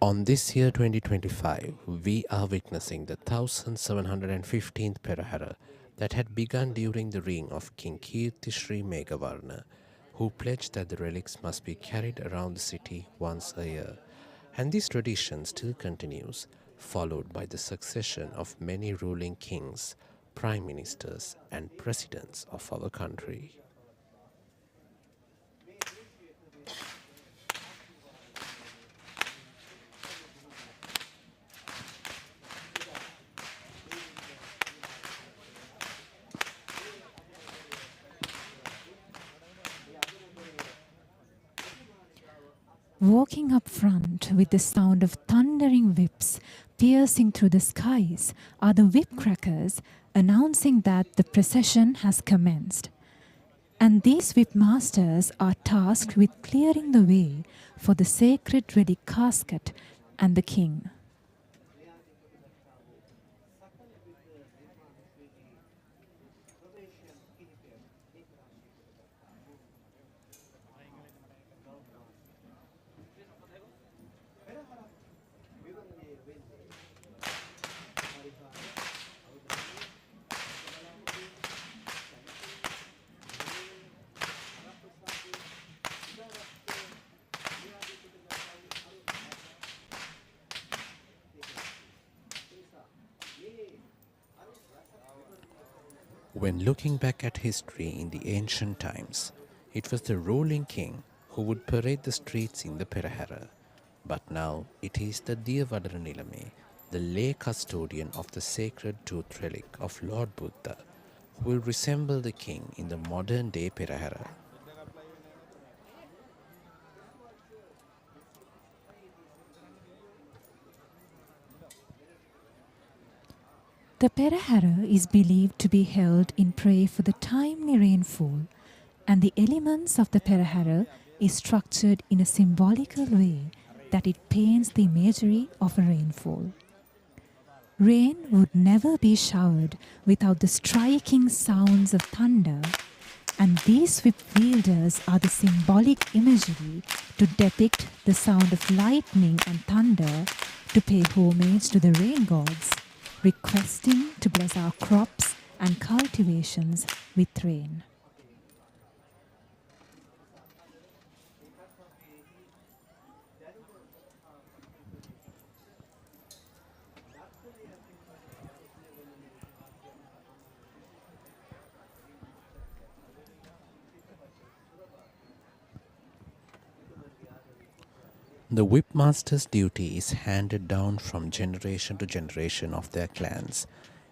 On this year 2025, we are witnessing the 1715th Perahera that had begun during the reign of King Kirtishri Meghavarna, who pledged that the relics must be carried around the city once a year. And this tradition still continues, followed by the succession of many ruling kings, prime ministers, and presidents of our country. Walking up front with the sound of thundering whips piercing through the skies are the whip crackers announcing that the procession has commenced. And these whip masters are tasked with clearing the way for the sacred relic casket and the king. When looking back at history in the ancient times, it was the ruling king who would parade the streets in the Perahera. But now it is the Devala, the lay custodian of the sacred tooth relic of Lord Buddha, who will resemble the king in the modern day Perahera. The Perahera is believed to be held in prayer for the timely rainfall, and the elements of the Perahera is structured in a symbolical way that it paints the imagery of a rainfall. Rain would never be showered without the striking sounds of thunder, and these whip wielders are the symbolic imagery to depict the sound of lightning and thunder to pay homage to the rain gods, requesting to bless our crops and cultivations with rain. The whipmaster's duty is handed down from generation to generation of their clans,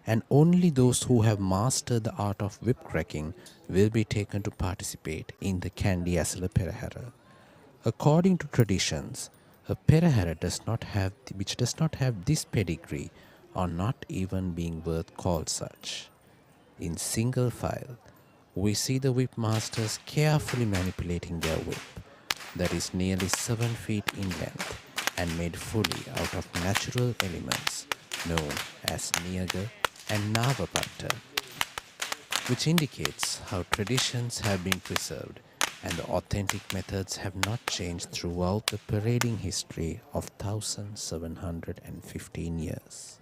and only those who have mastered the art of whip cracking will be taken to participate in the Kandy Esala Perahera. According to traditions, a Perahera which does not have this pedigree are not even being worth called such. In single file, we see the whipmasters carefully manipulating their whip, that is nearly 7 feet in length and made fully out of natural elements known as Niyaga and Navapatta, which indicates how traditions have been preserved and the authentic methods have not changed throughout the parading history of 1715 years.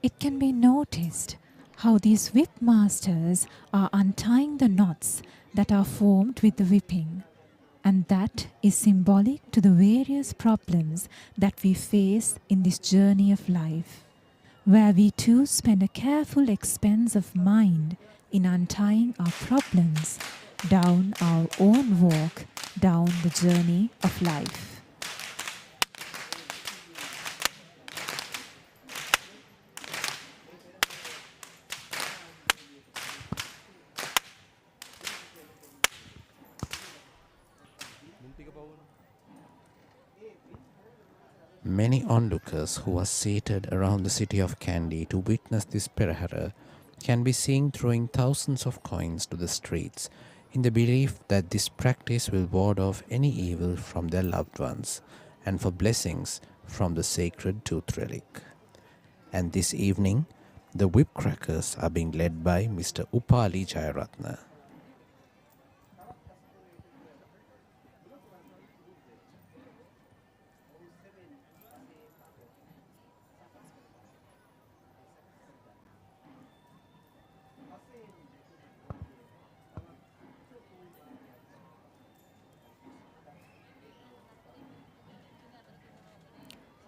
It can be noticed how these whip masters are untying the knots that are formed with the whipping, and that is symbolic to the various problems that we face in this journey of life, where we too spend a careful expense of mind in untying our problems down our own walk down the journey of life. Many onlookers who are seated around the city of Kandy to witness this Perahera can be seen throwing thousands of coins to the streets in the belief that this practice will ward off any evil from their loved ones and for blessings from the sacred tooth relic. And this evening, the whip crackers are being led by Mr. Upali Jayaratna.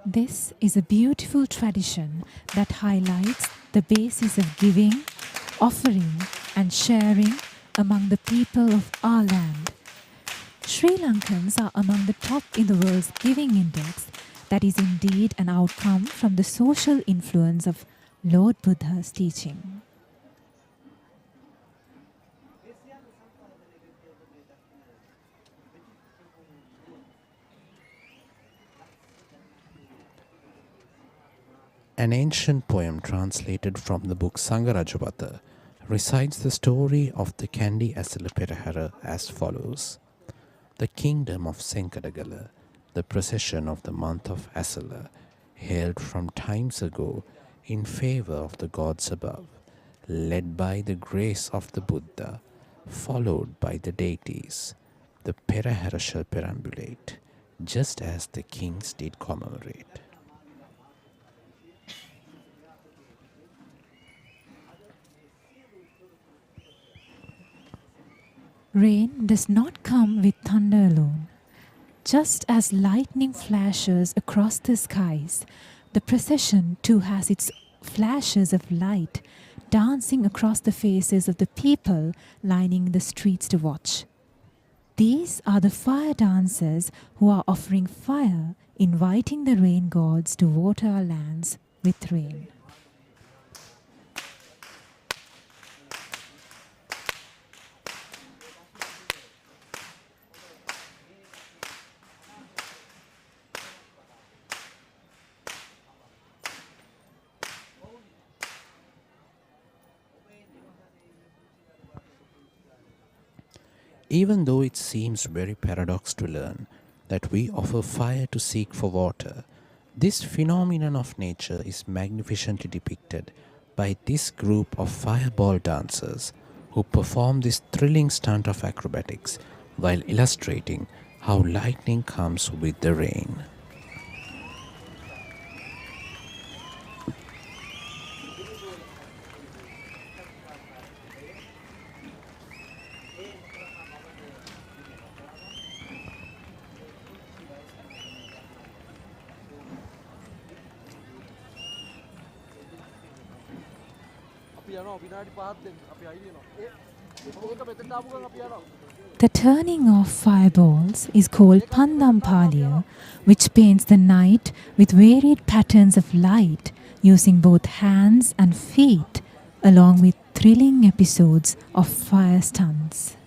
This is a beautiful tradition that highlights the basis of giving, offering, and sharing among the people of our land. Sri Lankans are among the top in the world's giving index. That is indeed an outcome from the social influence of Lord Buddha's teaching. An ancient poem translated from the book Sangarajapata recites the story of the Kandy Esala Perahera as follows. The kingdom of Senkadagala, the procession of the month of Esala, hailed from times ago in favor of the gods above, led by the grace of the Buddha, followed by the deities. The Perahera shall perambulate, just as the kings did commemorate. Rain does not come with thunder alone. Just as lightning flashes across the skies, the procession too has its flashes of light dancing across the faces of the people lining the streets to watch. These are the fire dancers who are offering fire, inviting the rain gods to water our lands with rain. Even though it seems very paradox to learn that we offer fire to seek for water, this phenomenon of nature is magnificently depicted by this group of fireball dancers who perform this thrilling stunt of acrobatics while illustrating how lightning comes with the rain. The turning of fireballs is called Pandampalia, which paints the night with varied patterns of light using both hands and feet, along with thrilling episodes of fire stunts.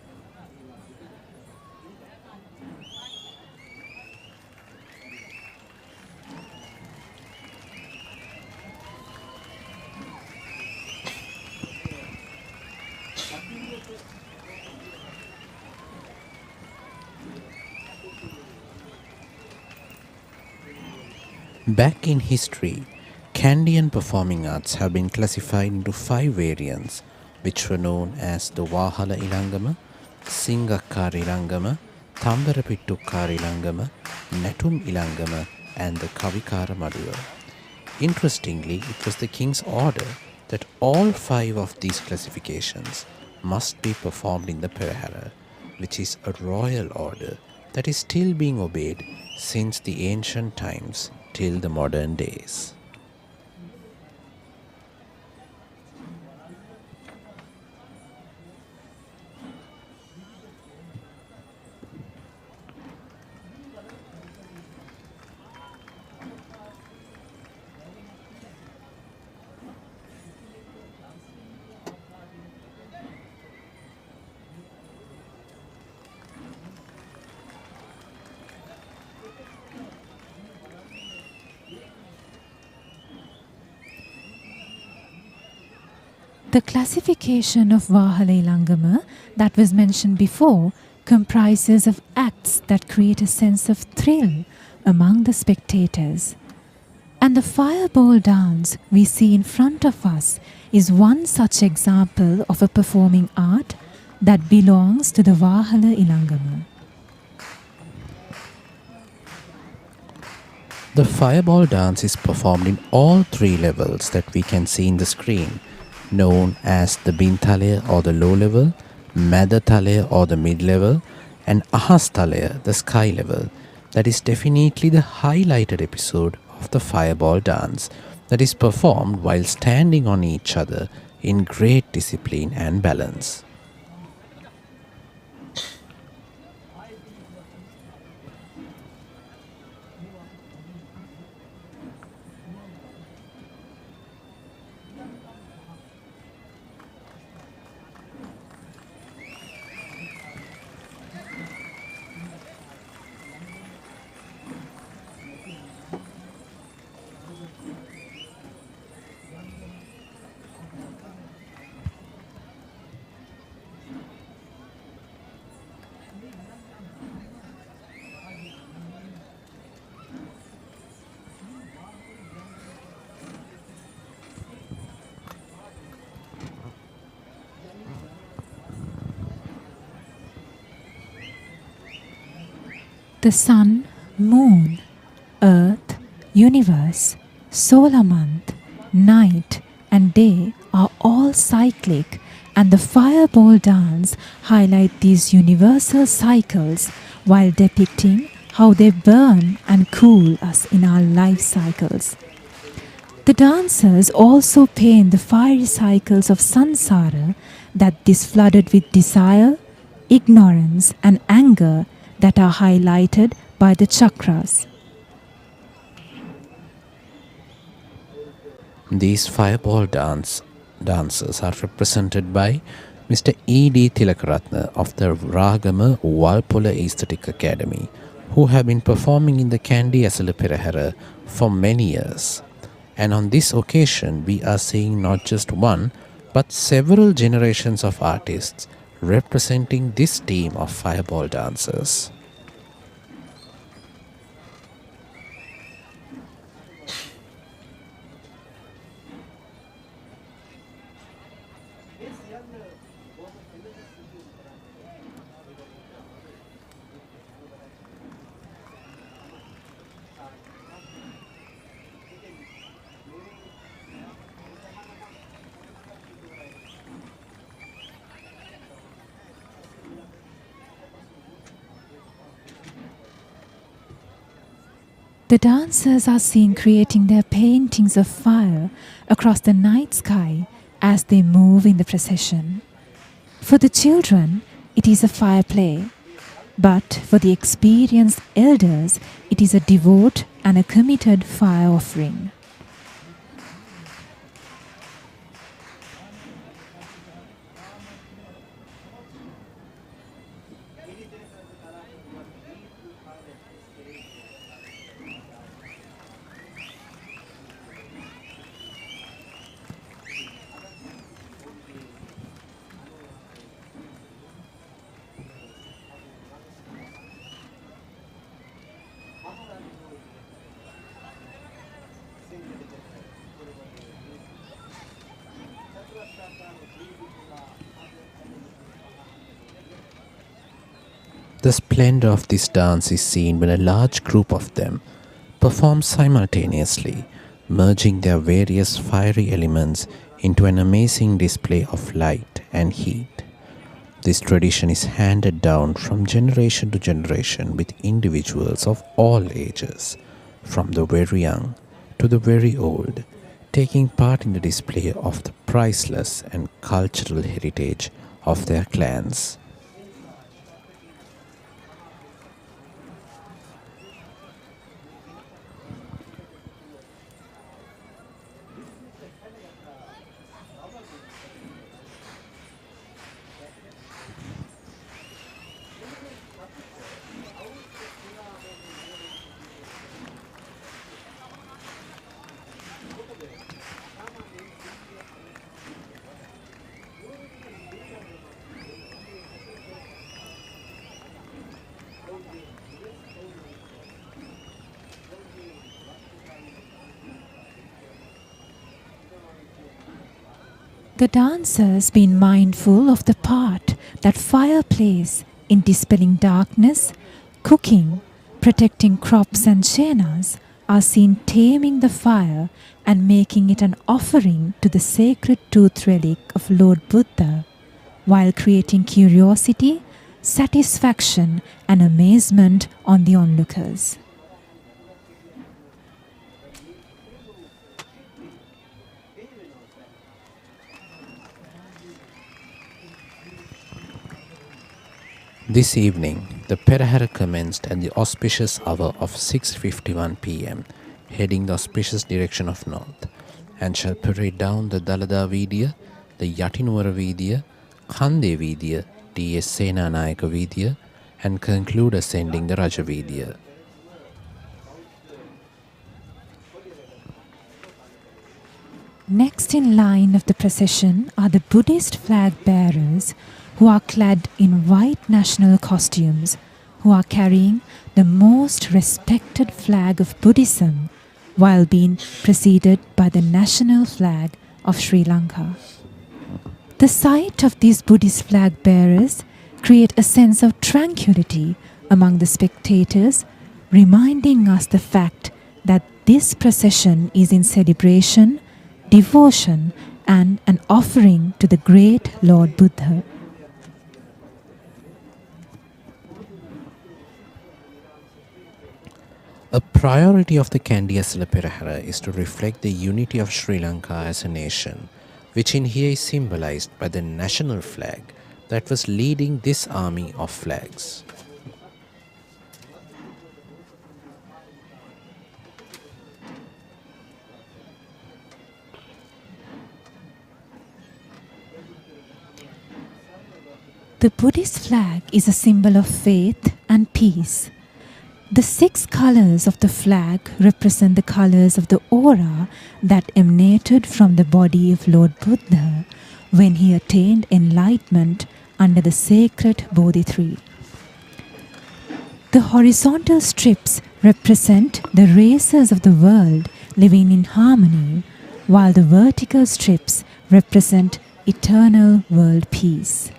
Back in history, Kandy and performing arts have been classified into 5 variants, which were known as the Vahala Ilangama, Singakari Ilangama, Tambarapittukari Ilangama, Natum Ilangama, and the Kavikara Maduva. Interestingly, it was the king's order that all 5 of these classifications must be performed in the Perahera, which is a royal order that is still being obeyed since the ancient times till the modern days. The classification of Vahala Ilangama that was mentioned before comprises of acts that create a sense of thrill among the spectators. And the fireball dance we see in front of us is one such example of a performing art that belongs to the Vahala Ilangama. The fireball dance is performed in all three levels that we can see in the screen, known as the Bintale or the low level, Madatale or the mid level, and Ahastale, the sky level. That is definitely the highlighted episode of the fireball dance that is performed while standing on each other in great discipline and balance. The sun, moon, earth, universe, solar month, night, and day are all cyclic, and the fireball dance highlight these universal cycles while depicting how they burn and cool us in our life cycles. The dancers also paint the fiery cycles of samsara that is flooded with desire, ignorance, and anger that are highlighted by the chakras. These fireball dancers are represented by Mr. E.D. Tilakaratna of the Ragama Walpola Aesthetic Academy, who have been performing in the Kandy Esala Perahera for many years. And on this occasion, we are seeing not just one, but several generations of artists representing this team of fireball dancers. The dancers are seen creating their paintings of fire across the night sky as they move in the procession. For the children, it is a fire play, but for the experienced elders, it is a devout and a committed fire offering. The splendor of this dance is seen when a large group of them perform simultaneously, merging their various fiery elements into an amazing display of light and heat. This tradition is handed down from generation to generation with individuals of all ages, from the very young to the very old, taking part in the display of the priceless and cultural heritage of their clans. The dancers, being mindful of the part that fire plays in dispelling darkness, cooking, protecting crops and chenas, are seen taming the fire and making it an offering to the sacred tooth relic of Lord Buddha, while creating curiosity, satisfaction, and amazement on the onlookers. This evening, the Perahera commenced at the auspicious hour of 6:51 p.m., heading the auspicious direction of north, and shall parade down the Dalada Vidya, the Yatinwara Vidya, Kandy Vidya, T.S. Senanayaka Vidya, and conclude ascending the Raja Vidya. Next in line of the procession are the Buddhist flag bearers, who are clad in white national costumes, who are carrying the most respected flag of Buddhism, while being preceded by the national flag of Sri Lanka. The sight of these Buddhist flag bearers create a sense of tranquility among the spectators, reminding us the fact that this procession is in celebration, devotion, and an offering to the great Lord Buddha. A priority of the Kandy Esala Perahera is to reflect the unity of Sri Lanka as a nation, which in here is symbolized by the national flag that was leading this army of flags. The Buddhist flag is a symbol of faith and peace. The 6 colors of the flag represent the colors of the aura that emanated from the body of Lord Buddha when he attained enlightenment under the sacred Bodhi tree. The horizontal strips represent the races of the world living in harmony, while the vertical strips represent eternal world peace.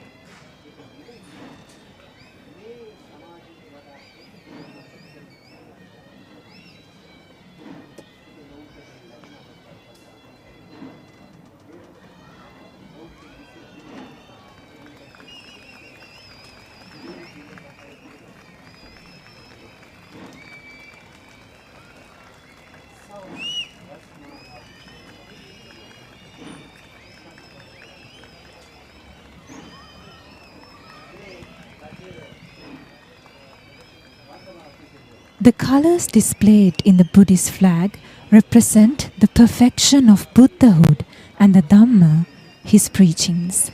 The colors displayed in the Buddhist flag represent the perfection of Buddhahood and the Dhamma, his preachings.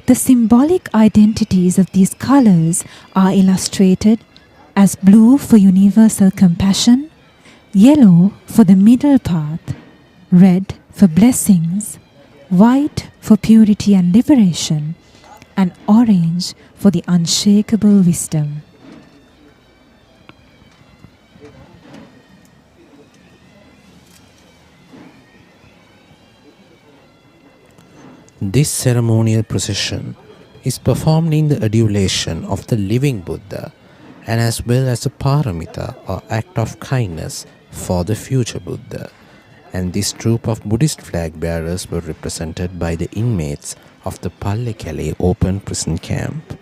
The symbolic identities of these colors are illustrated as blue for universal compassion, yellow for the middle path, red for blessings, white for purity and liberation, and orange for the unshakable wisdom. This ceremonial procession is performed in the adulation of the living Buddha and as well as a paramita or act of kindness for the future Buddha. And this troop of Buddhist flag bearers were represented by the inmates of the Le-Keli open prison camp.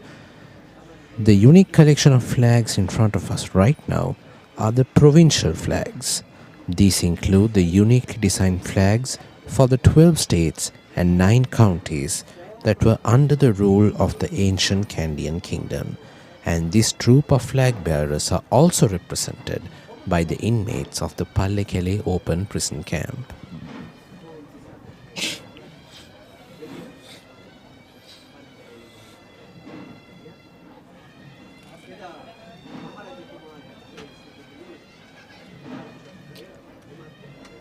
The unique collection of flags in front of us right now are the provincial flags. These include the uniquely designed flags for the 12 states and 9 counties that were under the rule of the ancient Kandyan kingdom, and this troop of flag bearers are also represented by the inmates of the Le-Keli open prison camp.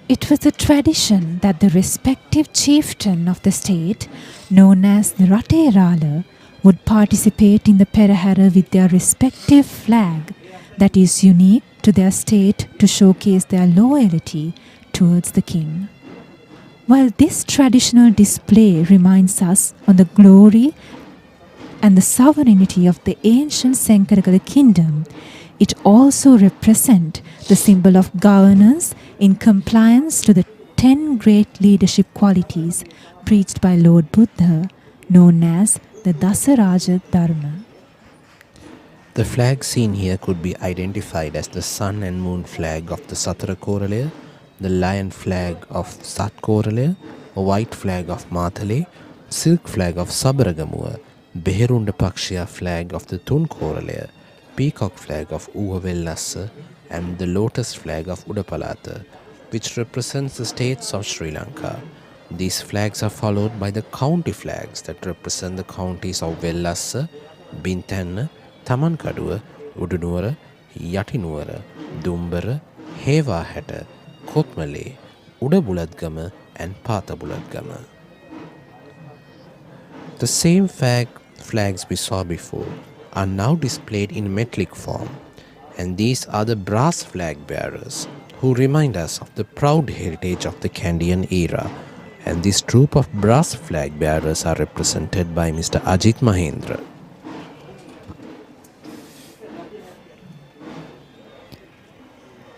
It was a tradition that the respective chieftain of the state, known as the Raterala, would participate in the Perahera with their respective flag that is unique to their state to showcase their loyalty towards the king. While this traditional display reminds us on the glory and the sovereignty of the ancient Sankaragala kingdom, it also represents the symbol of governance in compliance to the 10 great leadership qualities preached by Lord Buddha, known as the Dasaraja Dharma. The flag seen here could be identified as the sun and moon flag of the Satara Koralaya, the lion flag of Sat Koralaya, a white flag of Matale, silk flag of Sabaragamuwa, Beherunda Pakshiya flag of the Tun Koralaya, peacock flag of Uwavellassa, and the lotus flag of Udapalata, which represents the states of Sri Lanka. These flags are followed by the county flags that represent the counties of Vellassa, Bintanna, Tamankaduwa, Udunuwara, Yatinuwara, Dumbara, Hewahata, Kotmale, Udabuladgama and Pathabuladgama. The same flags we saw before are now displayed in metallic form, and these are the brass flag bearers who remind us of the proud heritage of the Kandian era, and this troop of brass flag bearers are represented by Mr. Ajit Mahendra.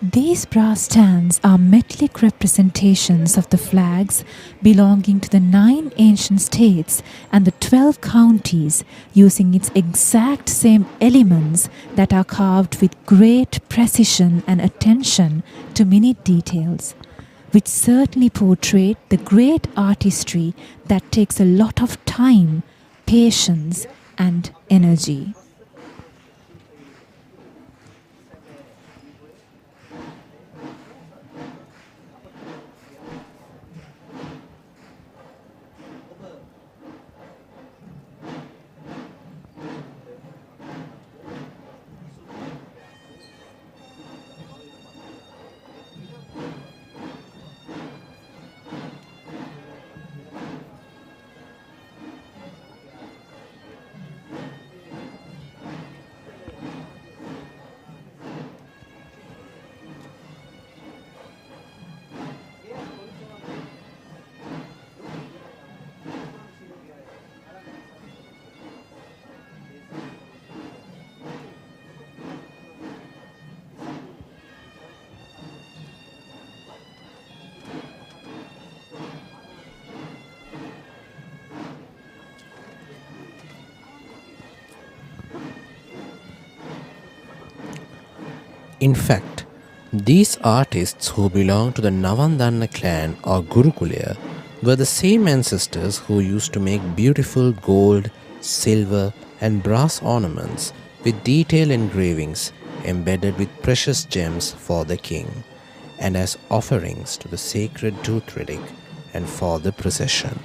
These brass stands are metallic representations of the flags belonging to the 9 ancient states and the 12 counties, using its exact same elements that are carved with great precision and attention to minute details, which certainly portray the great artistry that takes a lot of time, patience, and energy. In fact, these artists who belong to the Navandanna clan or Gurukulaya were the same ancestors who used to make beautiful gold, silver and brass ornaments with detailed engravings embedded with precious gems for the king and as offerings to the sacred tooth relic and for the procession.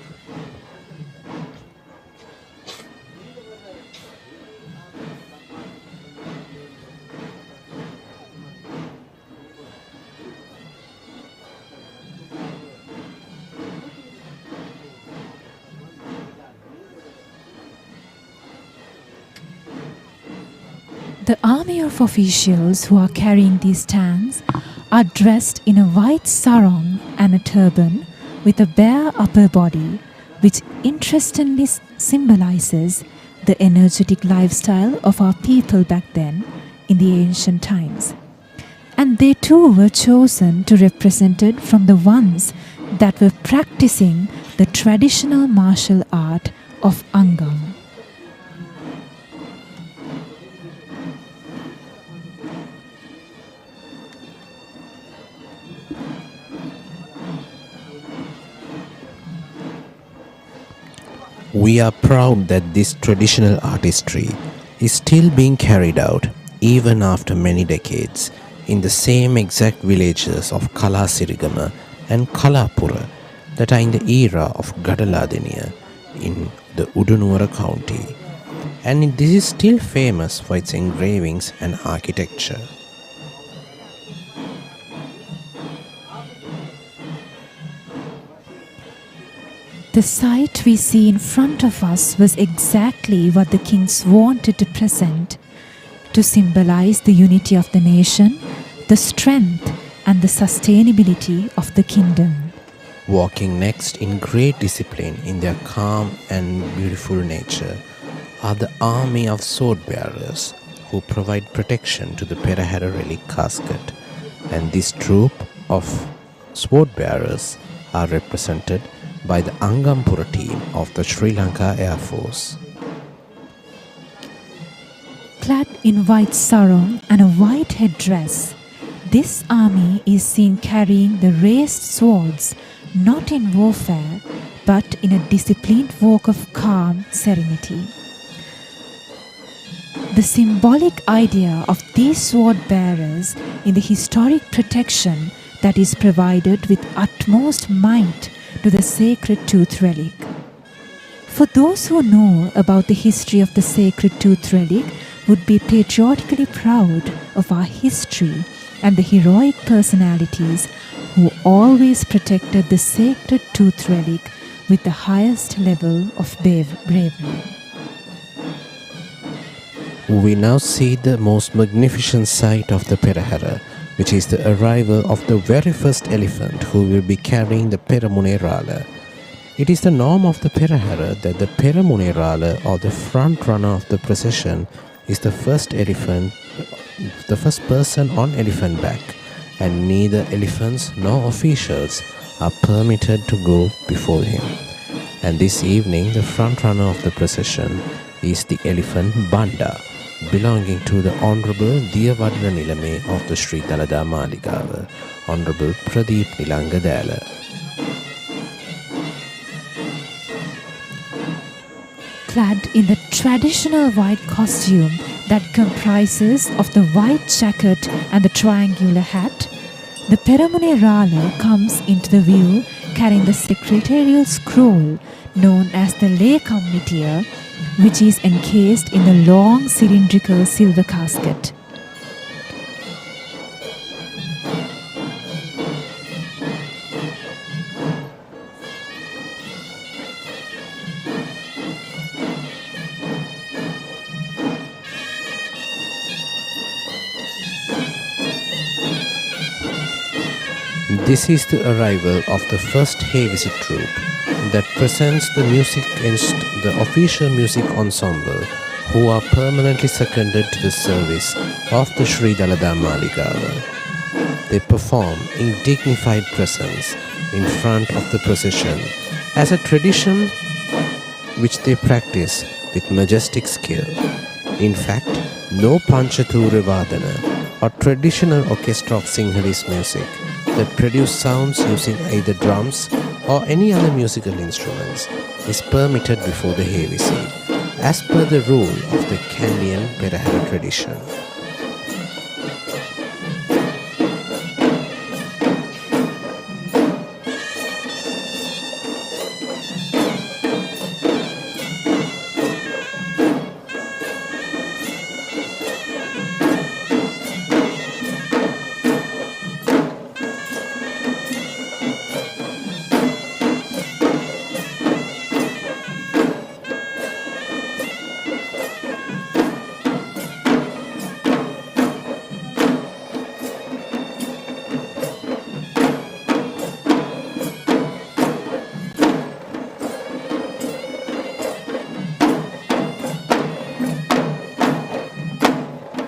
The army of officials who are carrying these stands are dressed in a white sarong and a turban with a bare upper body, which interestingly symbolizes the energetic lifestyle of our people back then in the ancient times. And they too were chosen to represent it from the ones that were practicing the traditional martial art of Angam. We are proud that this traditional artistry is still being carried out even after many decades in the same exact villages of Kalasirigama and Kalapura that are in the era of Gadaladiniya in the Udunuwara county, and this is still famous for its engravings and architecture. The sight we see in front of us was exactly what the kings wanted to present, to symbolize the unity of the nation, the strength and the sustainability of the kingdom. Walking next in great discipline in their calm and beautiful nature are the army of sword bearers who provide protection to the Perahera relic casket, and this troop of sword bearers are represented by the Angampura team of the Sri Lanka Air Force. Clad in white sarong and a white headdress, this army is seen carrying the raised swords not in warfare but in a disciplined walk of calm serenity. The symbolic idea of these sword bearers in the historic protection that is provided with utmost might to the sacred tooth relic. For those who know about the history of the sacred tooth relic would be patriotically proud of our history and the heroic personalities who always protected the sacred tooth relic with the highest level of bravery. We now see the most magnificent sight of the Perahera, which is the arrival of the very first elephant who will be carrying the Peramunerala. It is the norm of the Perahera that the Peramunerala, or the front runner of the procession, is the first person on elephant back, and neither elephants nor officials are permitted to go before him. And this evening, the front runner of the procession is the elephant Banda, belonging to the Honorable Devala Nilame of the Sri Dalada Maligava, Honorable Pradeep Nilangadala. Clad in the traditional white costume that comprises of the white jacket and the triangular hat, the Peramunerala comes into the view carrying the secretarial scroll known as the Le-Keli, which is encased in the long cylindrical silver casket. This is the arrival of the first hay visit troupe that presents the music against the official music ensemble, who are permanently seconded to the service of the Sri Dalada Maligava. They perform in dignified presence in front of the procession as a tradition which they practice with majestic skill. In fact, no Panchatura Vadana or traditional orchestra of Sinhalese music that produce sounds using either drums or any other musical instruments is permitted before the hay visit, as per the rule of the Kandy and Perahera tradition.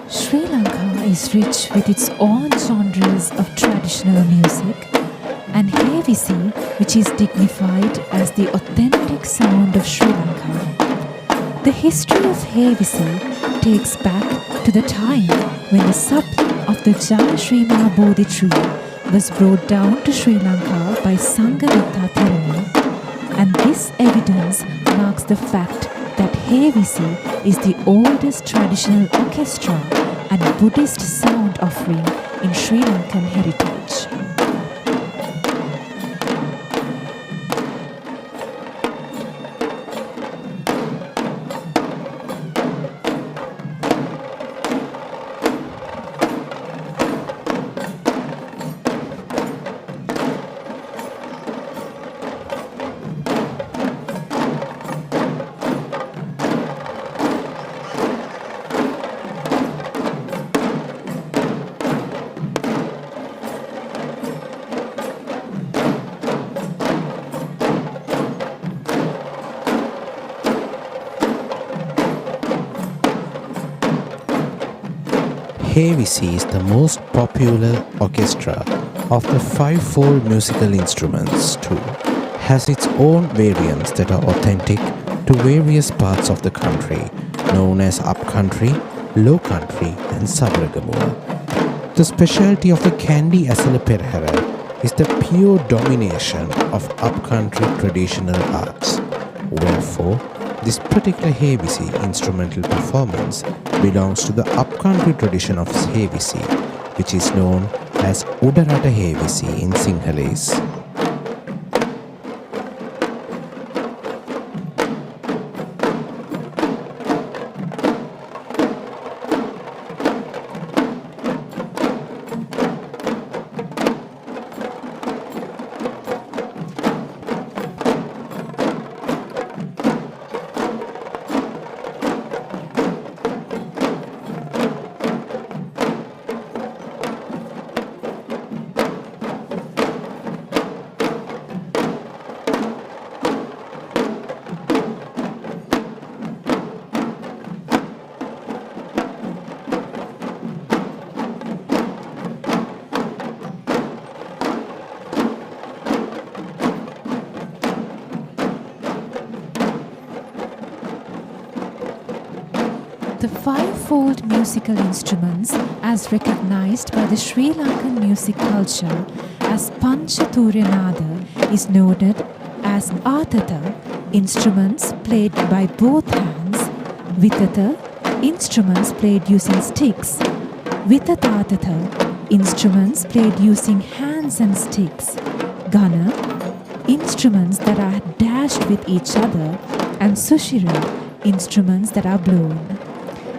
Sri Lanka is rich with its own genres of traditional music, and Hevisi, which is dignified as the authentic sound of Sri Lanka. The history of Hevisi takes back to the time when the sapling of the Jaya Sri Mahabodhi tree was brought down to Sri Lanka by Sangamitha Therumi, and this evidence marks the fact that Hevisi is the oldest traditional orchestra and Buddhist sound offering in Sri Lankan heritage. Havisi is the most popular orchestra of the five-fold musical instruments too, has its own variants that are authentic to various parts of the country, known as upcountry, low country and Sabragamua. The specialty of the Kandy Esala Perahera is the pure domination of upcountry traditional arts. Wherefore, this particular Havisi instrumental performance belongs to the upcountry tradition of Havisi, which is known as Udarata Havisi in Sinhalese. The five-fold musical instruments, as recognized by the Sri Lankan music culture as Panchaturya Nada, is noted as Atata, instruments played by both hands, Vitata, instruments played using sticks, Vitatatata, instruments played using hands and sticks, Gana, instruments that are dashed with each other, and Sushira, instruments that are blown.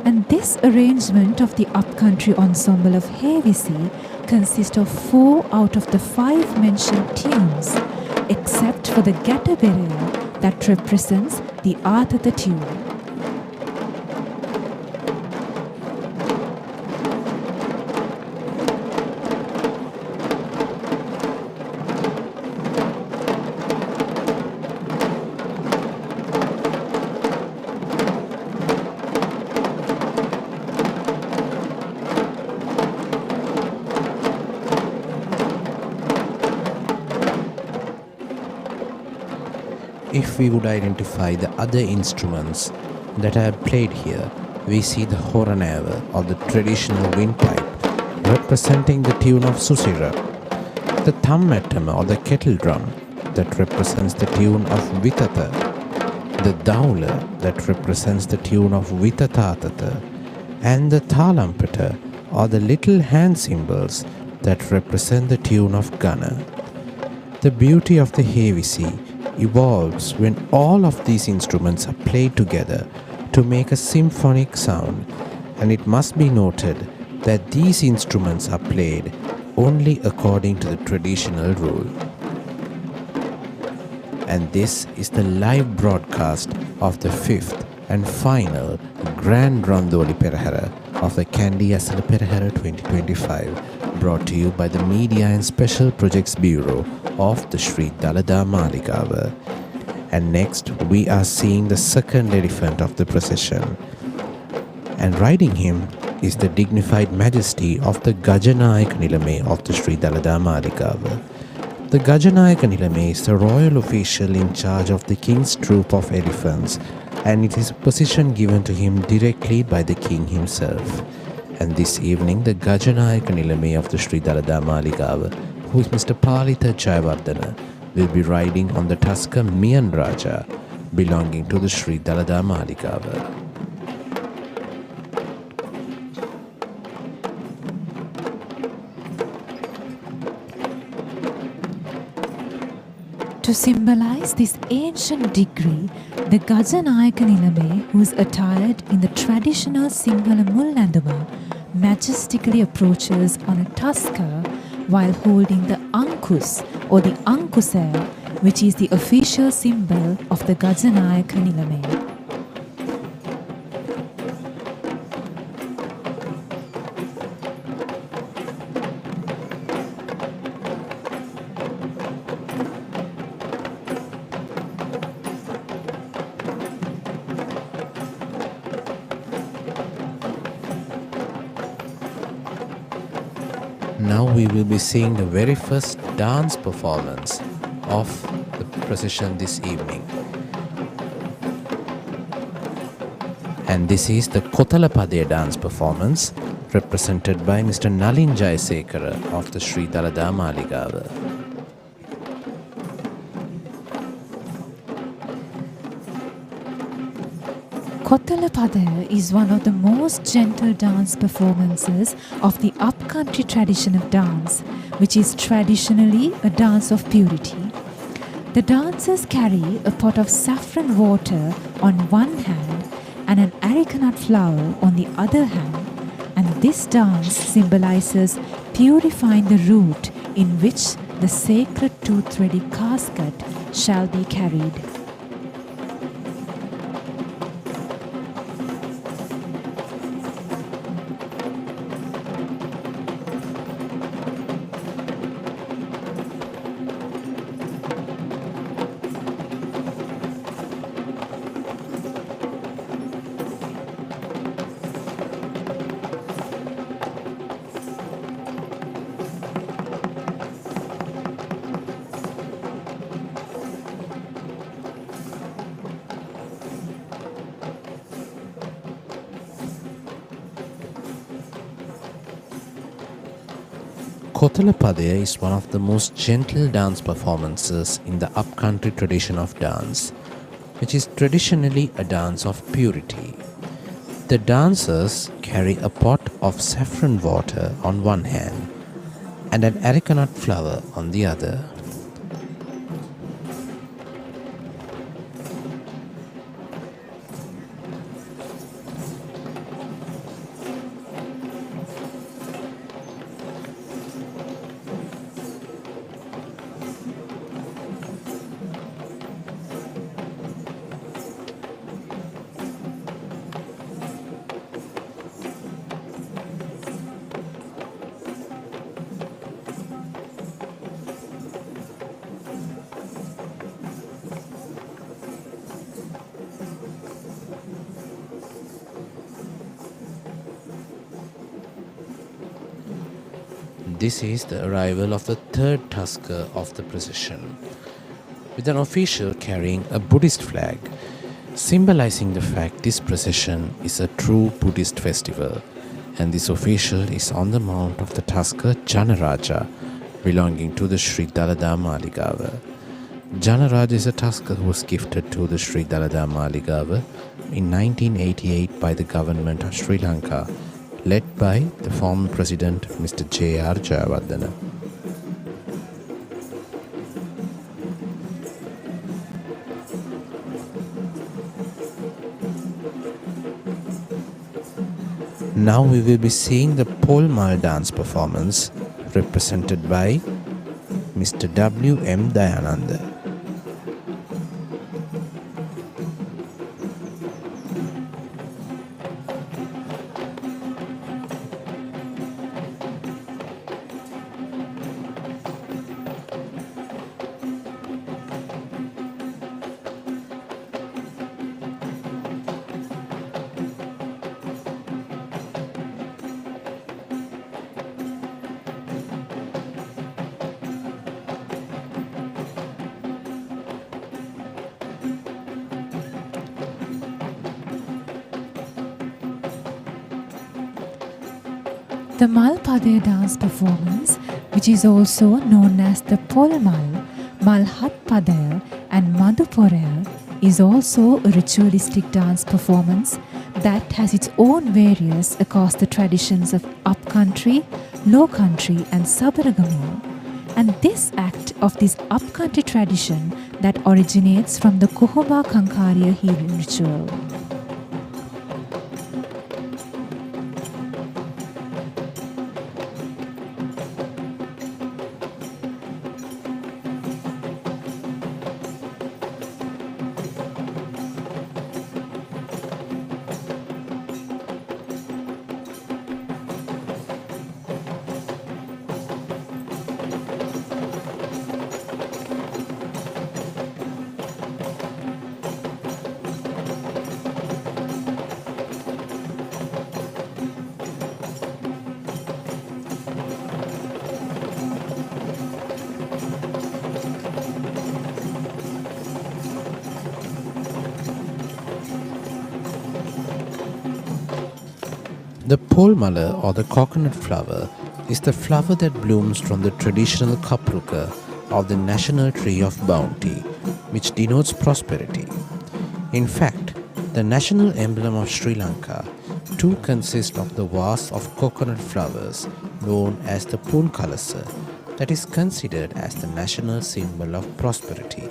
And this arrangement of the upcountry ensemble of Havisi consists of 4 out of the 5 mentioned tunes, except for the Getaberera that represents the Atata tune. If we would identify the other instruments that are played here, we see the horanava or the traditional windpipe representing the tune of Susira, the thammatama or the kettle drum that represents the tune of Vitata, the daula that represents the tune of Vitatatata, and the talampata or the little hand cymbals that represent the tune of Gana. The beauty of the Havisi evolves when all of these instruments are played together to make a symphonic sound, and it must be noted that these instruments are played only according to the traditional rule. And this is the live broadcast of the 5th and final Grand Randoli Perahera of the Kandy Esala Perahera 2025, brought to you by the Media and Special Projects Bureau of the Sri Dalada Maligava. And next we are seeing the second elephant of the procession, and riding him is the dignified majesty of the Gajanayaka Nilame of the Sri Dalada Maligava. The Gajanayaka Nilame is the royal official in charge of the king's troop of elephants, and it is a position given to him directly by the king himself. And this evening the Gajanayaka Nilame of the Sri Dalada Maligava, who is Mr. Palitha Jayavardhana, will be riding on the Tusker Miyan Raja belonging to the Sri Dalada Maligava. To symbolize this ancient degree, the Gajanayaka Nilame, who is attired in the traditional Sinhala Mullanduma, majestically approaches on a tusker while holding the Ankus or the Ankusaya, which is the official symbol of the Gajanayaka Nilame. Now we will be seeing the very first dance performance of the procession this evening. And this is the Kotalapadaya dance performance represented by Mr. Nalin Jayasekara of the Sri Dalada Maligava. Kotalapadaya is one of the most gentle dance performances of the upcountry tradition of dance, which is traditionally a dance of purity. The dancers carry a pot of saffron water on one hand and an arecanut flower on the other hand, and this dance symbolizes purifying the root in which the sacred tooth-ready casket shall be carried. Kotalapadaya is one of the most gentle dance performances in the upcountry tradition of dance, which is traditionally a dance of purity. The dancers carry a pot of saffron water on one hand and an arecanut flower on the other. This is the arrival of the third tusker of the procession, with an official carrying a Buddhist flag, symbolizing the fact this procession is a true Buddhist festival, and this official is on the mount of the tusker Janaraja, belonging to the Sri Dalada Maligava. Janaraja is a tusker who was gifted to the Sri Dalada Maligava in 1988 by the government of Sri Lanka, led by the former president Mr. J.R. Jayawardena. Now we will be seeing the Polmal dance performance represented by Mr. W. M. Dayananda. The Malpadaya dance performance, which is also known as the Polmal, Malhatpadaya and Madhuporaya, is also a ritualistic dance performance that has its own variants across the traditions of upcountry, low-country and suburagami. And this act of this upcountry tradition that originates from the Kuhumba Kankarya healing ritual. The polmala or the coconut flower is the flower that blooms from the traditional kapruka of the national tree of bounty, which denotes prosperity. In fact, the national emblem of Sri Lanka too consists of the vase of coconut flowers known as the punkalasa that is considered as the national symbol of prosperity.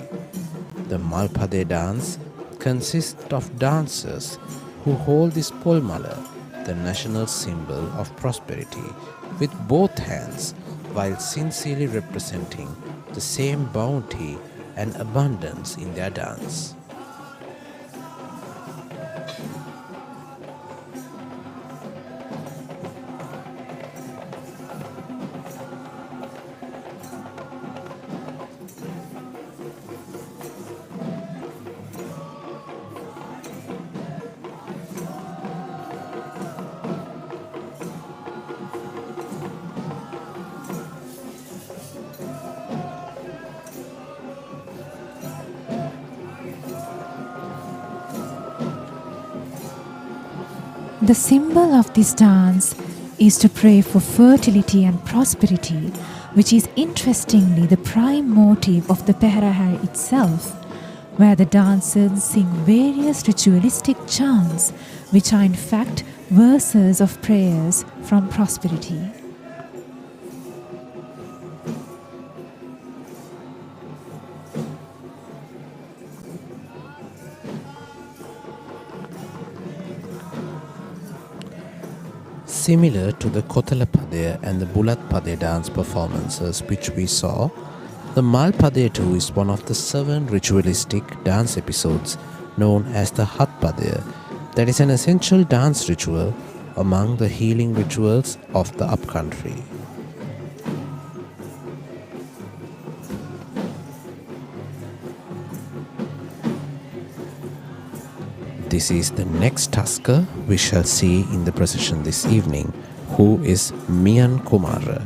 The Malpade dance consists of dancers who hold this polmala, the national symbol of prosperity, with both hands while sincerely representing the same bounty and abundance in their dance. The symbol of this dance is to pray for fertility and prosperity, which is interestingly the prime motive of the Perahera itself, where the dancers sing various ritualistic chants, which are in fact verses of prayers from prosperity. Similar to the Kotalapadaya and the Bulatpadaya dance performances which we saw, the Malpadaya too is one of the 7 ritualistic dance episodes known as the Hatpadaya, that is an essential dance ritual among the healing rituals of the upcountry. This is the next tasker we shall see in the procession this evening, who is Mian Kumara,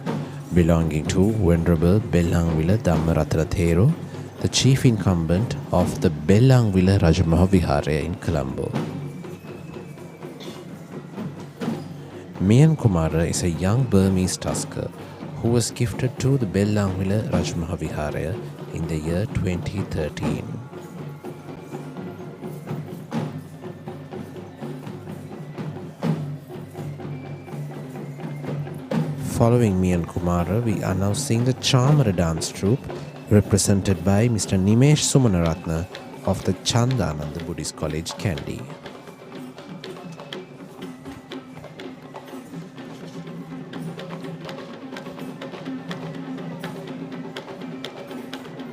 belonging to Venerable Bellangwila Dhammaratana Thero, the chief incumbent of the Bellangwila Rajamahavihara in Colombo. Mian Kumara is a young Burmese tasker who was gifted to the Bellangwila Rajamahavihara in the year 2013. Following Mian Kumara, we are now seeing the Chamara dance troupe represented by Mr. Nimesh Sumanaratna of the Chandananda Buddhist College, Kandy.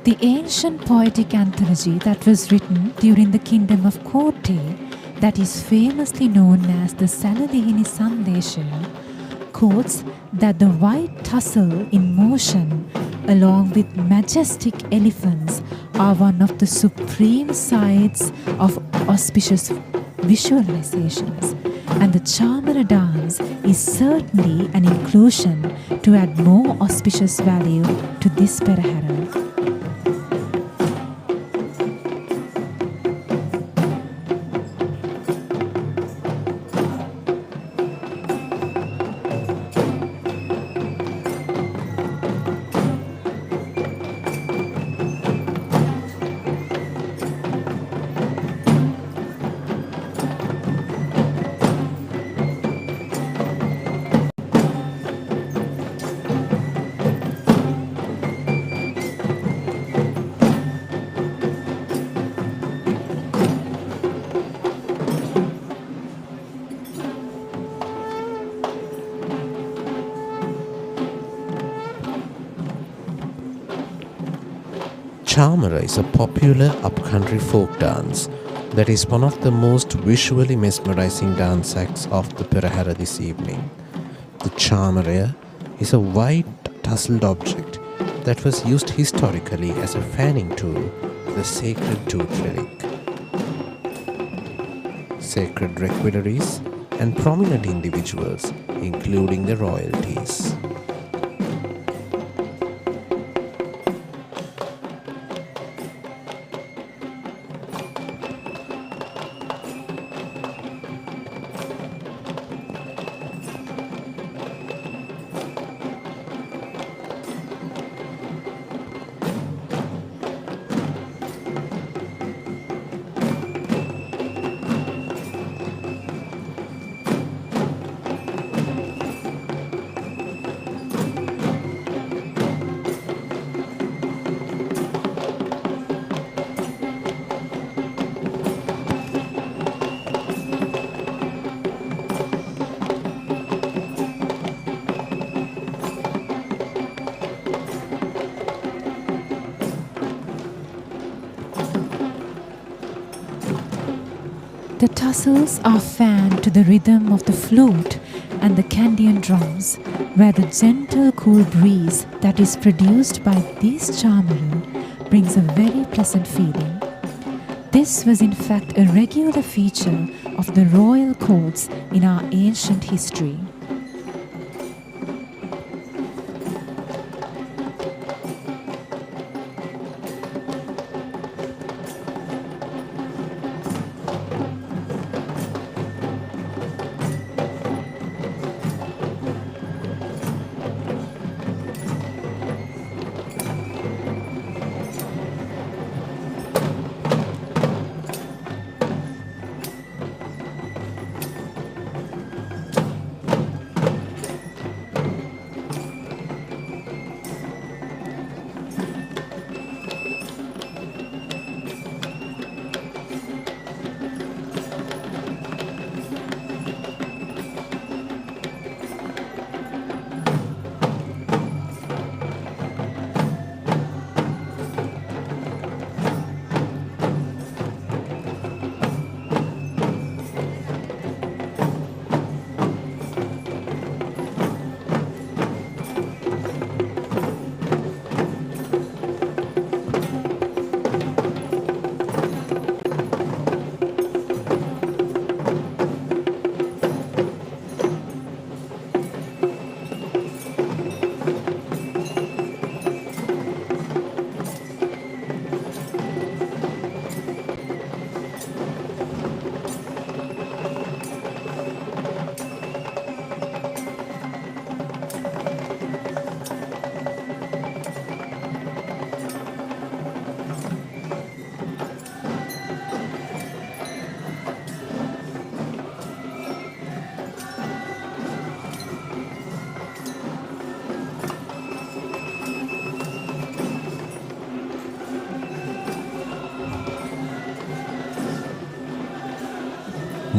The ancient poetic anthology that was written during the kingdom of Kotte, that is famously known as the Salalihini Sandesha, quotes that the white tussle in motion along with majestic elephants are one of the supreme sights of auspicious visualizations, and the Chamara dance is certainly an inclusion to add more auspicious value to this Perahera. Chamara is a popular upcountry folk dance that is one of the most visually mesmerizing dance acts of the Perahera this evening. The Chamara is a white tussled object that was used historically as a fanning tool for the sacred tooth relic. Sacred requiraries and prominent individuals, including the royalties. The tassels are fanned to the rhythm of the flute and the Kandian drums, where the gentle cool breeze that is produced by these charmeru brings a very pleasant feeling. This was in fact a regular feature of the royal courts in our ancient history.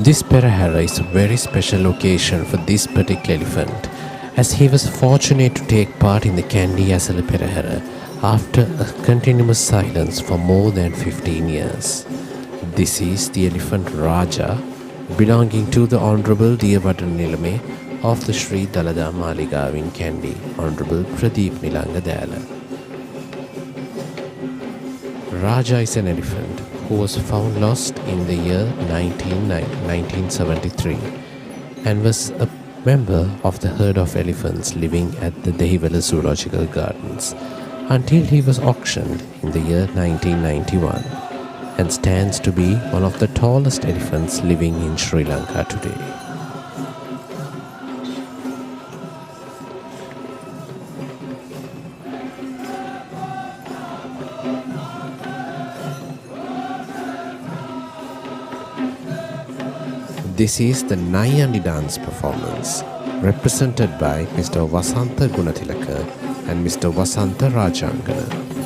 This Perahera is a very special occasion for this particular elephant, as he was fortunate to take part in the Kandy Esala Perahera after a continuous silence for more than 15 years. This is the elephant Raja, belonging to the Honorable Devala Nilame of the Sri Dalada Maligav in Kandy, Honorable Pradeep Nilanga Dayala. Raja is an elephant who was found lost in the year 1973 and was a member of the herd of elephants living at the Devala Zoological Gardens until he was auctioned in the year 1991 and stands to be one of the tallest elephants living in Sri Lanka today. This is the Nayandi dance performance, represented by Mr. Vasantha Gunathilaka and Mr. Vasantha Rajangana.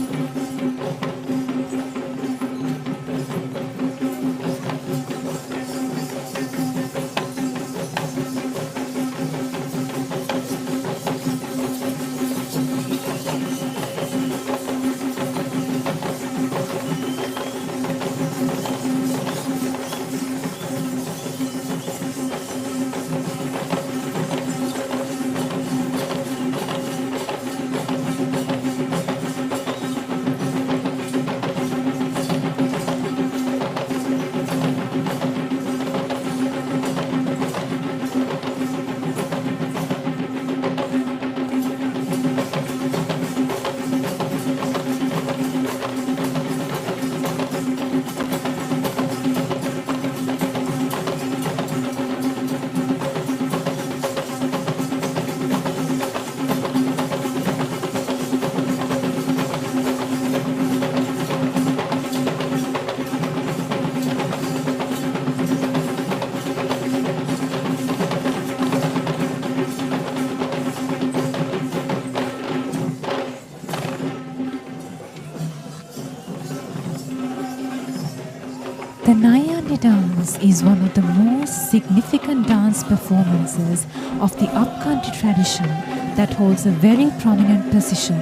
The Nayandi dance is one of the most significant dance performances of the upcountry tradition that holds a very prominent position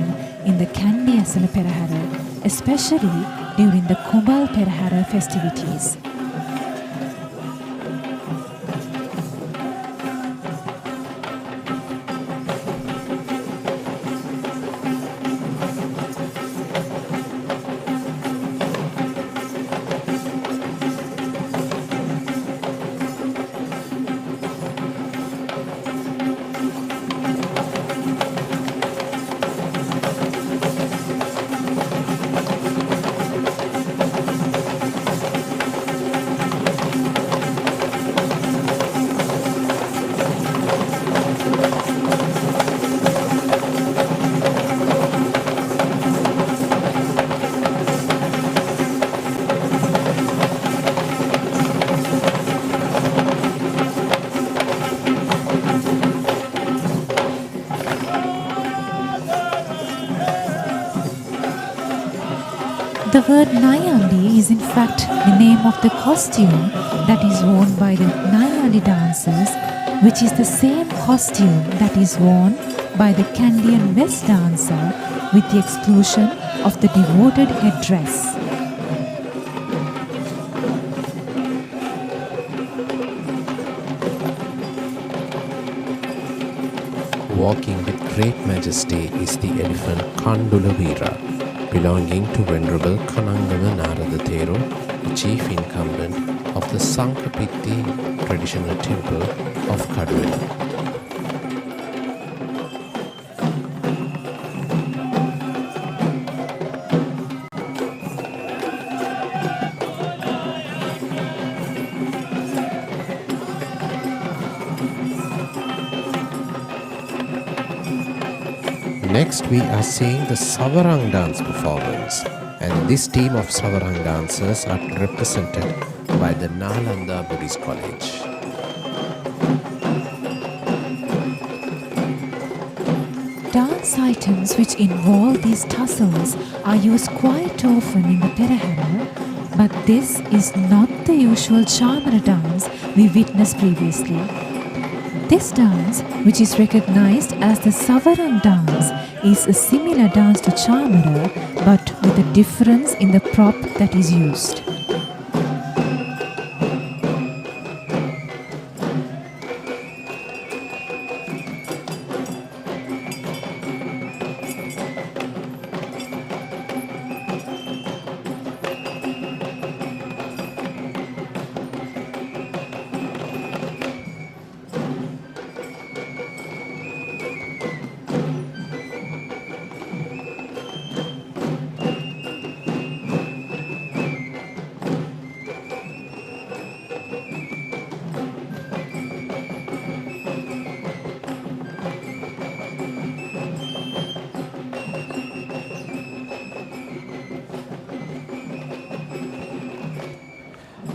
in the Kandy Esala Perahera, especially during the Kumbal Perahera festivities. The word Nayali is in fact the name of the costume that is worn by the Nayali dancers, which is the same costume that is worn by the Kandy and West dancer, with the exclusion of the devoted headdress. Walking with great majesty is the elephant Kandulavira, belonging to Venerable Kanangana Narada Theru, the chief incumbent of the Sankapitti traditional temple of Kaduvela. Next we are seeing the Savarang dance performance, and this team of Savarang dancers are represented by the Nalanda Buddhist College. Dance items which involve these tussles are used quite often in the Perahera, but this is not the usual Chamara dance we witnessed previously. This dance, which is recognized as the Savarang dance, is a similar dance to Chamara, but with a difference in the prop that is used.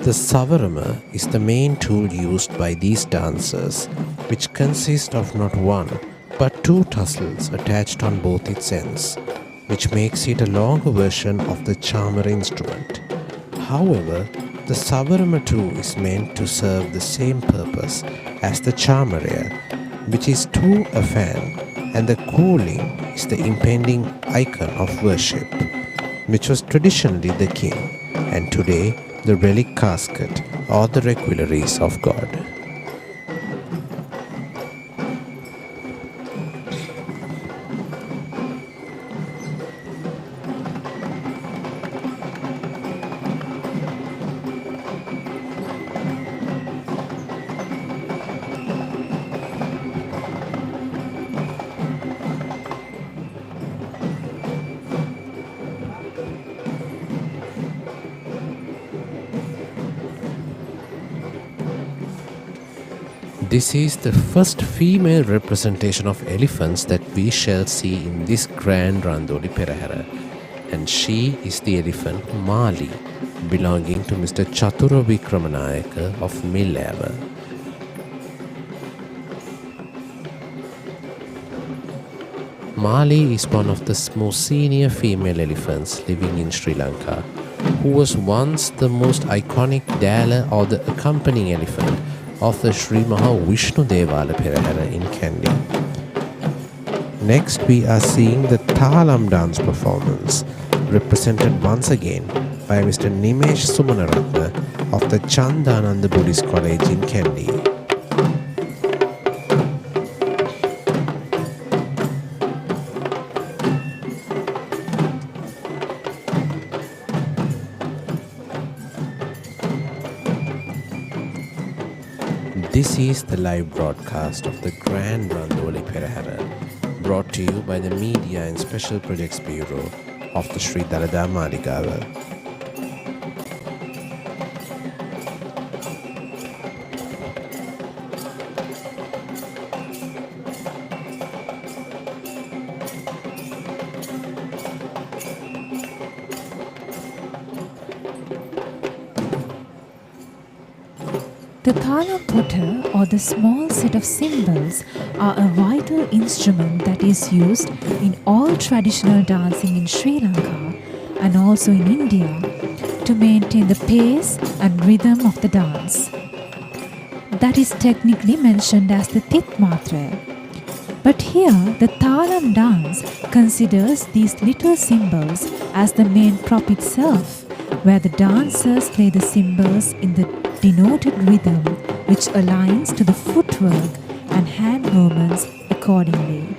The Savarama is the main tool used by these dancers, which consists of not one but two tussles attached on both its ends, which makes it a longer version of the Chamara instrument. However, the Savarama too is meant to serve the same purpose as the Chamara, which is to a fan, and the cooling is the impending icon of worship, which was traditionally the king, and today the relic casket or the requelaries of God. This is the first female representation of elephants that we shall see in this grand Randoli Perahera, and she is the elephant Mali, belonging to Mr. Chatura Vikramanayaka of Millava. Mali is one of the most senior female elephants living in Sri Lanka, who was once the most iconic Devala or the accompanying elephant of the Sri Maha Vishnu Devala Perahera in Kandy. Next we are seeing the Talam dance performance, represented once again by Mr. Nimesh Sumanaratna of the Chandananda Buddhist College in Kandy. This is the live broadcast of the Grand Randoli Perahera, brought to you by the Media and Special Projects Bureau of the Sri Dalada Maligava. The Talam putter, or the small set of symbols, are a vital instrument that is used in all traditional dancing in Sri Lanka and also in India to maintain the pace and rhythm of the dance. That is technically mentioned as the Titmatre. But here, the Talam dance considers these little symbols as the main prop itself, where the dancers play the cymbals in the denoted rhythm, which aligns to the footwork and hand movements accordingly.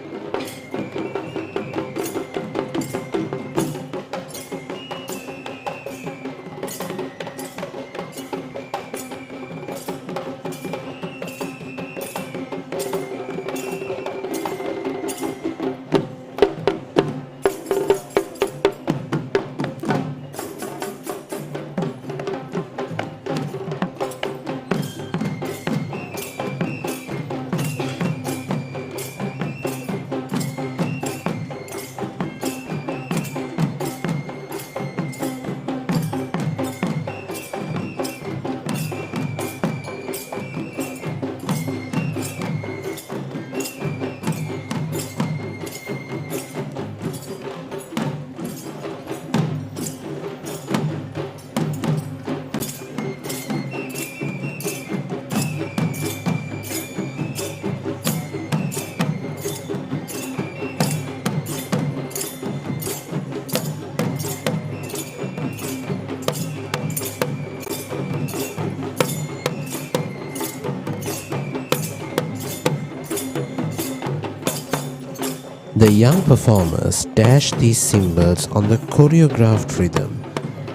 The young performers dash these cymbals on the choreographed rhythm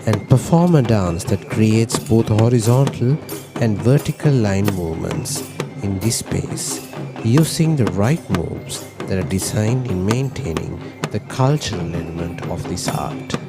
and perform a dance that creates both horizontal and vertical line movements in this space, using the right moves that are designed in maintaining the cultural element of this art.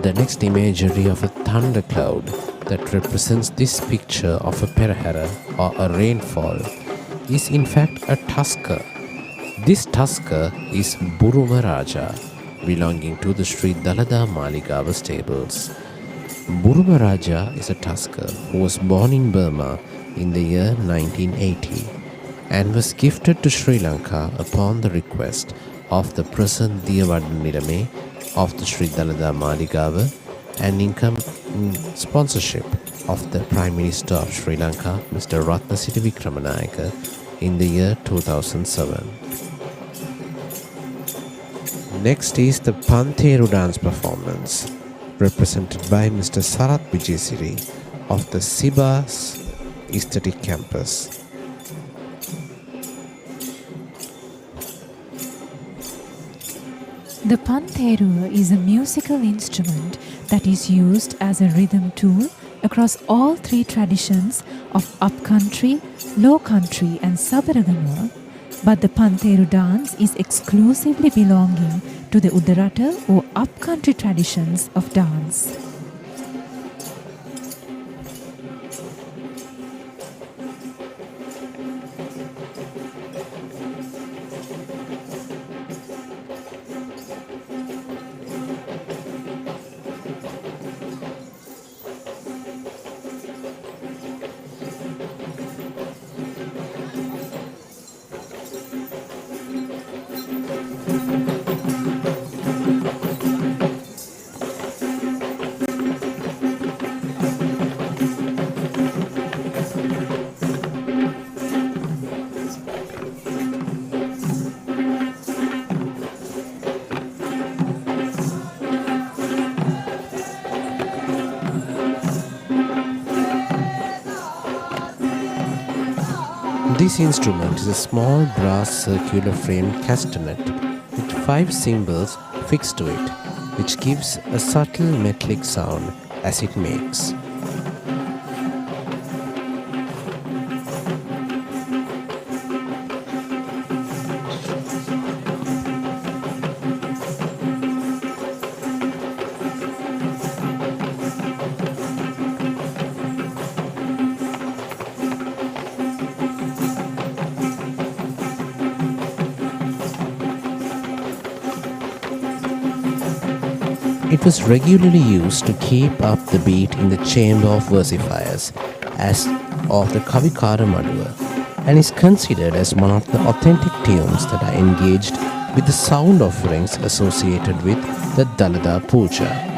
The next imagery of a thundercloud that represents this picture of a Perahera or a rainfall is in fact a tusker. This tusker is Buruma Raja, belonging to the Sri Dalada Maligava stables. Buruma Raja is a tusker who was born in Burma in the year 1980 and was gifted to Sri Lanka upon the request of the present Devala of the Sri Dalada Maligava and in sponsorship of the Prime Minister of Sri Lanka, Mr. Ratnasiri Vikramanayake, in the year 2007. Next is the Panteru dance performance, represented by Mr. Sarat Vijayasiri of the Sibas Aesthetic Campus. The Panteru is a musical instrument that is used as a rhythm tool across all three traditions of upcountry, low country and Sabaragama, but the Panteru dance is exclusively belonging to the Udarata or upcountry traditions of dance. This instrument is a small brass circular frame castanet with 5 cymbals fixed to it, which gives a subtle metallic sound as it makes. It was regularly used to keep up the beat in the chamber of versifiers, as of the Kavikara Maduva, and is considered as one of the authentic tunes that are engaged with the sound offerings associated with the Dalada Puja.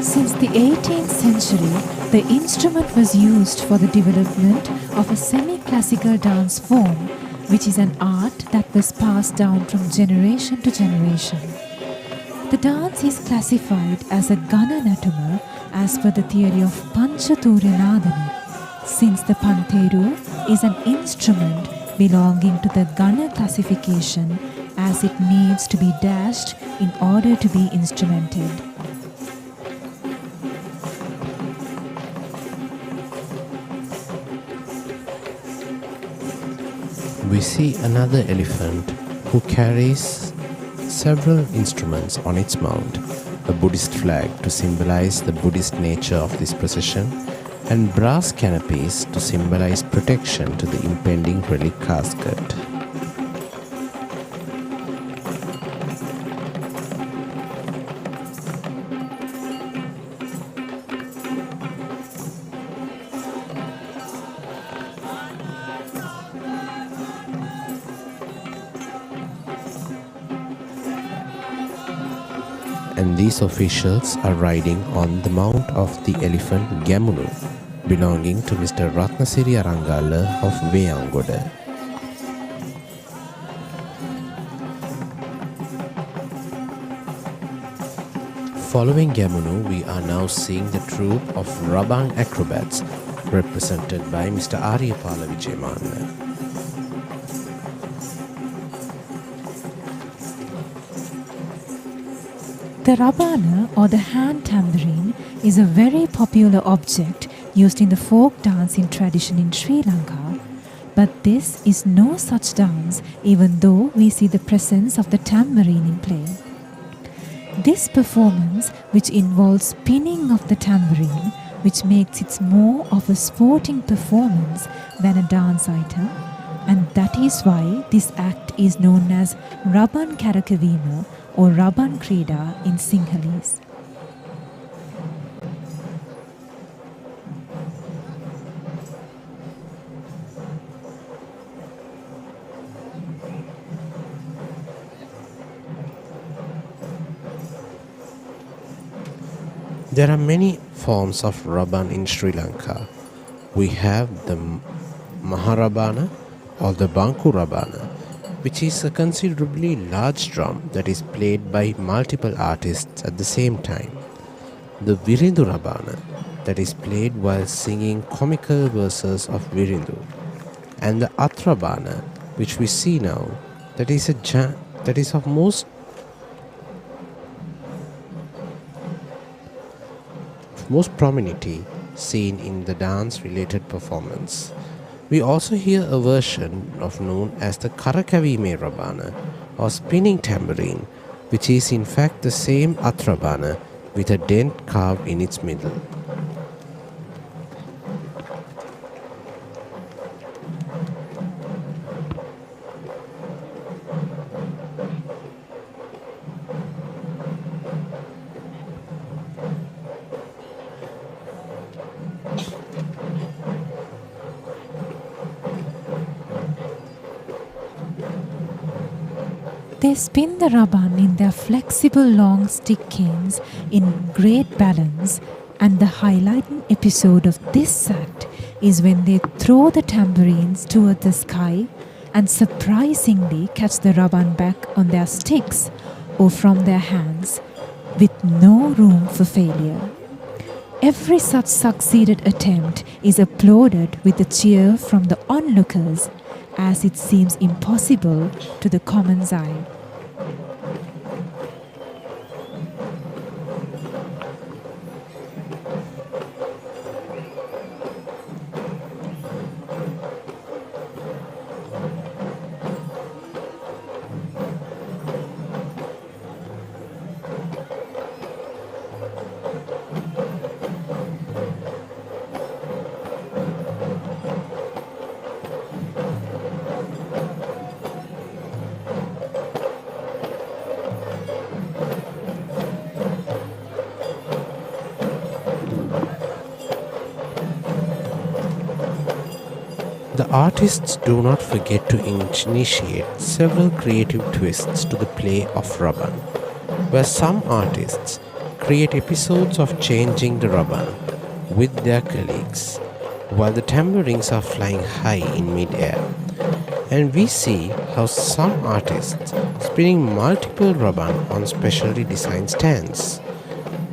Since the 18th century, the instrument was used for the development of a semi-classical dance form, which is an art that was passed down from generation to generation. The dance is classified as a Gana Natuma as per the theory of Panchaturyanadana, since the Panteru is an instrument belonging to the Gana classification, as it needs to be dashed in order to be instrumented. We see another elephant who carries several instruments on its mount, a Buddhist flag to symbolize the Buddhist nature of this procession, and brass canopies to symbolize protection to the impending relic casket. And these officials are riding on the mount of the elephant Gamunu, belonging to Mr. Ratnasiri Arangala of Veyangoda. Following Gamunu, we are now seeing the troupe of Raban acrobats, represented by Mr. Aryapala Vijayamana. The Rabana, or the hand tambourine, is a very popular object used in the folk dancing tradition in Sri Lanka, But this is no such dance, even though we see the presence of the tambourine in play. This performance, which involves spinning of the tambourine, which makes it more of a sporting performance than a dance item, and that is why this act is known as Raban Karakavima or Raban Krida in Sinhalese. There are many forms of Raban in Sri Lanka. We have the Maharabana or the Banku Rabana, which is a considerably large drum that is played by multiple artists at the same time. The Virindu Rabana, that is played while singing comical verses of Virindu. And the Atrabana, which we see now, that is of most prominently seen in the dance-related performance. We also hear a version of known as the Karakavime Rabana or spinning tambourine, which is in fact the same Atrabana with a dent carved in its middle. They spin the Raban in their flexible long stick canes in great balance, and the highlighting episode of this act is when they throw the tambourines toward the sky and surprisingly catch the Raban back on their sticks or from their hands with no room for failure. Every such succeeded attempt is applauded with a cheer from the onlookers, as it seems impossible to the common eye. The artists do not forget to initiate several creative twists to the play of Raban, where some artists create episodes of changing the Raban with their colleagues while the tambourines are flying high in mid-air. And we see how some artists spinning multiple Raban on specially designed stands.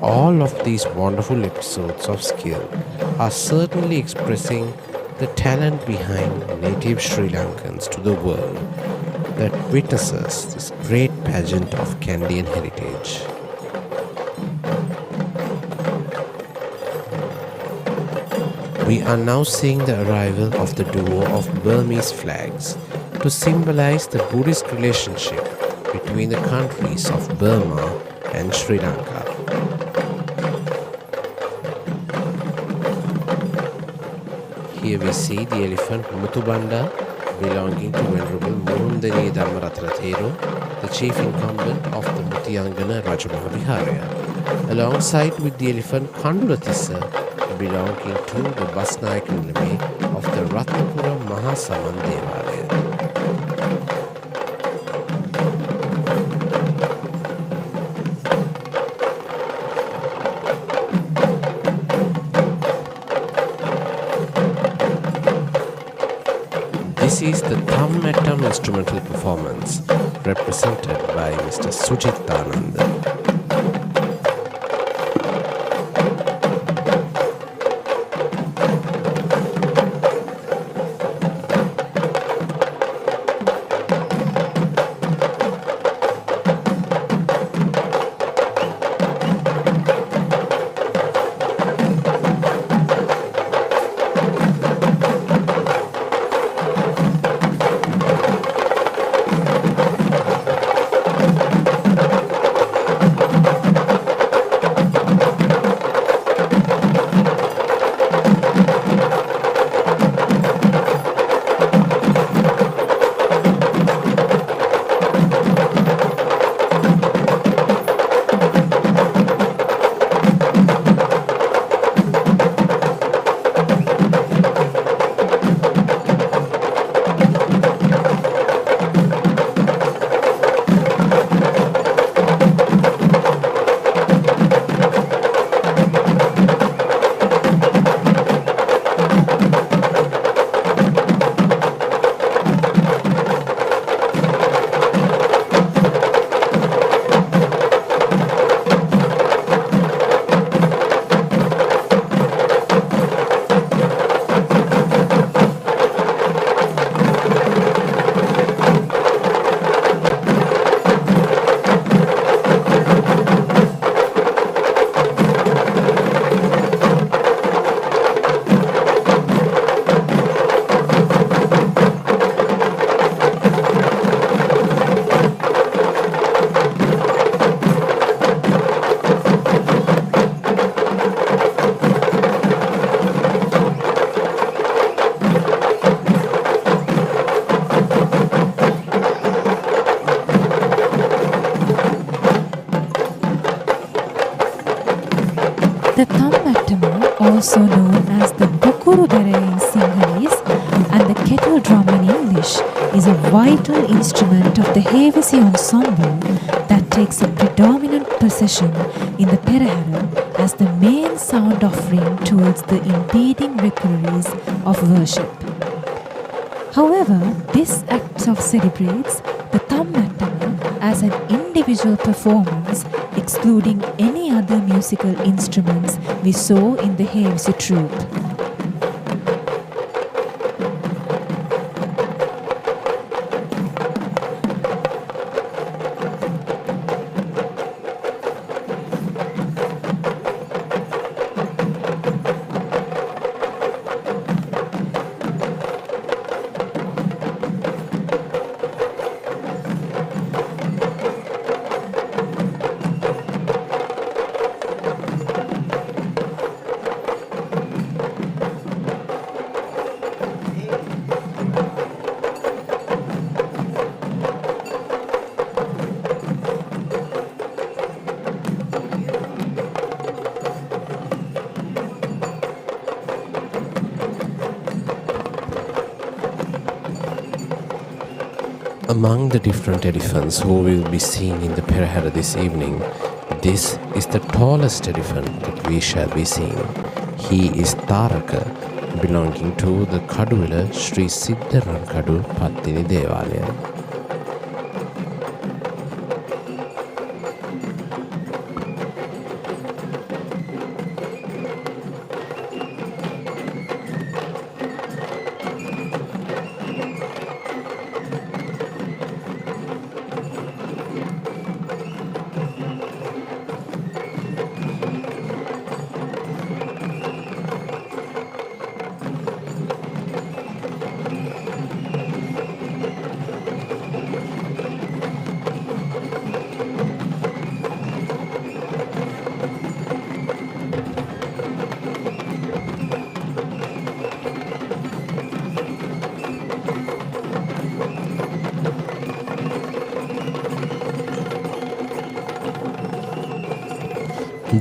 All of these wonderful episodes of skill are certainly expressing the talent behind native Sri Lankans to the world that witnesses this great pageant of Kandian heritage. We are now seeing the arrival of the duo of Burmese flags to symbolize the Buddhist relationship between the countries of Burma and Sri Lanka. Here we see the elephant Mutubanda belonging to Venerable Murundani Dhammaratratero, the chief incumbent of the Mutiyangana Rajamahaviharaya, alongside with the elephant Kandulatissa belonging to the Basnayak Nilame of the Ratnapura Mahasaman Devalaya. This is the Thumb instrumental performance represented by Mr. Sujithanand. also known as the Bokurubere in Sinhalese and the kettle drum in English, is a vital instrument of the Hevesi ensemble that takes a predominant position in the Perahera as the main sound offering towards the impeding requeries of worship. However, this act of celebrates the Tammatama as an individual performance, excluding any other musical instruments we saw in the Hevesi troupe. Among the different elephants who will be seen in the Perahera this evening, this is the tallest elephant that we shall be seeing. He is Taraka, belonging to the Kaduvila Sri Siddharankadu Patini Devala.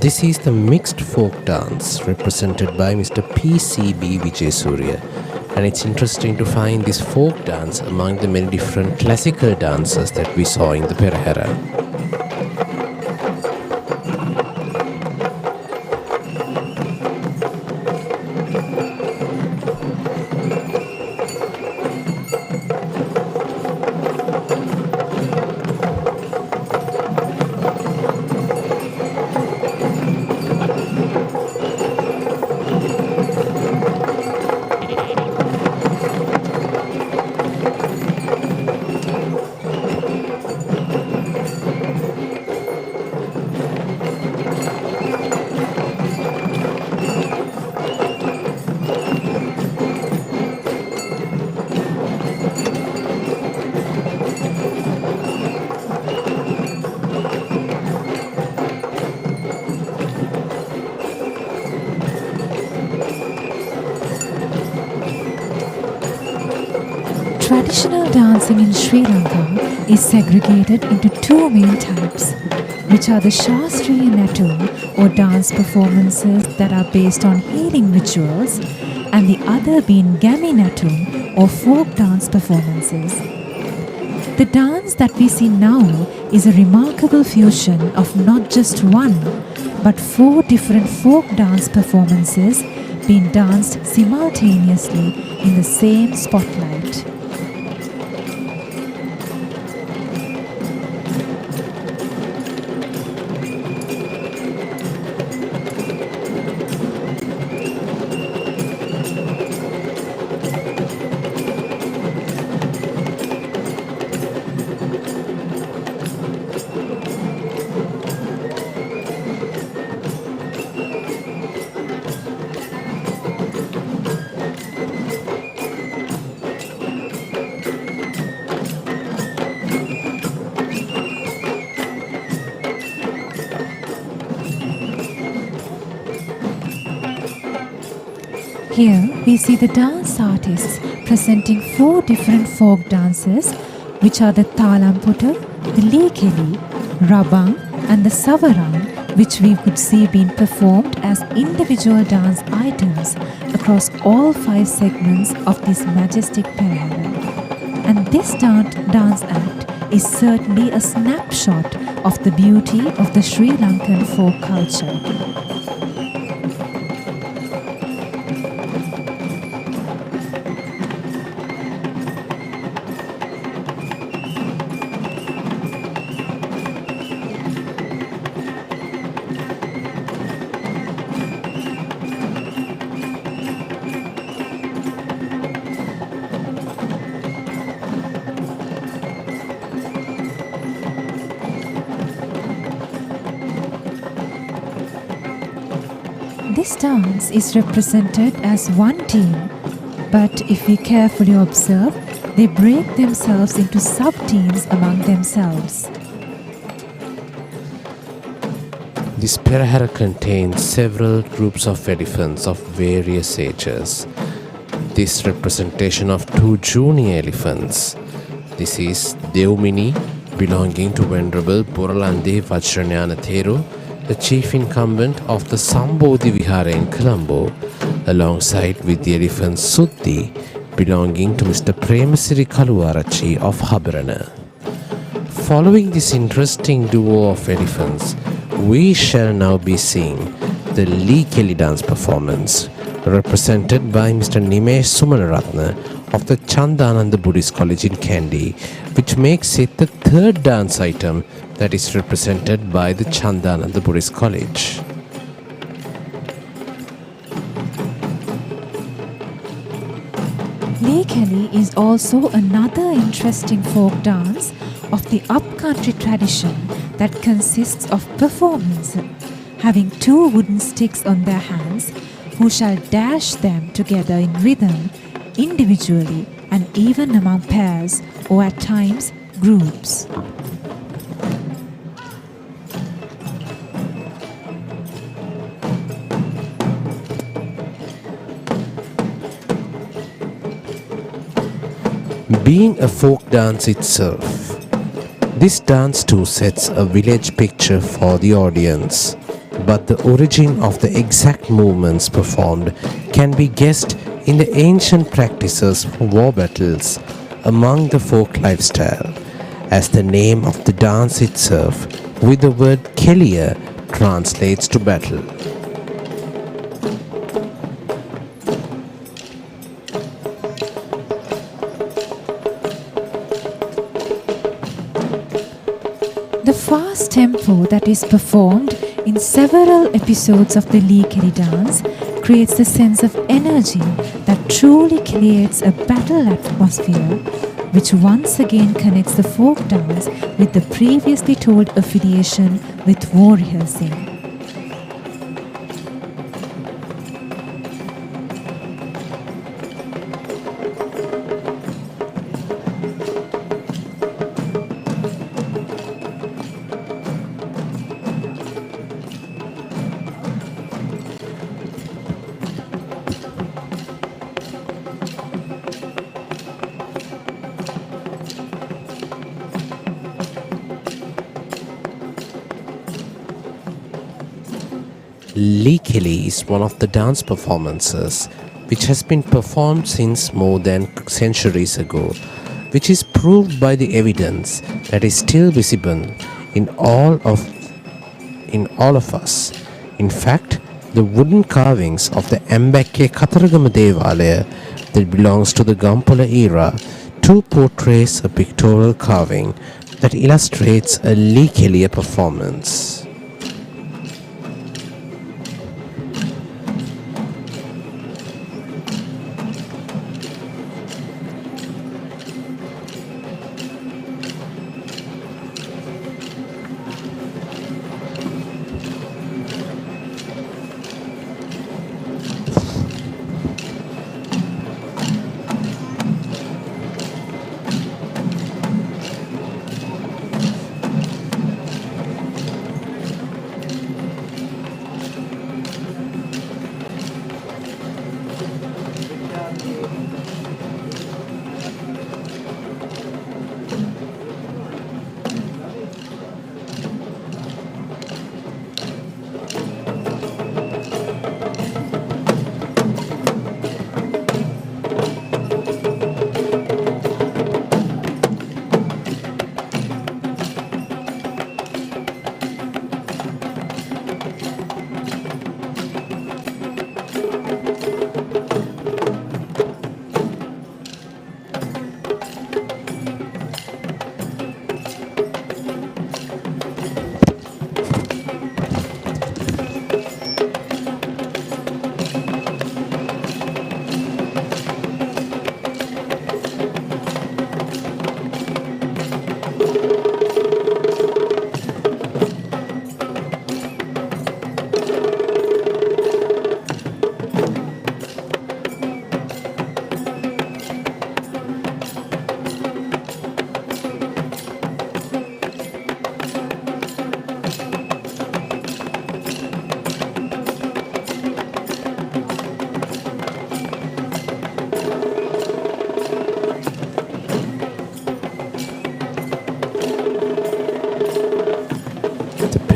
This is the mixed folk dance represented by Mr. P.C.B. Vijay Surya, and it's interesting to find this folk dance among the many different classical dances that we saw in the Perahera. Traditional dancing in Sri Lanka is segregated into two main types, which are the Shastriya Nattu or dance performances that are based on healing rituals, and the other being Gami Nattu or folk dance performances. The dance that we see now is a remarkable fusion of not just one, but 4 different folk dance performances being danced simultaneously in the same spotlight. Here we see the dance artists presenting 4 different folk dances, which are the Talam and Panteru, the Le-Keli, Raban and the Savarang, which we could see being performed as individual dance items across all 5 segments of this majestic Perahera. And this dance act is certainly a snapshot of the beauty of the Sri Lankan folk culture. This dance is represented as one team, but if we carefully observe, they break themselves into sub-teams among themselves. This Perahera contains several groups of elephants of various ages. This representation of 2 junior elephants. This is Devmini, belonging to Venerable Puralande Vajranyana Theru, the chief incumbent of the Sambodhi Vihara in Colombo, alongside with the elephant Suddhi, belonging to Mr. Premasiri Kaluarachi of Habarana. Following this interesting duo of elephants, we shall now be seeing the Le-Keli dance performance, represented by Mr. Nimesh Sumanaratna of the Chandananda Buddhist College in Kandy, which makes it the 3rd dance item that is represented by the Chandananda Buddhist College. Le-Keli is also another interesting folk dance of the upcountry tradition that consists of performers having 2 wooden sticks on their hands who shall dash them together in rhythm, individually and even among pairs or at times groups. Being a folk dance itself, this dance too sets a village picture for the audience, but the origin of the exact movements performed can be guessed in the ancient practices for war battles among the folk lifestyle, as the name of the dance itself with the word Kelia translates to battle. The fast tempo that is performed in several episodes of the Le-Keli dance creates a sense of energy that truly creates a battle atmosphere, which once again connects the folk dance with the previously told affiliation with war rehearsing. Le-Keli is one of the dance performances which has been performed since more than centuries ago, which is proved by the evidence that is still visible in all of us. In fact, the wooden carvings of the Embakke Kataragama Devala that belongs to the Gampola era too portrays a pictorial carving that illustrates a Le-Keli performance.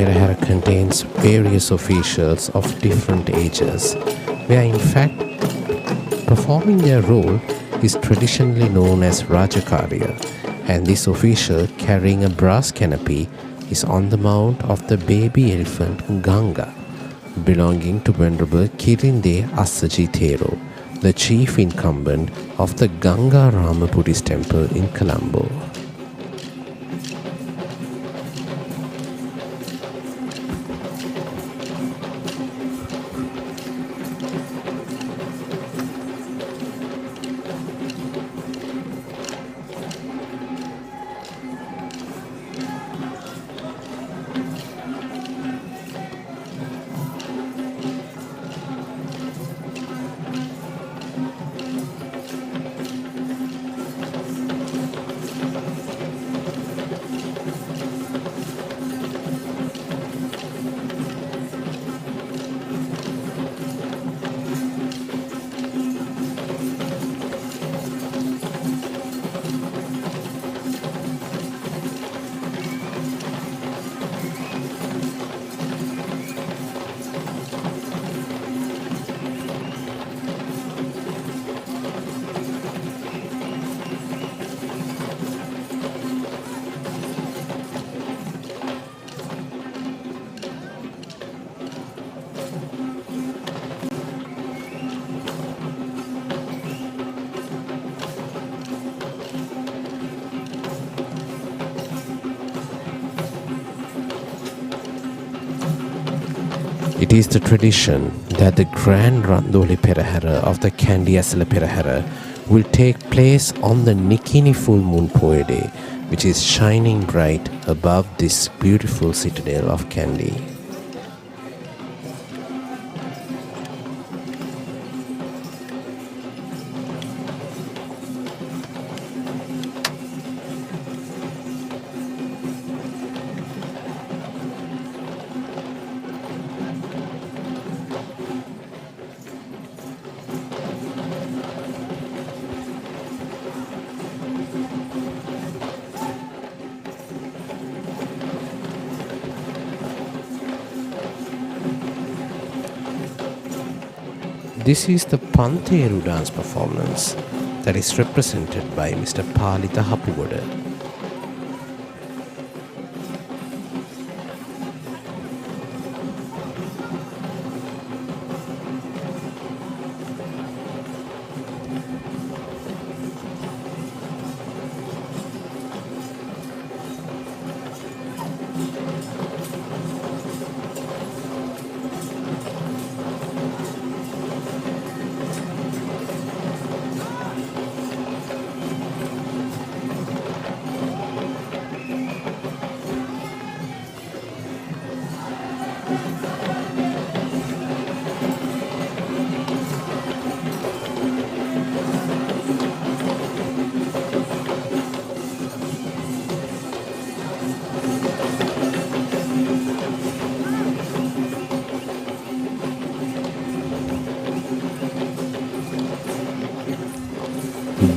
Perahera contains various officials of different ages, where in fact performing their role is traditionally known as Rajakarya, and this official carrying a brass canopy is on the mount of the baby elephant Ganga, belonging to Venerable Kirinde Assaji Thero, the chief incumbent of the Ganga Rama Buddhist temple in Colombo. It is the tradition that the grand Randoli Perahera of the Kandy Esala Perahera will take place on the Nikini full moon Poede, which is shining bright above this beautiful citadel of Kandy. This is the Panteru dance performance that is represented by Mr. Palita Hapugoda.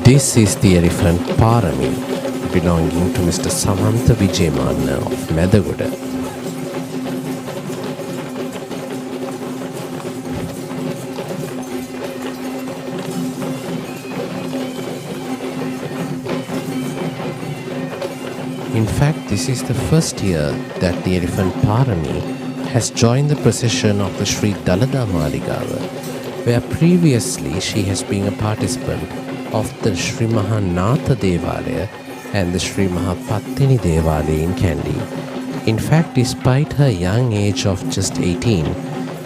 This is the elephant Parami, belonging to Mr. Samantha Vijayamanna of Medagoda. In fact, this is the first year that the elephant Parami has joined the procession of the Sri Dalada Maligava, where previously she has been a participant of the Sri Maha Nata Devala and the Sri Maha Patini Devala in Kandy. In fact, despite her young age of just 18,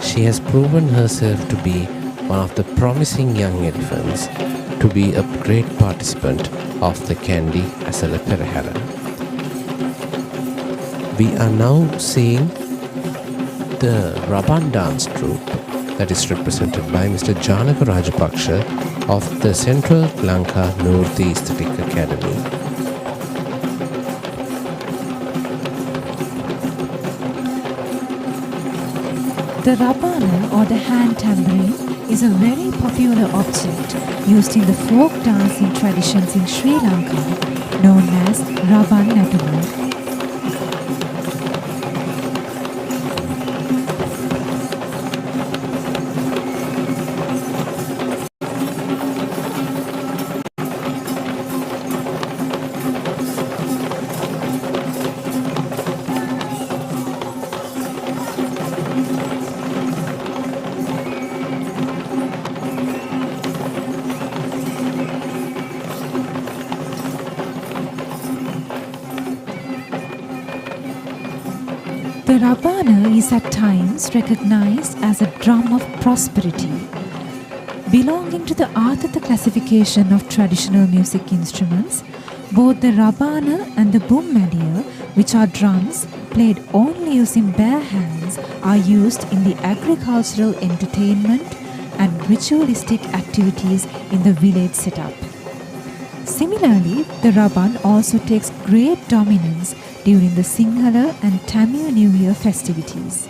she has proven herself to be one of the promising young elephants to be a great participant of the Kandy Esala Perahera. We are now seeing the Raban dance troupe that is represented by Mr. Janaka Rajapaksha of the Central Lanka Northeast Aesthetic Academy. The Raban or the hand tambourine is a very popular object used in the folk dancing traditions in Sri Lanka known as Raban Natuma. The Rabana is at times recognized as a drum of prosperity, belonging to the Arthata classification of traditional music instruments. Both the Rabana and the Bummedia, which are drums played only using bare hands, are used in the agricultural entertainment and ritualistic activities in the village setup. Similarly, the Raban also takes great dominance during the Sinhala and Tamil New Year festivities.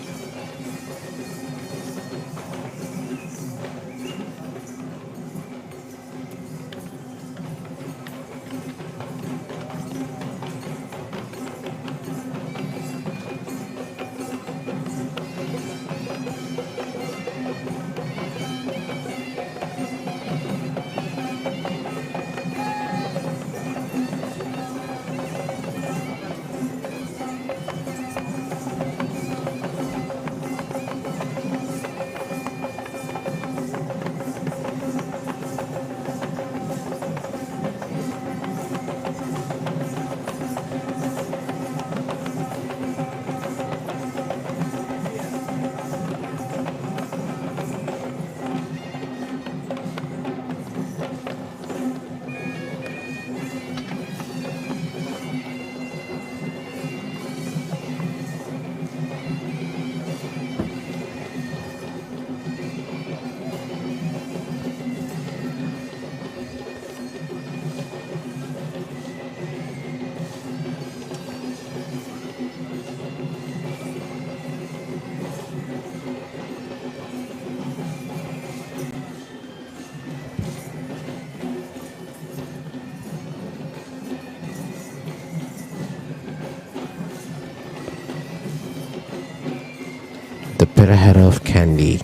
The Perahera of Kandy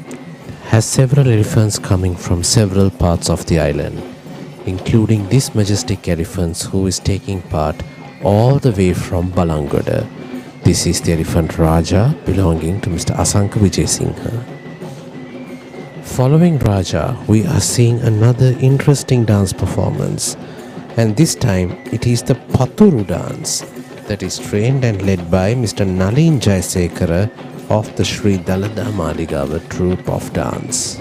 has several elephants coming from several parts of the island, including this majestic elephant who is taking part all the way from Balangoda. This is the elephant Raja belonging to Mr. Asanka Vijayasinghe. Following Raja, we are seeing another interesting dance performance, and this time it is the Paturu dance that is trained and led by Mr. Nalin Jayasekara of the Sri Dalada Maligava troupe of dance.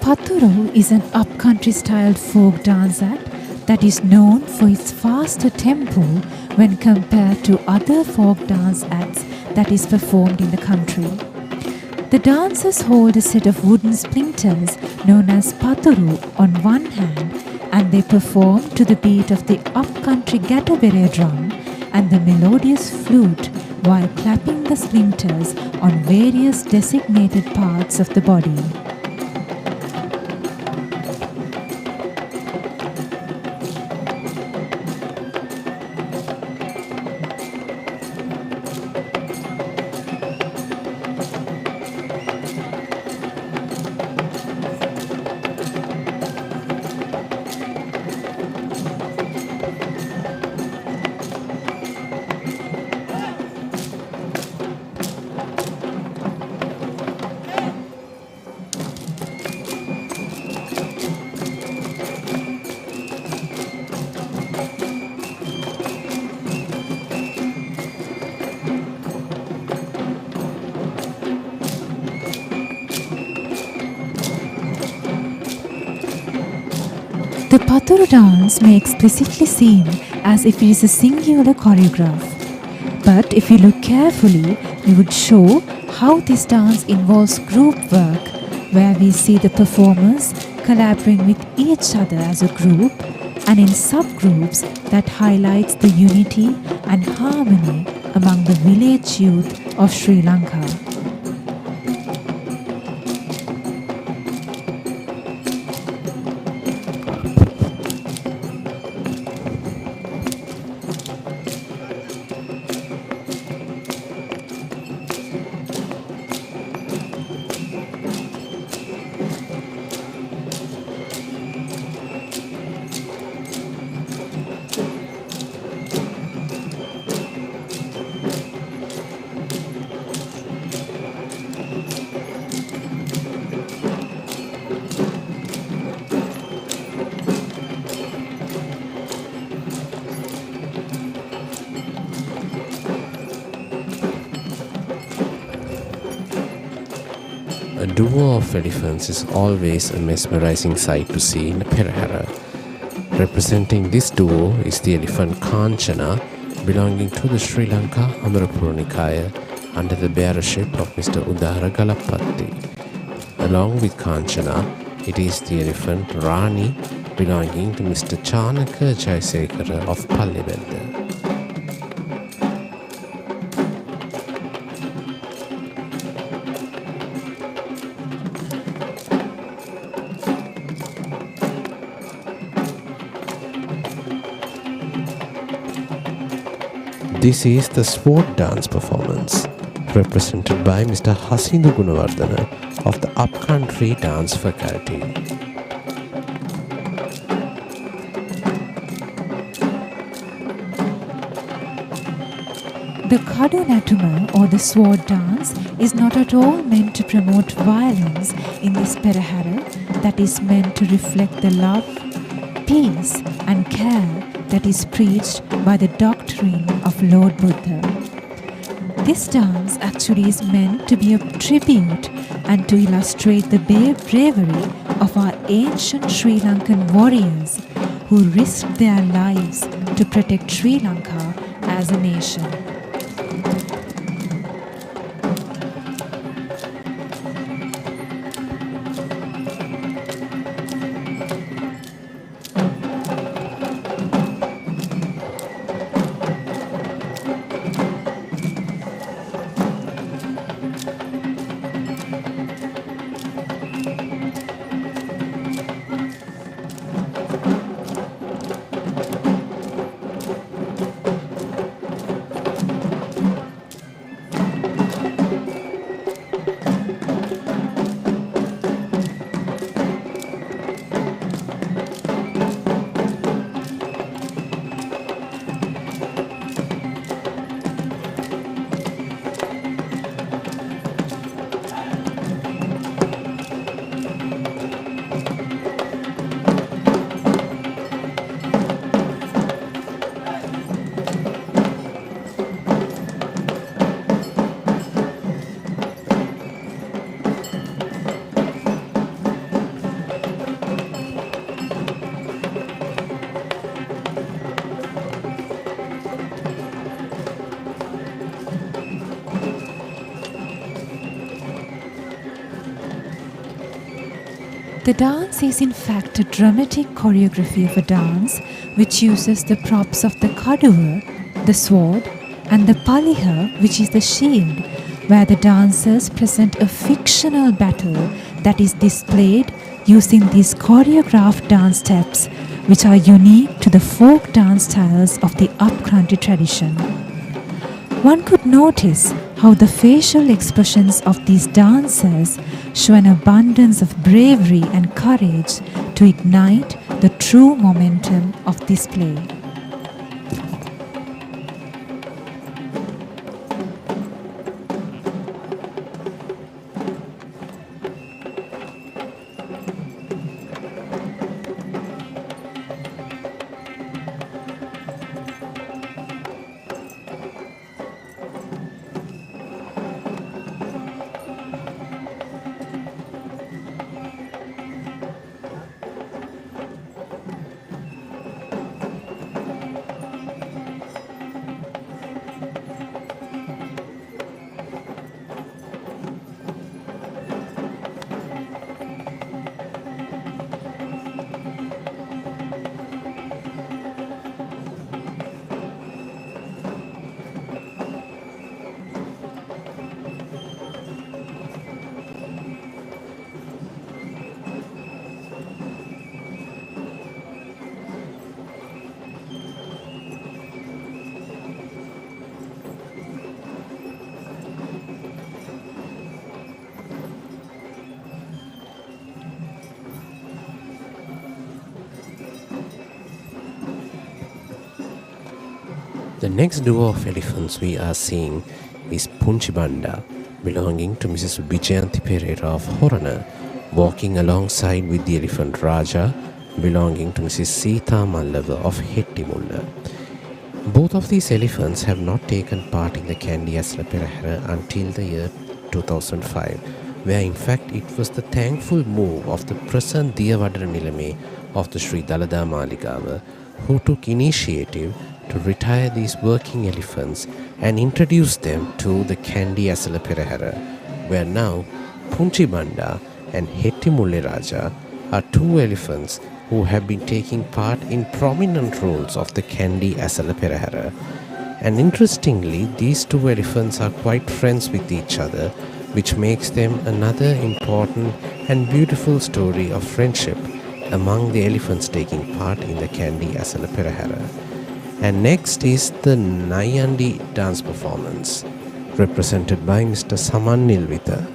Paturu is an upcountry styled folk dance act that is known for its faster tempo when compared to other folk dance acts that is performed in the country. The dancers hold a set of wooden splinters known as Paturu on one hand, and they perform to the beat of the upcountry Gatabere drum and the melodious flute while clapping the splinters on various designated parts of the body. The Paturu dance may explicitly seem as if it is a singular choreograph, but if you look carefully, we would show how this dance involves group work, where we see the performers collaborating with each other as a group and in subgroups that highlights the unity and harmony among the village youth of Sri Lanka. A duo of elephants is always a mesmerizing sight to see in a Perahera. Representing this duo is the elephant Kanchana, belonging to the Sri Lanka Amarapura Nikaya under the bearership of Mr. Udara Galapatti. Along with Kanchana, it is the elephant Rani, belonging to Mr. Chanaka Jayasekara of Palliveda. This is the sword dance performance, represented by Mr. Hasindu Gunawardana of the Upcountry Dance Faculty. The Kadulatuma or the sword dance is not at all meant to promote violence in this Perahera, that is meant to reflect the love, peace and care that is preached by the doctrine of Lord Buddha. This dance actually is meant to be a tribute and to illustrate the bravery of our ancient Sri Lankan warriors who risked their lives to protect Sri Lanka as a nation. The dance is in fact a dramatic choreography of a dance which uses the props of the kaduva, the sword, and the paliha, which is the shield, where the dancers present a fictional battle that is displayed using these choreographed dance steps, which are unique to the folk dance styles of the upcountry tradition. One could notice how the facial expressions of these dancers show an abundance of bravery and courage to ignite the true momentum of this play. The next duo of elephants we are seeing is Punchibanda, belonging to Mrs. Vijayanti Perahera of Horana, walking alongside with the elephant Raja, belonging to Mrs. Sita Mallava of Hettimulla. Both of these elephants have not taken part in the Kandy Esala Perahera until the year 2005, where in fact it was the thankful move of the present Diyavadara Nilame of the Sri Dalada Maligava who took initiative to retire these working elephants and introduce them to the Kandy Esala Perahera, where now Punchi Banda and Hetti Mulle Raja are two elephants who have been taking part in prominent roles of the Kandy Esala Perahera. And interestingly, these two elephants are quite friends with each other, which makes them another important and beautiful story of friendship among the elephants taking part in the Kandy Esala Perahera. And next is the Nayandi dance performance, represented by Mr. Saman Nilvita.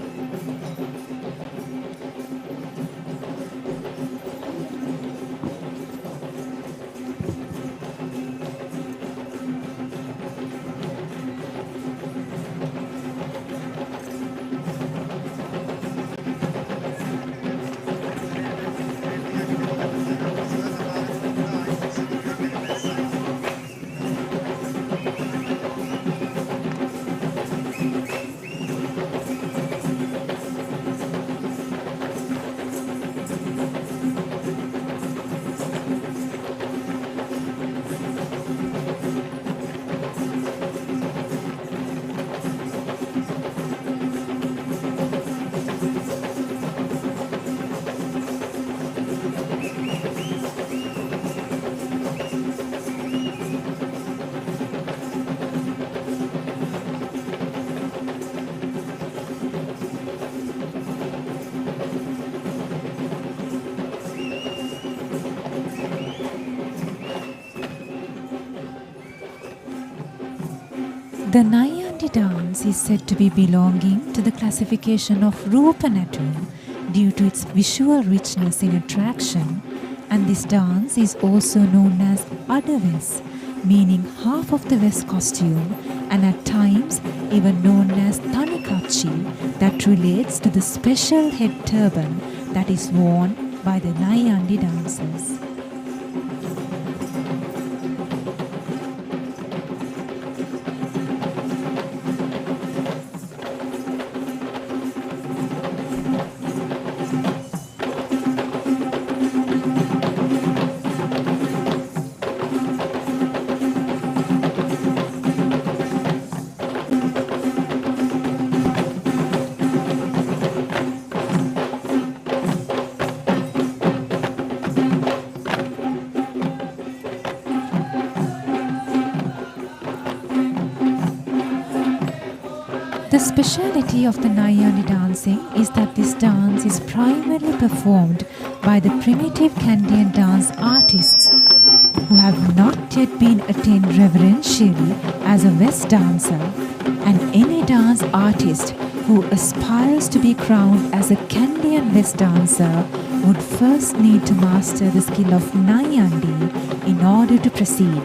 The Nayandi dance is said to be belonging to the classification of Rupanatu due to its visual richness in attraction, and this dance is also known as Adaves, meaning half of the West costume, and at times even known as Tanikachi, that relates to the special head turban that is worn by the Nayandi dancers. The speciality of the Nayandi dancing is that this dance is primarily performed by the primitive Kandyan dance artists who have not yet been attained reverentially as a West dancer, and any dance artist who aspires to be crowned as a Kandyan West dancer would first need to master the skill of Nayandi in order to proceed.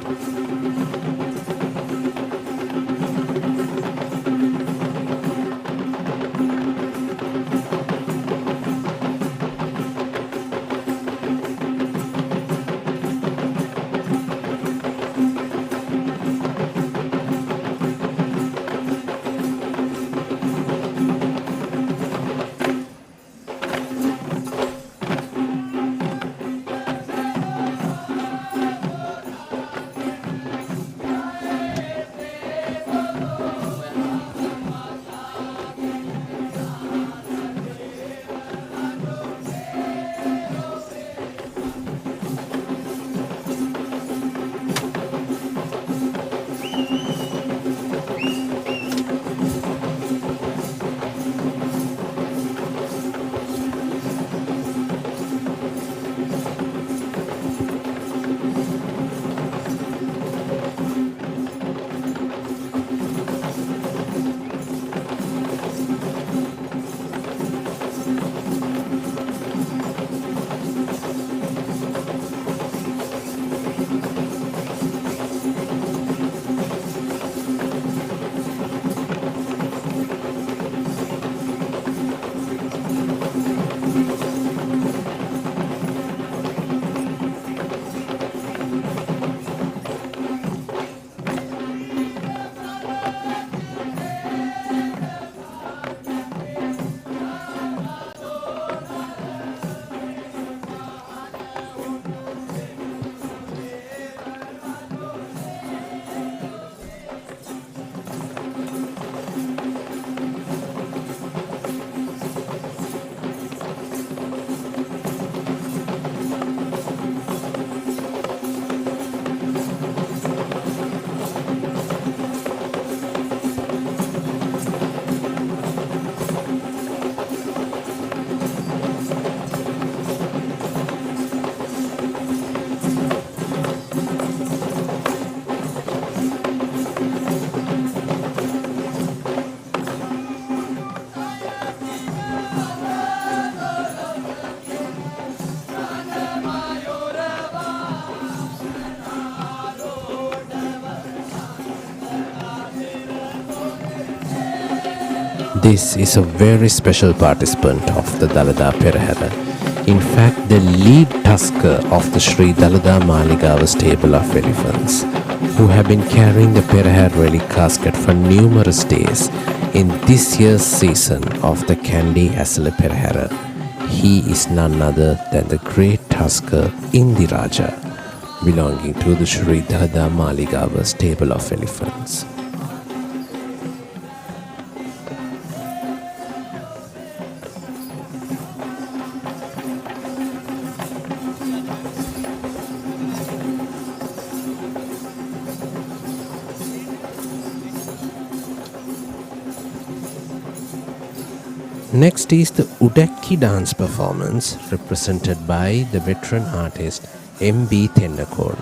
This is a very special participant of the Dalada Perahera. In fact, the lead tusker of the Sri Dalada Maligava stable of elephants, who have been carrying the Perahera relic casket for numerous days in this year's season of the Kandy Esala Perahera. He is none other than the great tusker Indiraja, belonging to the Sri Dalada Maligava stable of elephants. Next is the Udaki dance performance represented by the veteran artist M.B. Tennakon.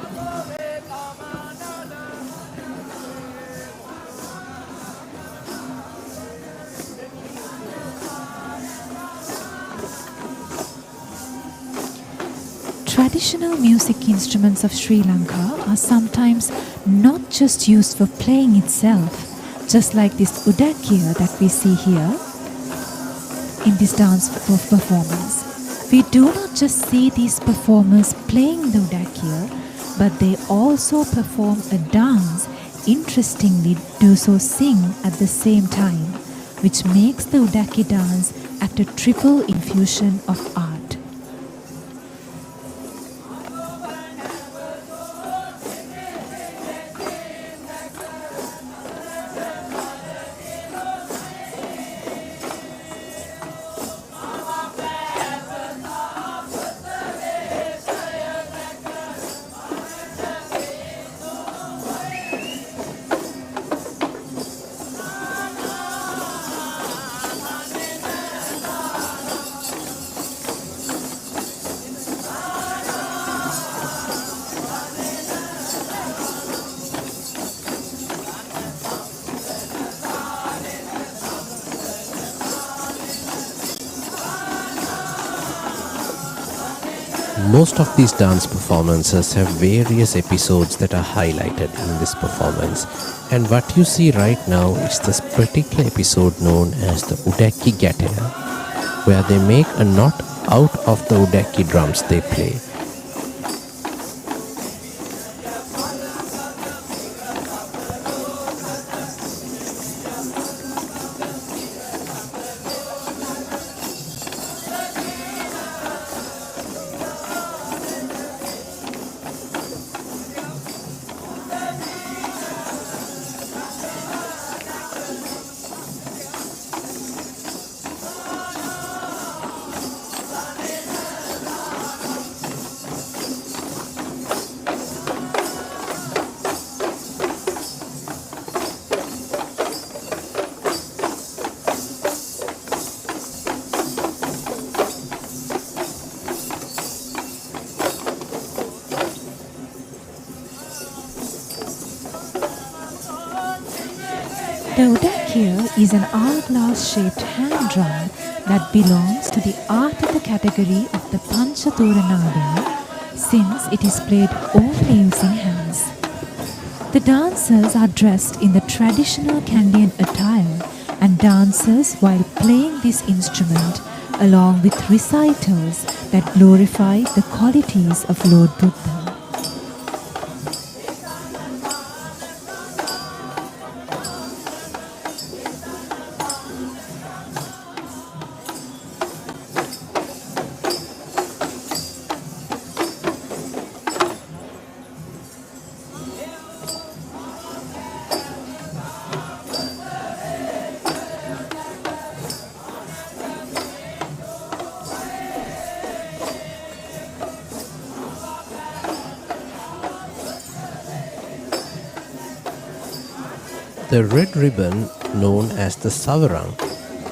Traditional music instruments of Sri Lanka are sometimes not just used for playing itself, just like this Udaki that we see here. In this dance performance, we do not just see these performers playing the Udaki, but they also perform a dance, interestingly do so sing at the same time, which makes the Udaki dance act a triple infusion of art. Most of these dance performances have various episodes that are highlighted in this performance, and what you see right now is this particular episode known as the Udaki Gatea, where they make a knot out of the Udaki drums they play. The Udaki is an hourglass-shaped hand drum that belongs to the art of the category of the Panchatura since it is played only using hands. The dancers are dressed in the traditional Kandian attire and dances while playing this instrument along with recitals that glorify the qualities of Lord Buddha. The red ribbon, known as the savarang,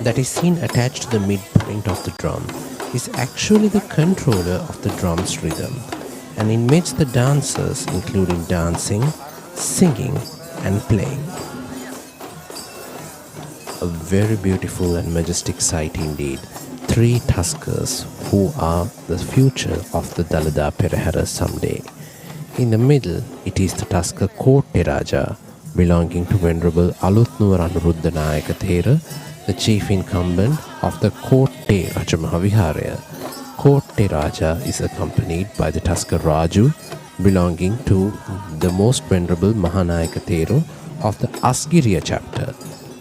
that is seen attached to the midpoint of the drum, is actually the controller of the drum's rhythm and inmates the dancers, including dancing, singing, and playing. A very beautiful and majestic sight indeed. Three tuskers who are the future of the Dalada Perahera someday. In the middle, it is the tusker Kotte Raja, belonging to Venerable Alutnuwar Anuruddha Nayaka Thera, the chief incumbent of the Kotte Rajamahaviharaya. Kotte Raja is accompanied by the Tusker Raju belonging to the most venerable Mahanayaka Thero of the Asgiriya chapter,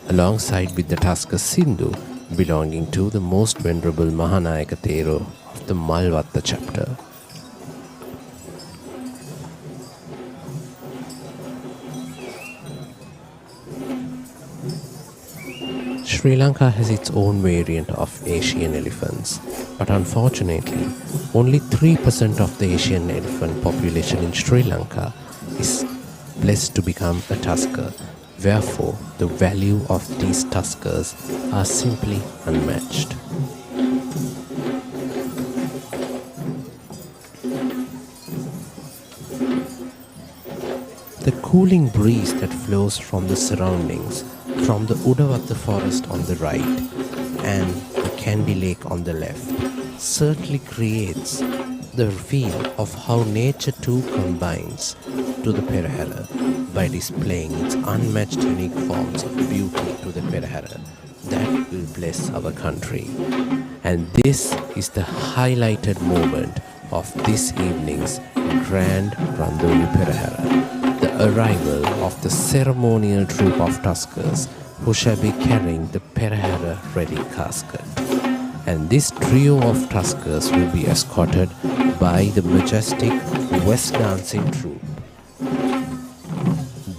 alongside with the Tusker Sindhu belonging to the most venerable Mahanayaka Thero of the Malvatta chapter. Sri Lanka has its own variant of Asian elephants, but unfortunately, only 3% of the Asian elephant population in Sri Lanka is blessed to become a tusker. Therefore, the value of these tuskers are simply unmatched. The cooling breeze that flows from the surroundings, from the Udavatta forest on the right and the Kandy lake on the left, certainly creates the feel of how nature too combines to the Perahera by displaying its unmatched unique forms of beauty to the Perahera that will bless our country. And this is the highlighted moment of this evening's grand Randoli Perahera, the arrival of the ceremonial troop of tuskers who shall be carrying the Perahera relic casket. And this trio of tuskers will be escorted by the majestic West dancing troupe.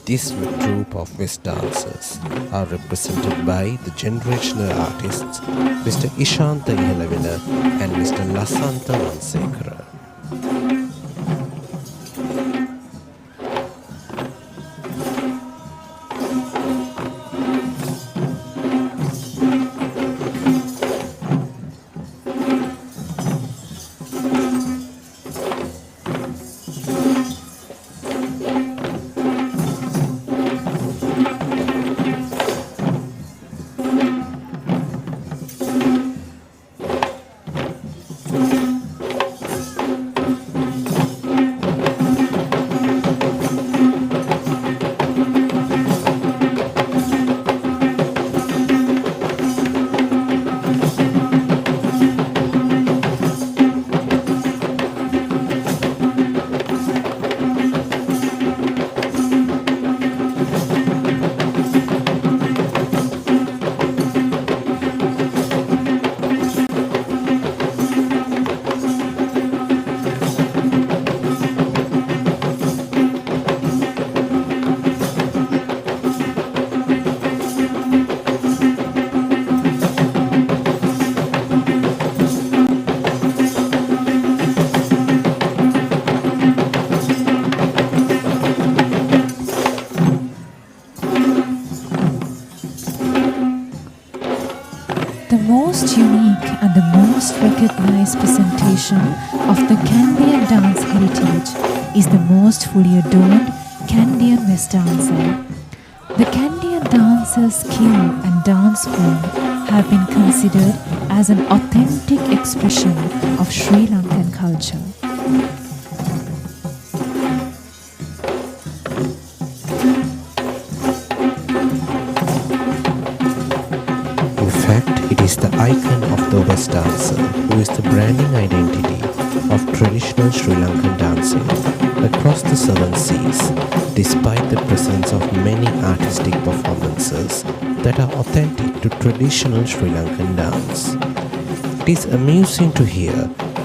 This troupe of West dancers are represented by the generational artists Mr. Ishanta Ihalavina and Mr. Lasanta Mansekara. And the most recognized presentation of the Kandian dance heritage is the most fully adorned Kandian West dancer. The Kandian dancer's skill and dance form have been considered as an authentic expression of Sri Lankan culture. Is the icon of the West dancer, who is the branding identity of traditional Sri Lankan dancing across the seven seas, despite the presence of many artistic performances that are authentic to traditional Sri Lankan dance. It is amusing to hear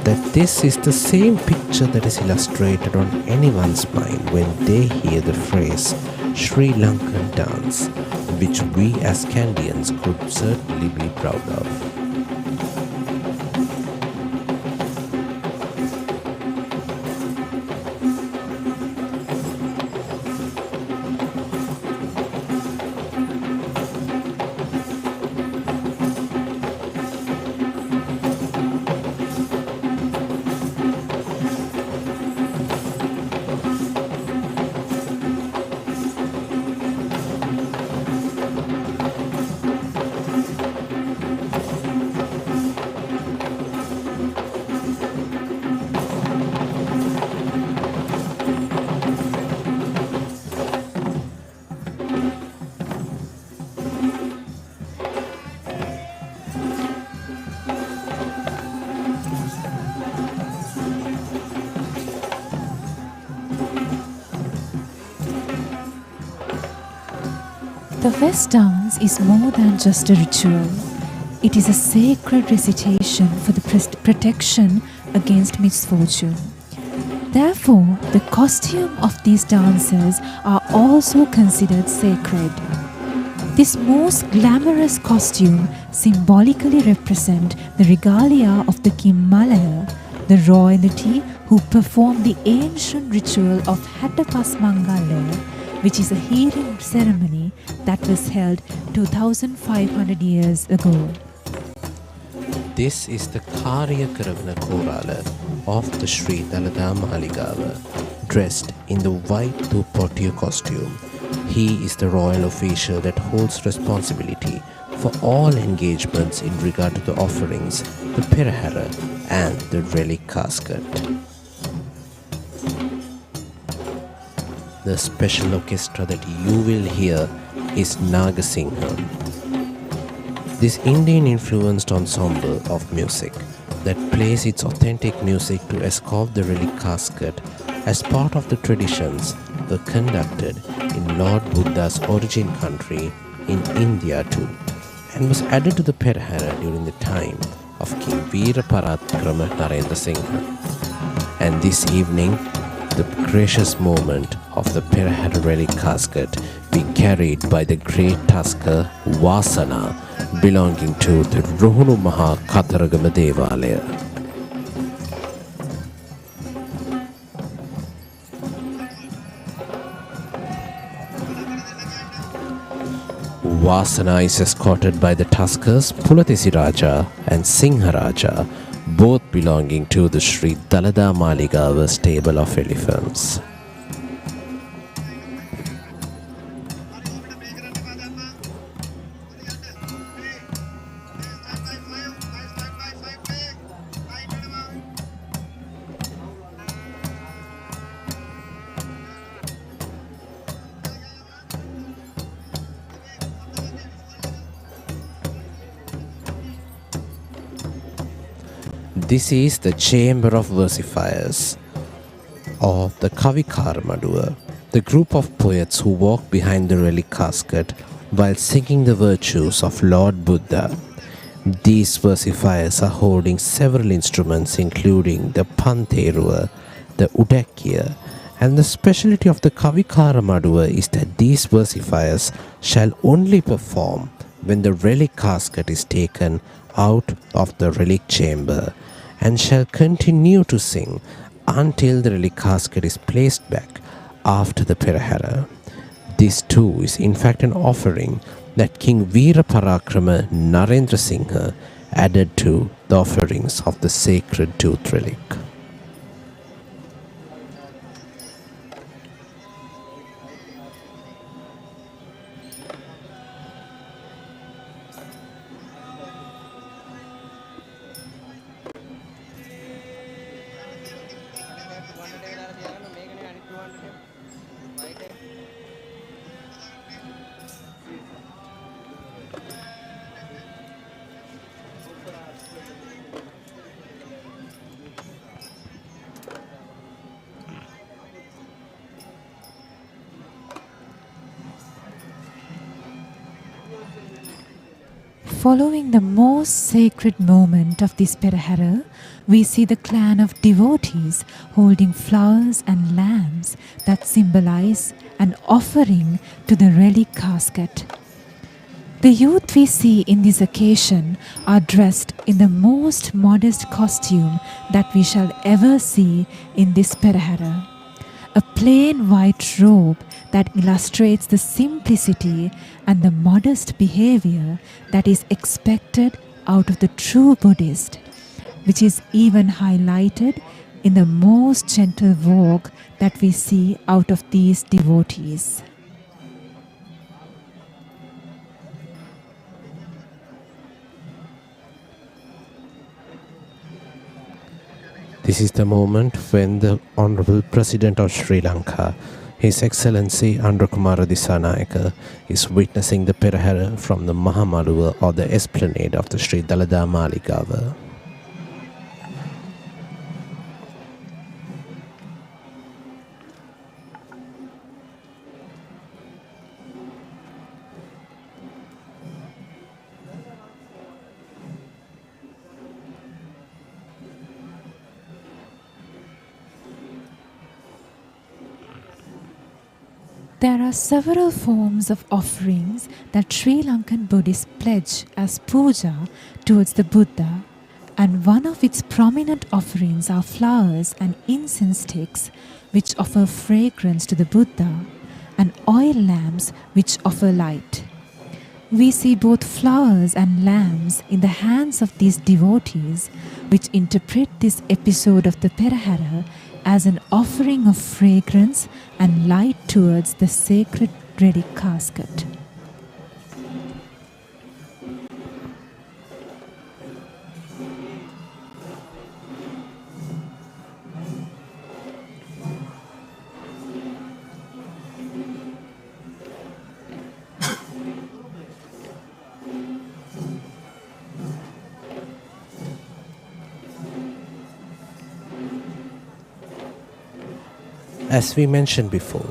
that this is the same picture that is illustrated on anyone's mind when they hear the phrase Sri Lankan dance, which we as Kandians could certainly be proud of. The West dance is more than just a ritual. It is a sacred recitation for the protection against misfortune. Therefore, the costume of these dancers are also considered sacred. This most glamorous costume symbolically represents the regalia of the King Malaya, the royalty who performed the ancient ritual of Hattapasmangalaya, which is a healing ceremony that was held 2500 years ago. This is the Karya Karavana Korala of the Sri Dalada Maligava, dressed in the white Dupotiya costume. He is the royal official that holds responsibility for all engagements in regard to the offerings, the Perahera and the relic casket. The special orchestra that you will hear is Nagasingha. This Indian-influenced ensemble of music that plays its authentic music to escort the relic casket as part of the traditions were conducted in Lord Buddha's origin country in India too, and was added to the Perahera during the time of King Veera Parakrama Narendra Singha. And this evening, the gracious moment of the Perahera relic casket be carried by the great tusker Vasana, belonging to the Ruhunu Maha Kataragama Devala. Vasana is escorted by the tuskers Pulatesi Raja and Singha Raja, both belonging to the Sri Dalada Maligava stable of elephants. This is the chamber of versifiers, or the Kavikara, the group of poets who walk behind the relic casket while singing the virtues of Lord Buddha. These versifiers are holding several instruments including the Panteru, the Udaki, and the speciality of the Kavikara is that these versifiers shall only perform when the relic casket is taken out of the relic chamber, and shall continue to sing until the relic casket is placed back after the Perahera. This too is in fact an offering that King Veera Parakrama Narendra Singha added to the offerings of the sacred tooth relic. Following the most sacred moment of this Perahera, we see the clan of devotees holding flowers and lamps that symbolize an offering to the relic casket. The youth we see in this occasion are dressed in the most modest costume that we shall ever see in this Perahera. A plain white robe that illustrates the simplicity and the modest behavior that is expected out of the true Buddhist, which is even highlighted in the most gentle walk that we see out of these devotees. This is the moment when the Honorable President of Sri Lanka, His Excellency Androkumara Dissanayaka, is witnessing the Perahera from the Mahamaluva or the esplanade of the Sri Dalada Maligava. There are several forms of offerings that Sri Lankan Buddhists pledge as puja towards the Buddha, and one of its prominent offerings are flowers and incense sticks which offer fragrance to the Buddha, and oil lamps which offer light. We see both flowers and lamps in the hands of these devotees, which interpret this episode of the Perahera as an offering of fragrance and light towards the sacred relic casket. As we mentioned before,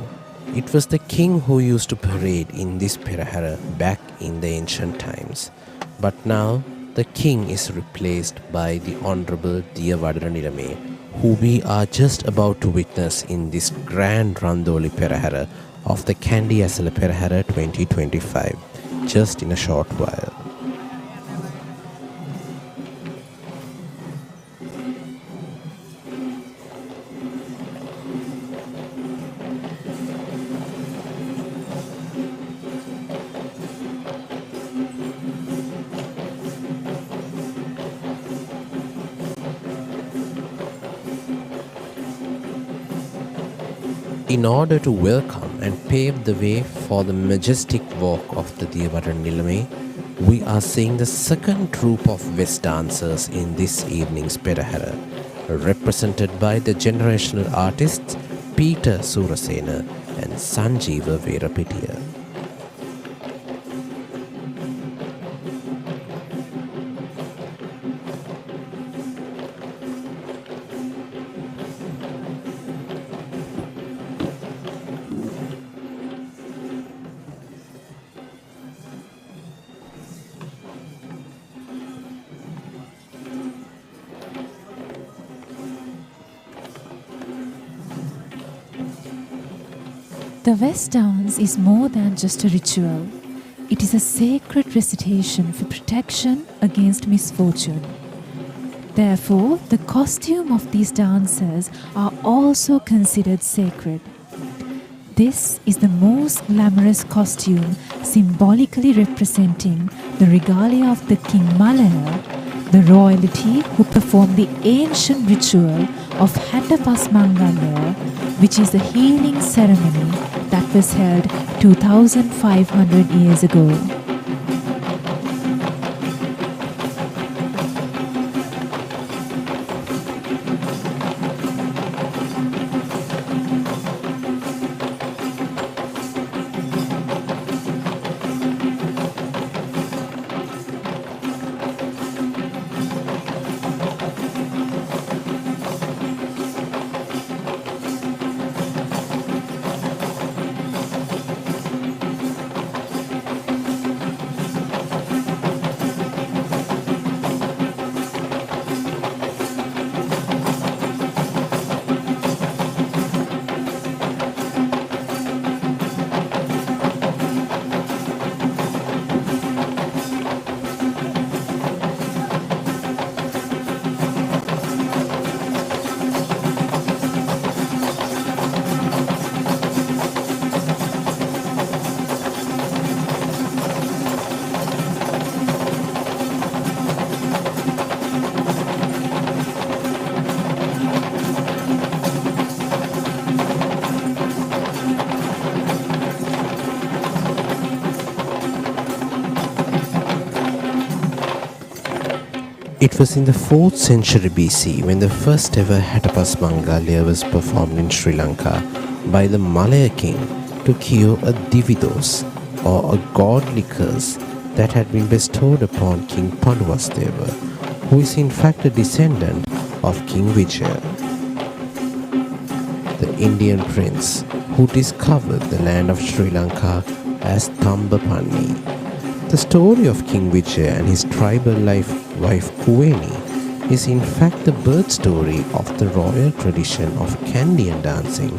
it was the king who used to parade in this Perahera back in the ancient times. But now the king is replaced by the Honorable Devala Nilame, who we are just about to witness in this grand Randoli Perahera of the Kandy Esala Perahera 2025, just in a short while. In order to welcome and pave the way for the majestic walk of the Devala Nilame, we are seeing the second troupe of West dancers in this evening's Perahera, represented by the generational artists Peter Surasena and Sanjeeva Verapitiya. The West dance is more than just a ritual. It is a sacred recitation for protection against misfortune. Therefore, the costume of these dancers are also considered sacred. This is the most glamorous costume, symbolically representing the regalia of the King Malaya, the royalty who performed the ancient ritual of Hatapas Mangalaya, which is a healing ceremony that was held 2500 years ago. It was in the 4th century BC when the first ever Hatapas Mangalaya was performed in Sri Lanka by the Malaya king to cure a dividos, or a godly curse that had been bestowed upon King Panduvasteva, who is in fact a descendant of King Vijaya, the Indian prince who discovered the land of Sri Lanka as Tambapanni. The story of King Vijaya and his tribal wife Kuveni is in fact the birth story of the royal tradition of Kandian dancing,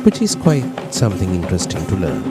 which is quite something interesting to learn.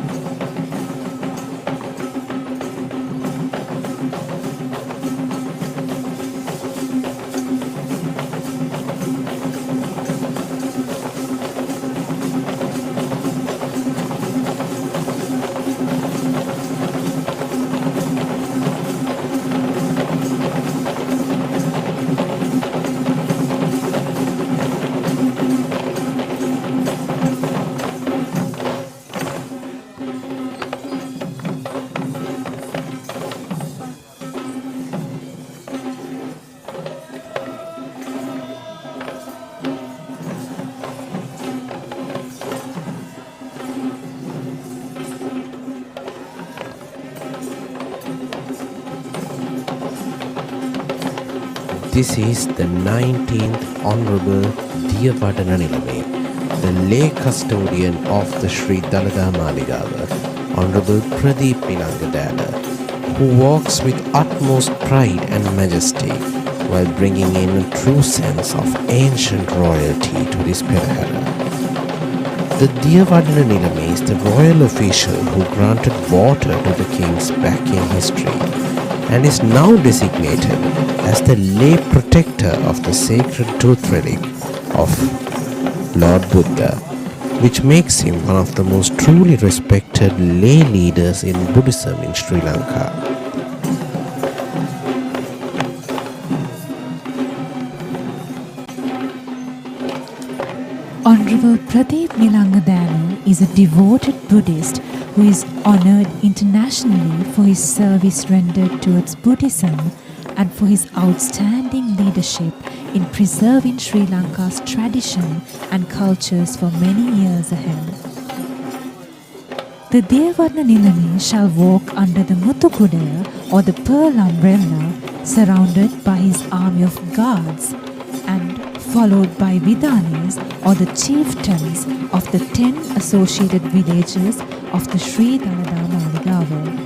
This is the 19th Honorable Devala, the lay custodian of the Sri Dalada Maligava, Honorable Pradeep Nilangadala, who walks with utmost pride and majesty while bringing in a true sense of ancient royalty to this Perahera. The Devala is the royal official who granted water to the kings back in history, and is now designated as the lay protector of the sacred tooth relic of Lord Buddha, which makes him one of the most truly respected lay leaders in Buddhism in Sri Lanka. Honorable Pradeep Nilangadana is a devoted Buddhist who is honored internationally for his service rendered towards Buddhism and for his outstanding leadership in preserving Sri Lanka's tradition and cultures for many years ahead. The Devala Nilami shall walk under the Muthukudaya or the pearl umbrella, surrounded by his army of guards and followed by Vidanis or the chieftains of the 10 associated villages of the Sri Dalada Maligava.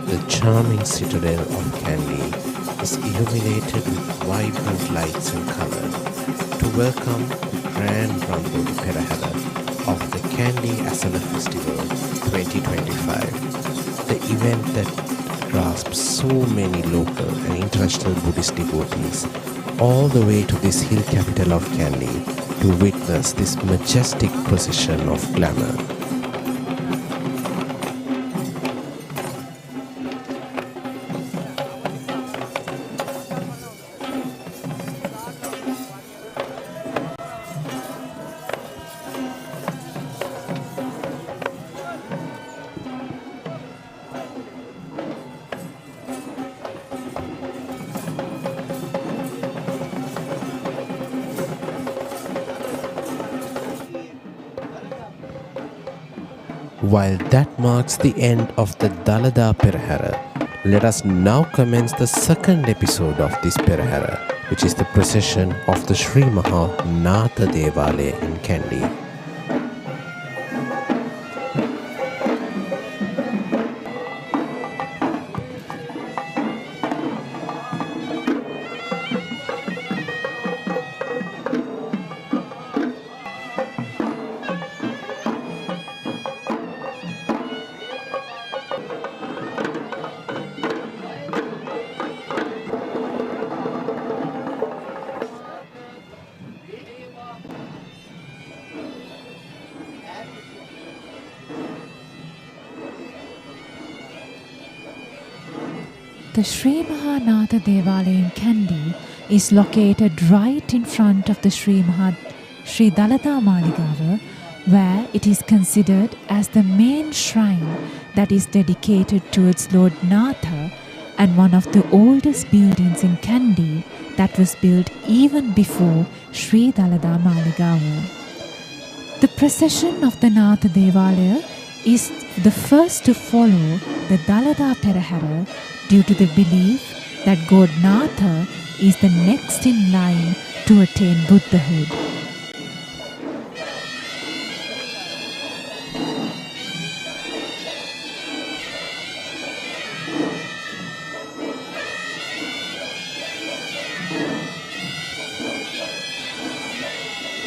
The charming citadel of Kandy is illuminated with vibrant lights and color to welcome the grand Randoli Perahera of the Kandy Esala Festival 2025, the event that grasps so many local and international Buddhist devotees all the way to this hill capital of Kandy to witness this majestic procession of glamour. While that marks the end of the Dalada Perahera, let us now commence the second episode of this Perahera, which is the procession of the Sri Maha Nata Devala in Kandy. the Sri Mahanatha Devala in Kandy is located right in front of the Sri Dalada Maligava, where it is considered as the main shrine that is dedicated towards Lord Nata and one of the oldest buildings in Kandy that was built even before Sri Dalada Maligava. The procession of the Nata Devala is the first to follow the Dalada Perahera due to the belief that God Nata is the next in line to attain Buddhahood.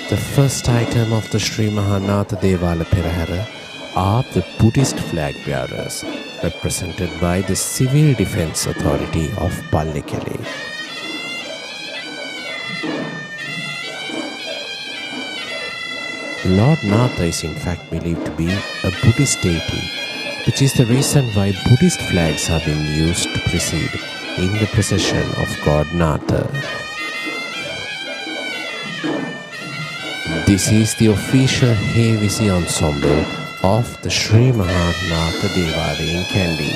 The first item of the Sri Mahanatha Devala Perahera are the Buddhist flag bearers, represented by the Civil Defence Authority of Le-Keli. Lord Nata is in fact believed to be a Buddhist deity, which is the reason why Buddhist flags are being used to precede in the procession of God Nata. This is the official Hevisi ensemble of the Sri Mahanatha Devala in Kandy,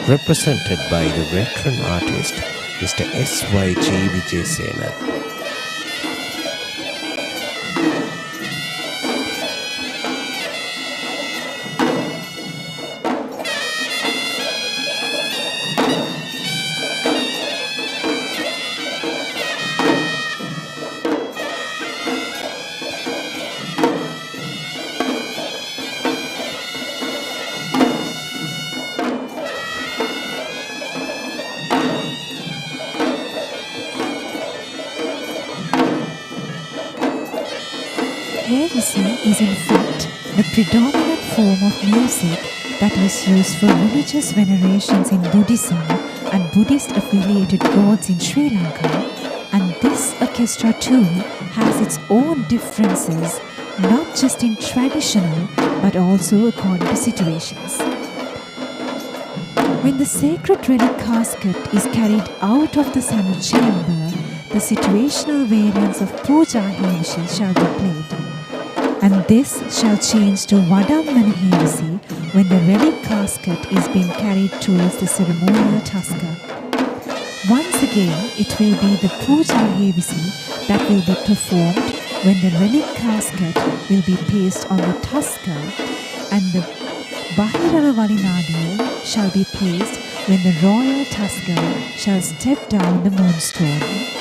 represented by the veteran artist Mr. S.Y.G. Vijayasena. Hevisi is in fact the predominant form of music that is used for religious venerations in Buddhism and Buddhist affiliated gods in Sri Lanka, and this orchestra too has its own differences, not just in traditional but also according to situations. When the sacred relic casket is carried out of the Sanu chamber, the situational variants of Puja Hevisi shall be played. And this shall change to Vadammana Hevisi when the relic casket is being carried towards the ceremonial tusker. Once again, it will be the Puja Hevisi that will be performed when the relic casket will be placed on the tusker, and the Bahirava Valinadiya shall be placed when the royal tusker shall step down the moonstone.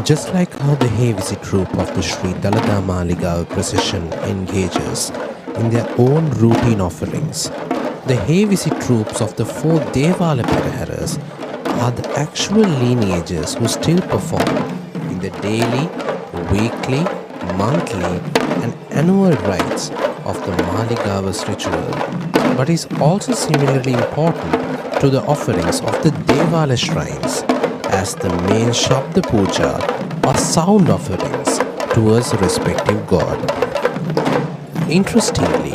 Just like how the Hevisi troupe of the Sri Dalada Maligava procession engages in their own routine offerings, the Hevisi troops of the four Devala Peraheras are the actual lineages who still perform in the daily, weekly, monthly and annual rites of the Maligava's ritual, but is also similarly important to the offerings of the Devala shrines as the main Shabda Puja or sound offerings towards the respective god. Interestingly,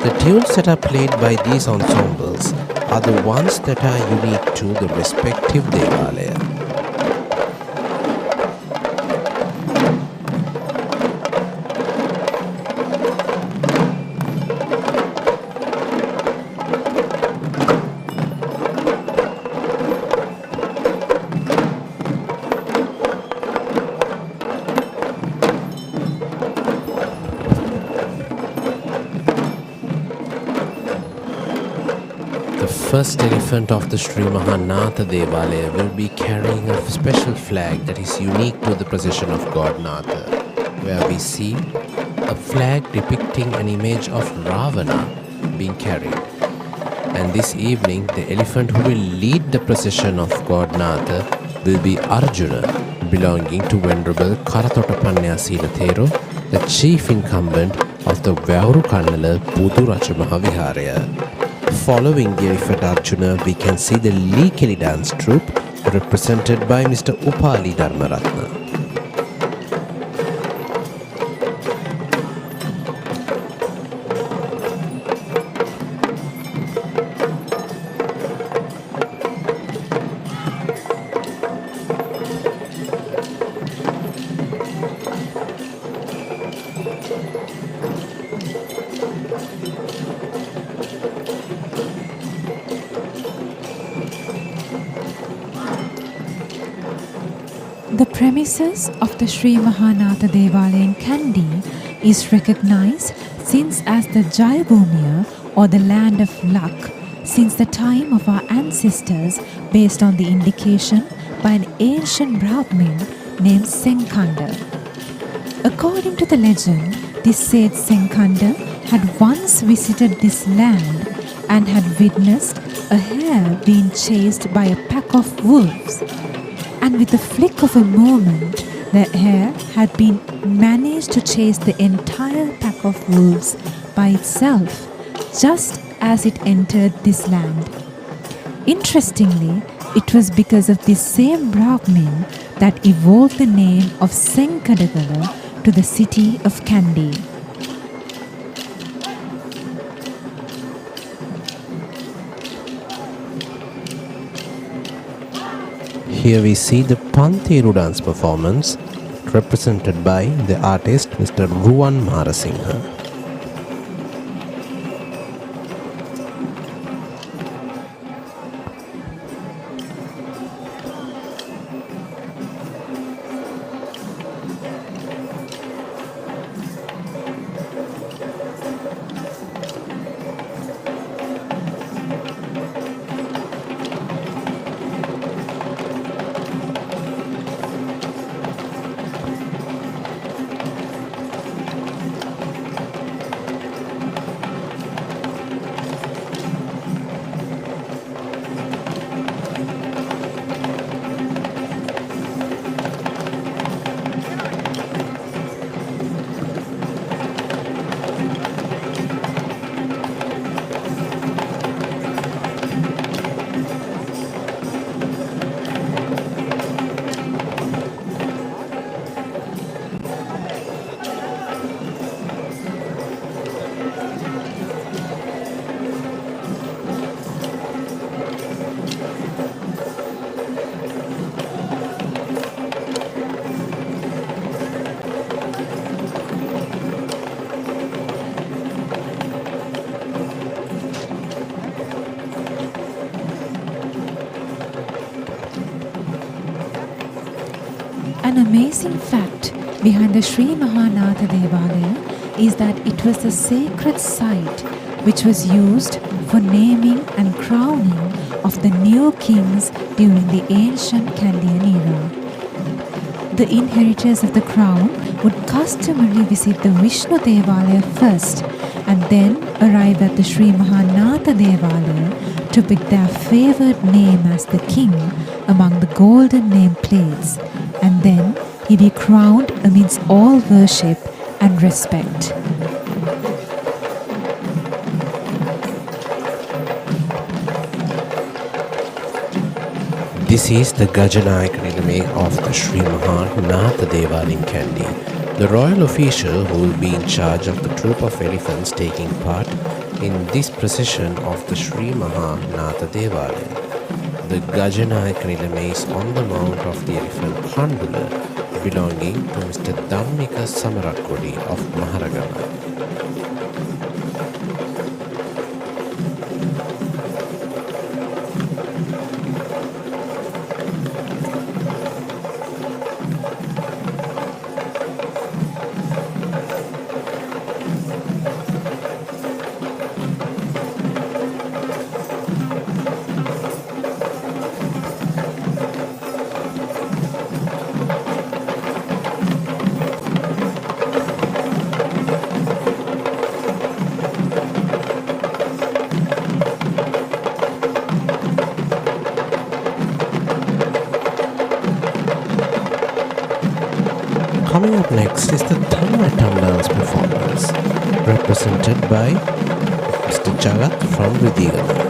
the tunes that are played by these ensembles are the ones that are unique to the respective Devalaya. The first elephant of the Sri Mahanatha Devala will be carrying a special flag that is unique to the procession of God Nata, where we see a flag depicting an image of Ravana being carried. And this evening, the elephant who will lead the procession of God Nata will be Arjuna, belonging to Venerable Karatota Thero, the chief incumbent of the Vauru Kannala Puduracha Mahaviharaya. Following the elephant Arjuna, we can see the Le-Keli dance troupe represented by Mr. Upali Dharmaratna. The premises of the Sri Mahanatha Devala in Kandy is recognized since as the Jayabhumiya or the land of luck since the time of our ancestors based on the indication by an ancient Brahmin named Senkanda. According to the legend, this said Senkanda had once visited this land and had witnessed a hare being chased by a pack of wolves. And with a flick of a moment, the hare had been managed to chase the entire pack of wolves by itself, just as it entered this land. Interestingly, it was because of this same Brahmin that evolved the name of Senkadagala to the city of Kandy. Here we see the Panteru dance performance represented by the artist Mr. Ruwan Marasinghe. An amazing fact behind the Sri Mahanatha Devala is that it was the sacred site which was used for naming and crowning of the new kings during the ancient Chaldean era. The inheritors of the crown would customarily visit the Vishnu Devala first and then arrive at the Sri Mahanatha Devala to pick their favored name as the king among the golden nameplates, and then he be crowned amidst all worship and respect. This is the Gajanayaka Nilame of the Sri Mahanatha Devala in Kandy, the royal official who will be in charge of the troop of elephants taking part in this procession of the Sri Mahanatha Devala. The Gajanayaka Nilame is on the mount of the elephant Handula, belonging to Mr. Dhammika Samarakodi of Maharagama. Next is the Talam dance performance, represented by Mr. Jagat from Ridigana.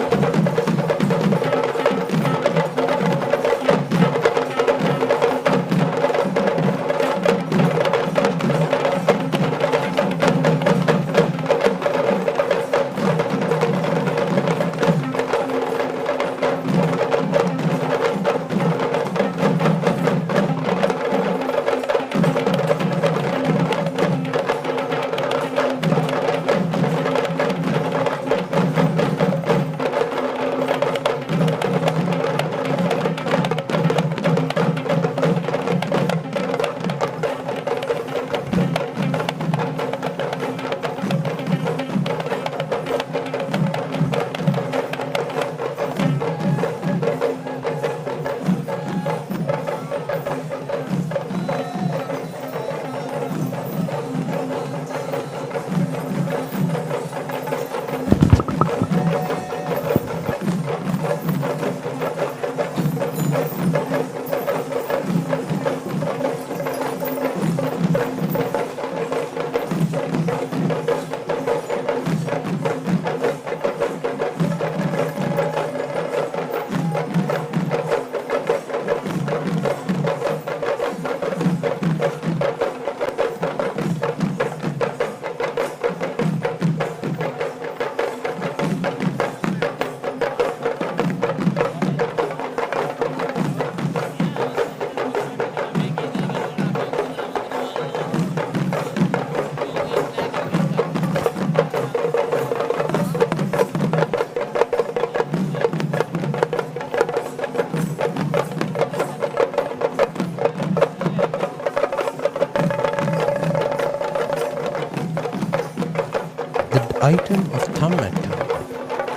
Item of thumb and tongue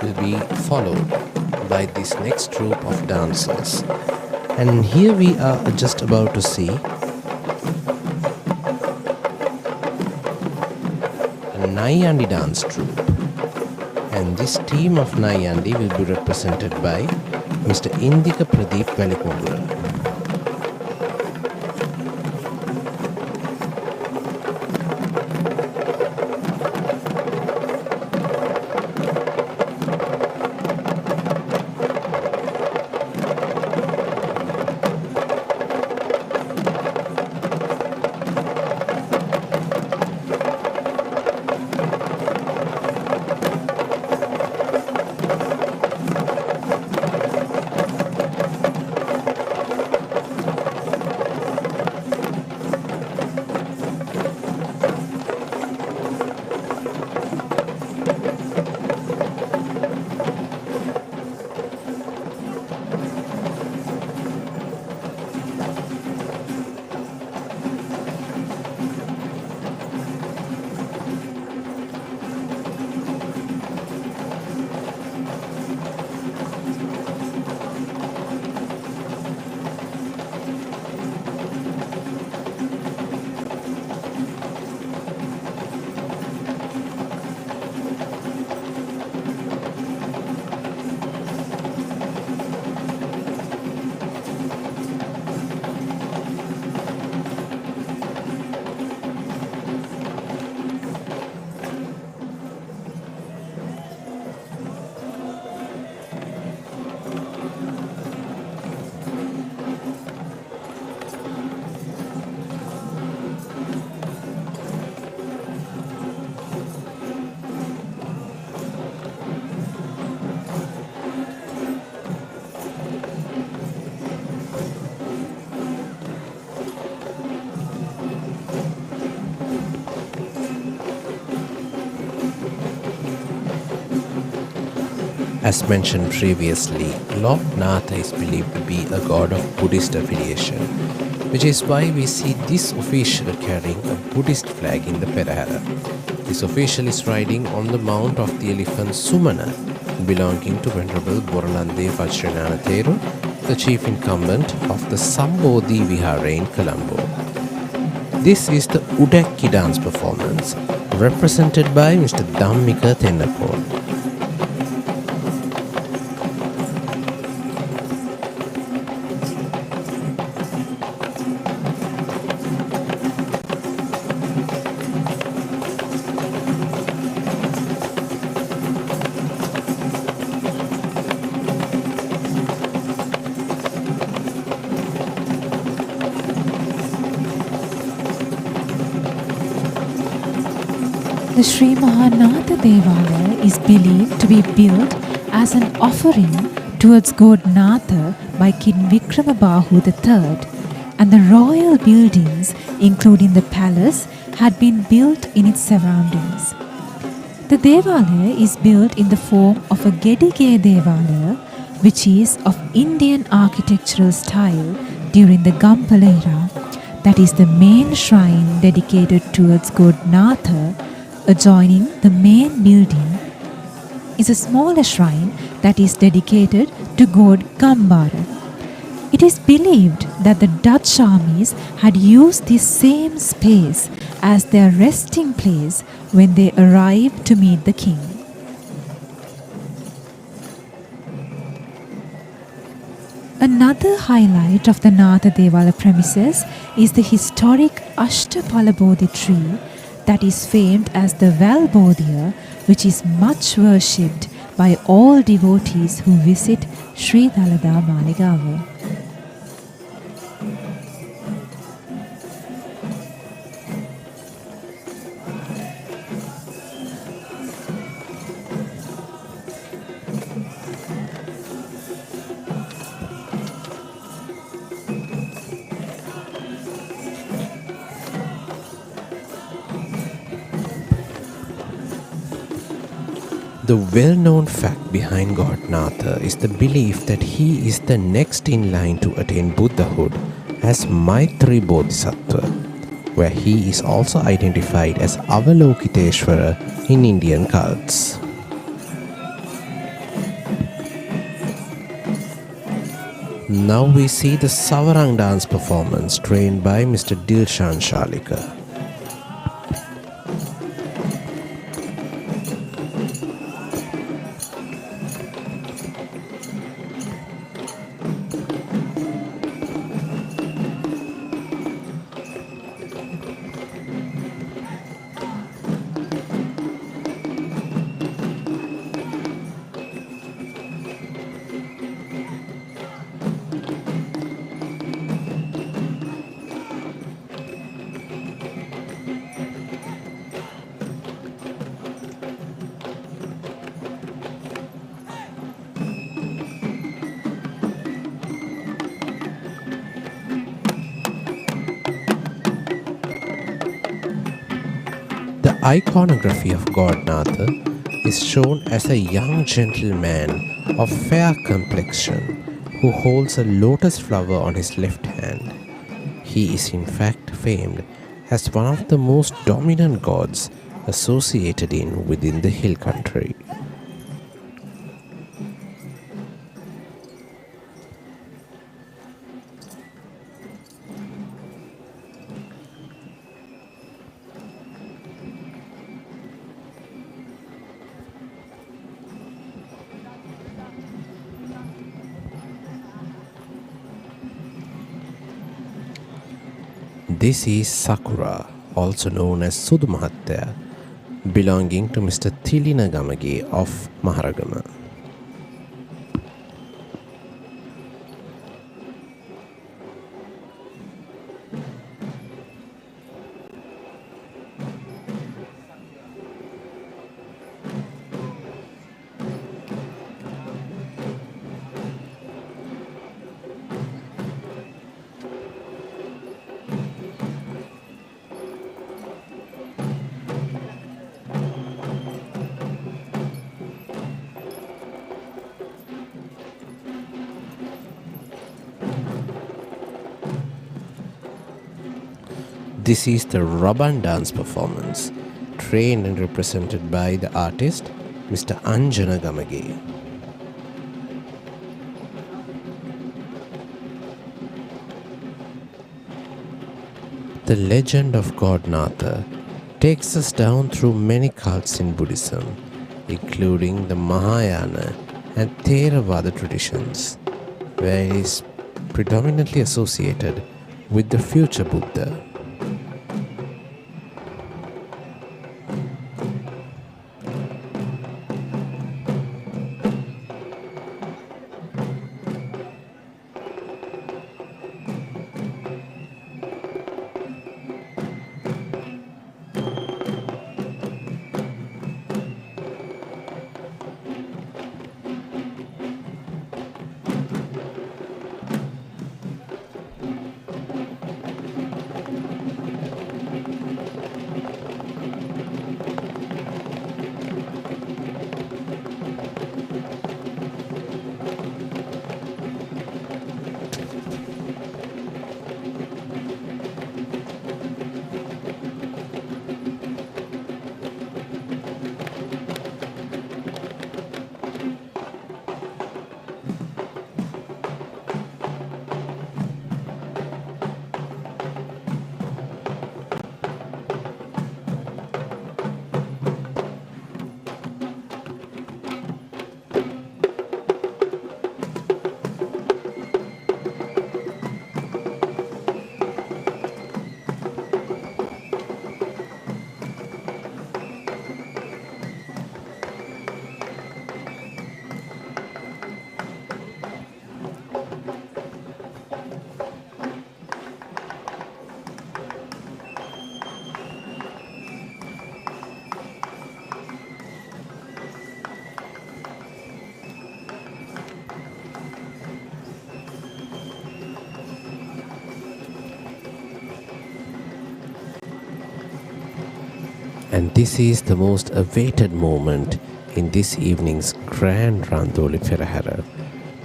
will be followed by this next group of dancers, and here we are just about to see a Nayandi dance troupe, and this team of Nayandi will be represented by Mr. Indika Pradeep Velikundura. As mentioned previously, Lord Nata is believed to be a god of Buddhist affiliation, which is why we see this official carrying a Buddhist flag in the Perahera. This official is riding on the mount of the elephant Sumana, belonging to Venerable Boranande Vajrayana Theru, the chief incumbent of the Sambodhi Vihara in Colombo. This is the Udaki dance performance, represented by Mr. Dhammika Tennapol. The Sri Mahanatha Devala is believed to be built as an offering towards God Nata by King Vikramabahu III, and the royal buildings, including the palace, had been built in its surroundings. The Devala is built in the form of a Gedige Devala, which is of Indian architectural style during the Gampala era. That is the main shrine dedicated towards God Nata. Adjoining the main building is a smaller shrine that is dedicated to god Gambara. It is believed that the Dutch armies had used this same space as their resting place when they arrived to meet the king. Another highlight of the Nata Devala premises is the historic Ashtapalabodhi tree that is famed as the Valbodhya, which is much worshipped by all devotees who visit Sri Dalada Maligava. The well-known fact behind God Nata is the belief that he is the next in line to attain Buddhahood as Maitri Bodhisattva, where he is also identified as Avalokiteshvara in Indian cults. Now we see the Savarang dance performance trained by Mr. Dilshan Shalika. The iconography of God Nata is shown as a young gentleman of fair complexion who holds a lotus flower on his left hand. He is in fact famed as one of the most dominant gods associated within the hill country. This is Sakura, also known as Sudumahatya, belonging to Mr. Tilinagamagi of Maharagama. This is the Raban dance performance, trained and represented by the artist Mr. Anjana Gamage. The legend of God Nata takes us down through many cults in Buddhism, including the Mahayana and Theravada traditions, where he is predominantly associated with the future Buddha. And this is the most awaited moment in this evening's grand Randoli Perahera,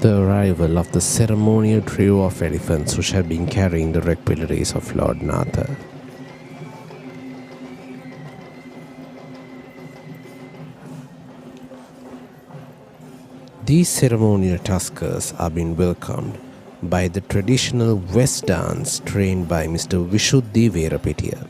the arrival of the ceremonial trio of elephants which have been carrying the requilities of Lord Nata. These ceremonial tuskers are being welcomed by the traditional West dance trained by Mr. Vishuddhi Verapetiya.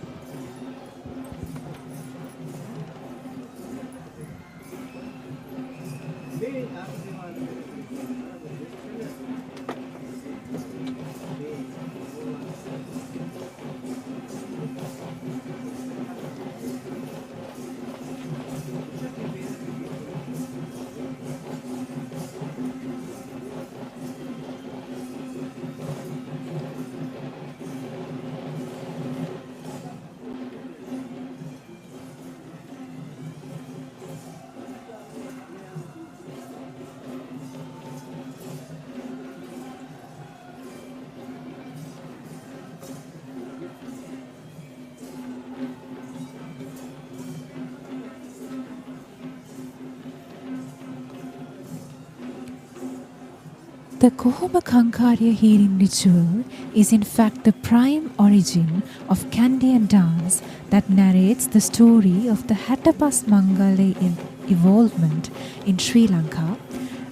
The Kohoma healing ritual is in fact the prime origin of Kandian dance that narrates the story of the Hattapas Mangale evolvement in Sri Lanka,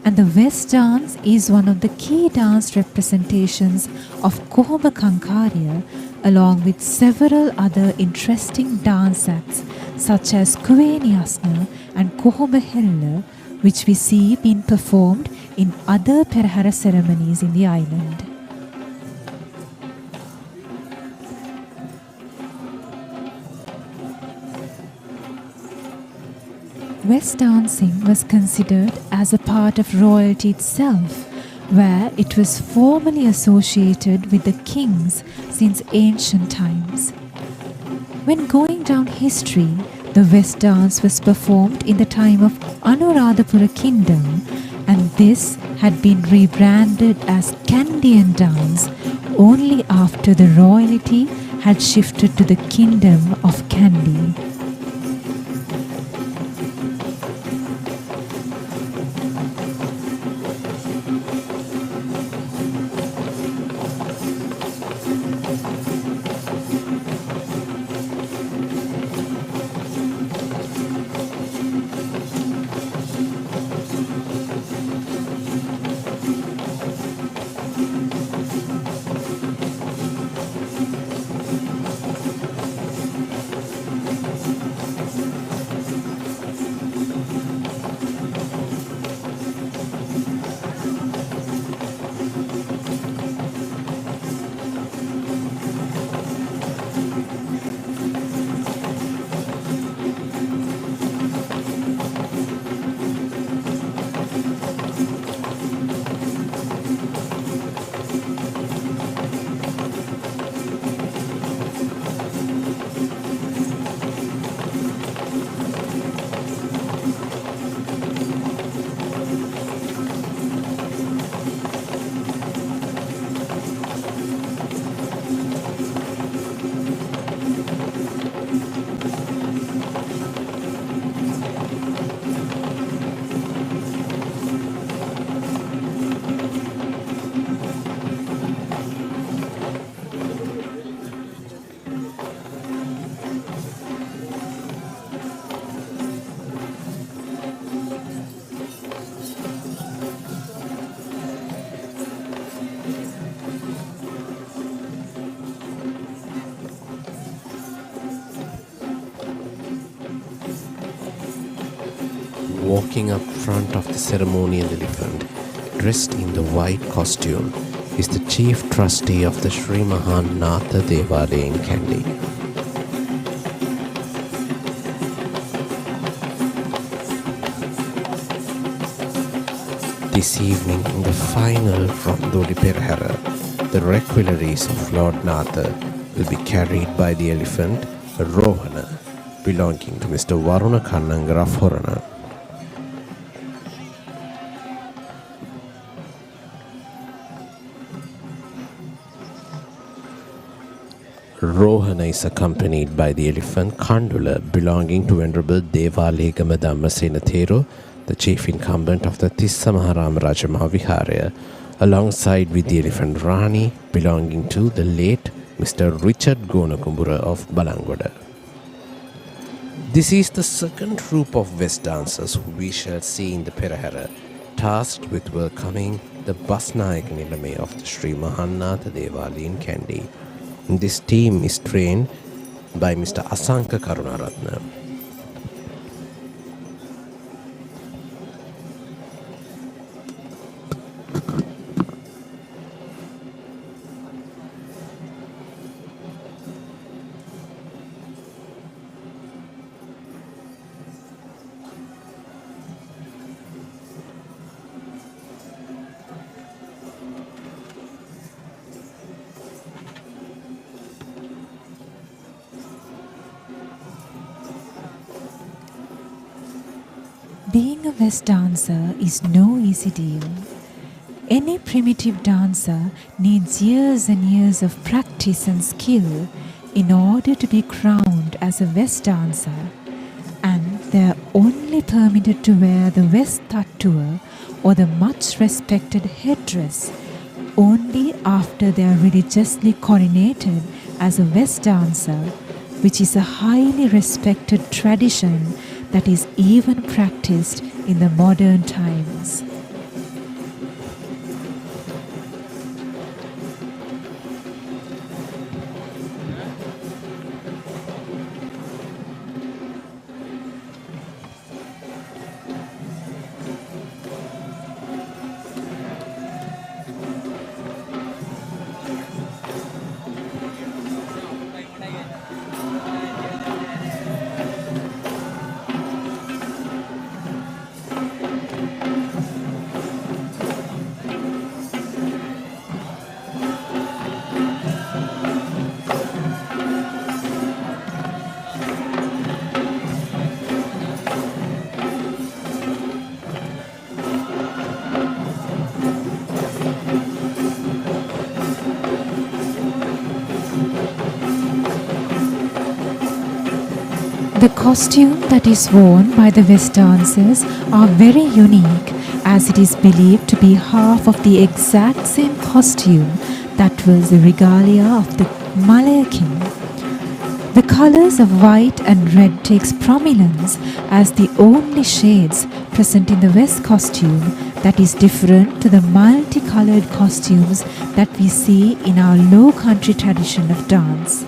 and the West dance is one of the key dance representations of Kohoma along with several other interesting dance acts such as Kuveniasna and Kohoma, which we see being performed in other Perahera ceremonies in the island. West dancing was considered as a part of royalty itself, where it was formally associated with the kings since ancient times. When going down history, the West dance was performed in the time of Anuradhapura kingdom, and this had been rebranded as Kandian dance only after the royalty had shifted to the kingdom of Kandy. Walking up front of the ceremonial elephant, dressed in the white costume, is the chief trustee of the Sri Mahan Nata Devala in Kandy. This evening, in the final Randoli Perahera, the requilities of Lord Nata will be carried by the elephant Rohana, belonging to Mr. Varuna Kannangara of Horana. Rohana is accompanied by the elephant Kandula belonging to Venerable Devala Thero, the chief incumbent of the Tissa Maharamaraja Mahaviharya, alongside with the elephant Rani belonging to the late Mr. Richard Gonakumbura of Balangoda. This is the second troupe of West dancers who we shall see in the Perahera, tasked with welcoming the Basnayak Nilame of the Sri Mahannatha Devali in Kandy. This team is trained by Mr. Asanka Karunaratna. Being a West dancer is no easy deal. Any primitive dancer needs years and years of practice and skill in order to be crowned as a West dancer, and they are only permitted to wear the West tattoo or the much respected headdress only after they are religiously coronated as a West dancer, which is a highly respected tradition that is even practiced in the modern times. The costume that is worn by the West dancers are very unique, as it is believed to be half of the exact same costume that was the regalia of the Malaya king. The colors of white and red takes prominence as the only shades present in the West costume that is different to the multicolored costumes that we see in our low country tradition of dance.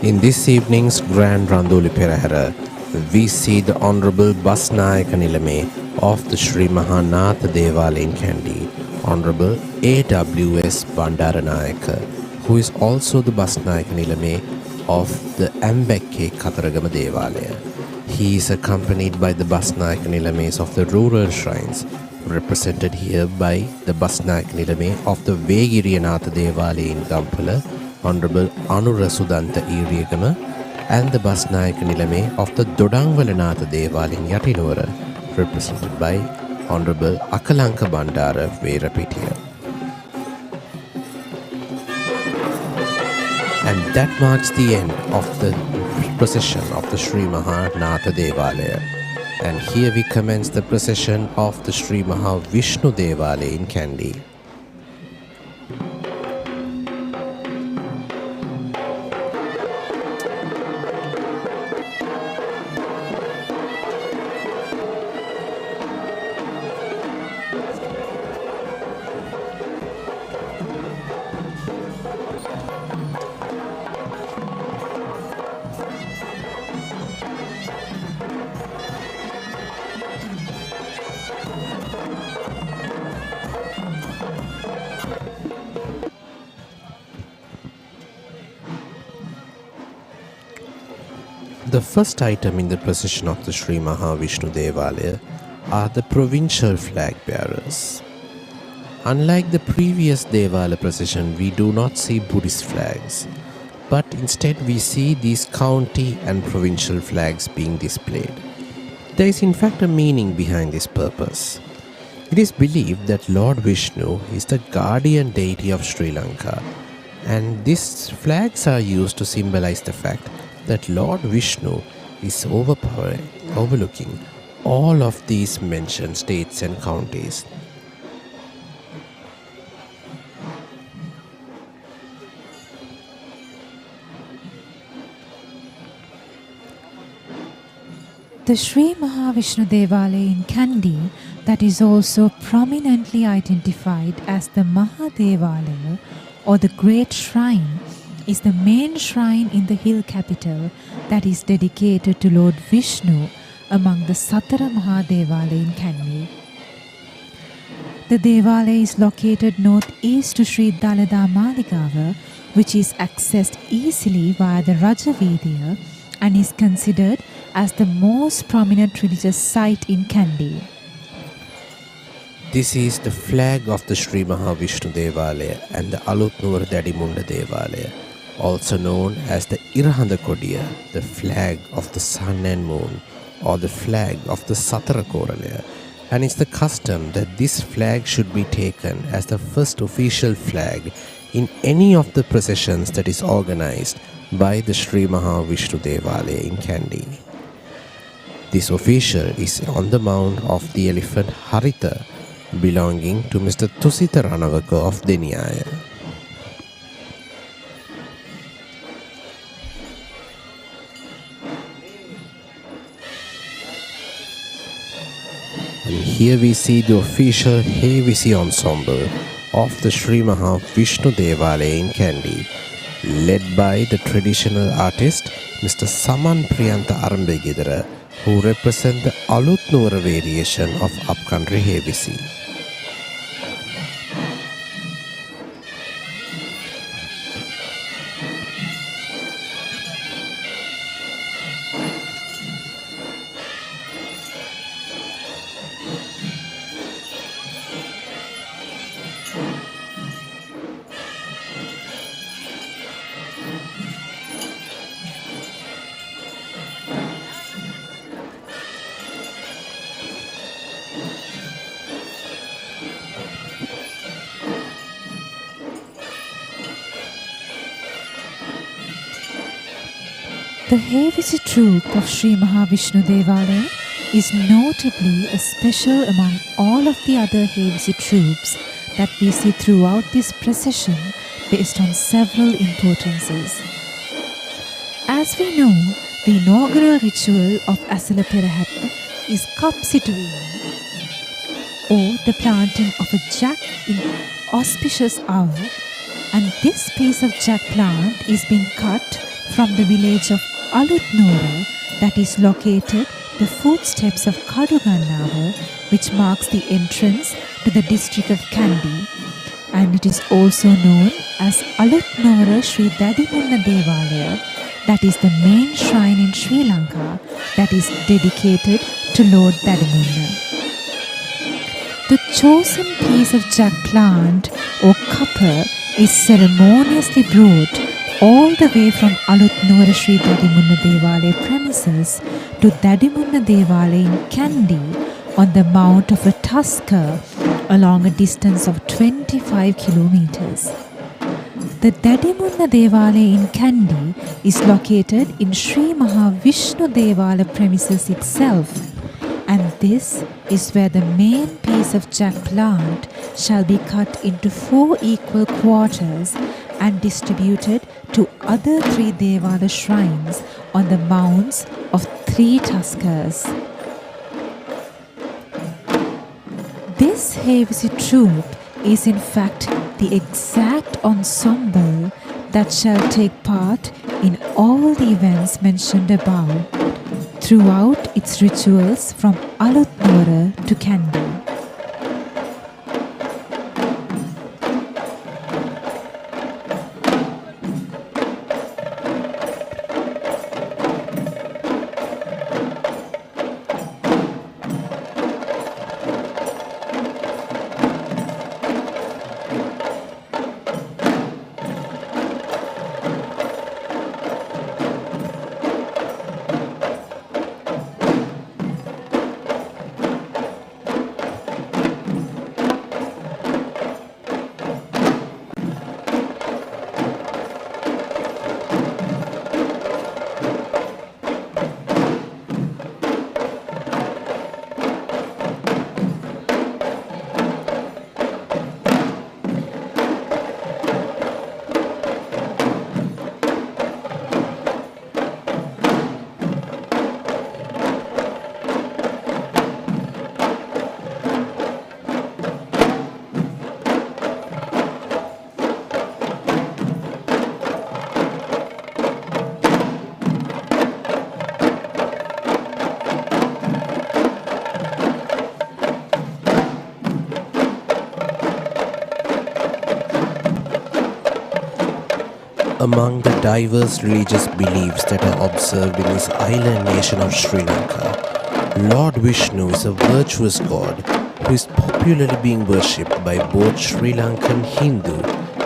In this evening's Grand Randoli Perahera, we see the Honorable Basnayaka Nilame of the Sri Mahanatha Devala in Kandy, Honorable A.W.S. Bandaranayaka, who is also the Basnayaka Nilame of the Ambeke Kataragama Devalaya. He is accompanied by the Basnayaka Nilames of the rural shrines, represented here by the Basnayaka Nilame of the Vegiriyanatha Devalaya in Gampala, Honorable Anurasudanta Iriyagama, and the Basnayaka Nilame of the Dodangwalanatha Devala in Yatinura, represented by Honorable Akalanka Bandara Verapitiya. And that marks the end of the procession of the Sri Mahanatha Devalaya. And here we commence the procession of the Sri Vishnu Devalaya in Kandy. The first item in the procession of the Sri Vishnu Devalaya are the provincial flag bearers. Unlike the previous Devala procession, we do not see Buddhist flags, but instead we see these county and provincial flags being displayed. There is in fact a meaning behind this purpose. It is believed that Lord Vishnu is the guardian deity of Sri Lanka, and these flags are used to symbolize the fact that Lord Vishnu is overlooking all of these mentioned states and counties. The Sri Mahavishnu Devalaya in Kandy, that is also prominently identified as the Mahadevalaya or the Great Shrine, is the main shrine in the hill capital that is dedicated to Lord Vishnu among the Satara Mahadevalaya in Kandy. The Devalaya is located northeast to Sri Dalada Maligava, which is accessed easily via the Rajavidya and is considered as the most prominent religious site in Kandy. This is the flag of the Sri Mahavishnu Devalaya and the Alutnur Dadimunda Devalaya, also known as the Irahanda Kodiya, the flag of the sun and moon, or the flag of the Satara Koralaya. And it's the custom that this flag should be taken as the first official flag in any of the processions that is organized by the Sri Mahavishnu Devalaya in Kandy. This official is on the mount of the elephant Harita, belonging to Mr. Tusita Ranavaka of Deniyaya. And here we see the official Hevisi ensemble of the Sri Vishnu Devalaya in Kandy, led by the traditional artist Mr. Saman Priyanta Arambegidara, who represent the Alutnura variation of upcountry Hevisi. The Hevisi troupe of Sri Mahavishnu Devalaya is notably a special among all of the other Hevisi troupes that we see throughout this procession based on several importances. As we know, the inaugural ritual of Esala Perahera is Kapsituin, or the planting of a jack in auspicious hour, and this piece of jack plant is being cut from the village of Alutnora, that is located the footsteps of Kadugannava, which marks the entrance to the district of Kandy, and it is also known as Alutnora Sri Dadimunna Devalaya, that is the main shrine in Sri Lanka that is dedicated to Lord Dadimunna. The chosen piece of jack plant or copper is ceremoniously brought all the way from Alutnora Sri Dadimunna Devalaya premises to Dadimunna Devalaya in Kandy on the mount of a tusker along a distance of 25 kilometers. The Dadimunna Devalaya in Kandy is located in Sri Mahavishnu Devala premises itself, and this is where the main piece of jack plant shall be cut into 4 equal quarters and distributed to other 3 Devala shrines on the mounts of 3 tuskers. This heavy troop is in fact the exact ensemble that shall take part in all the events mentioned above throughout its rituals from Alutnora to Kandy. Among the diverse religious beliefs that are observed in this island nation of Sri Lanka, Lord Vishnu is a virtuous god who is popularly being worshipped by both Sri Lankan Hindu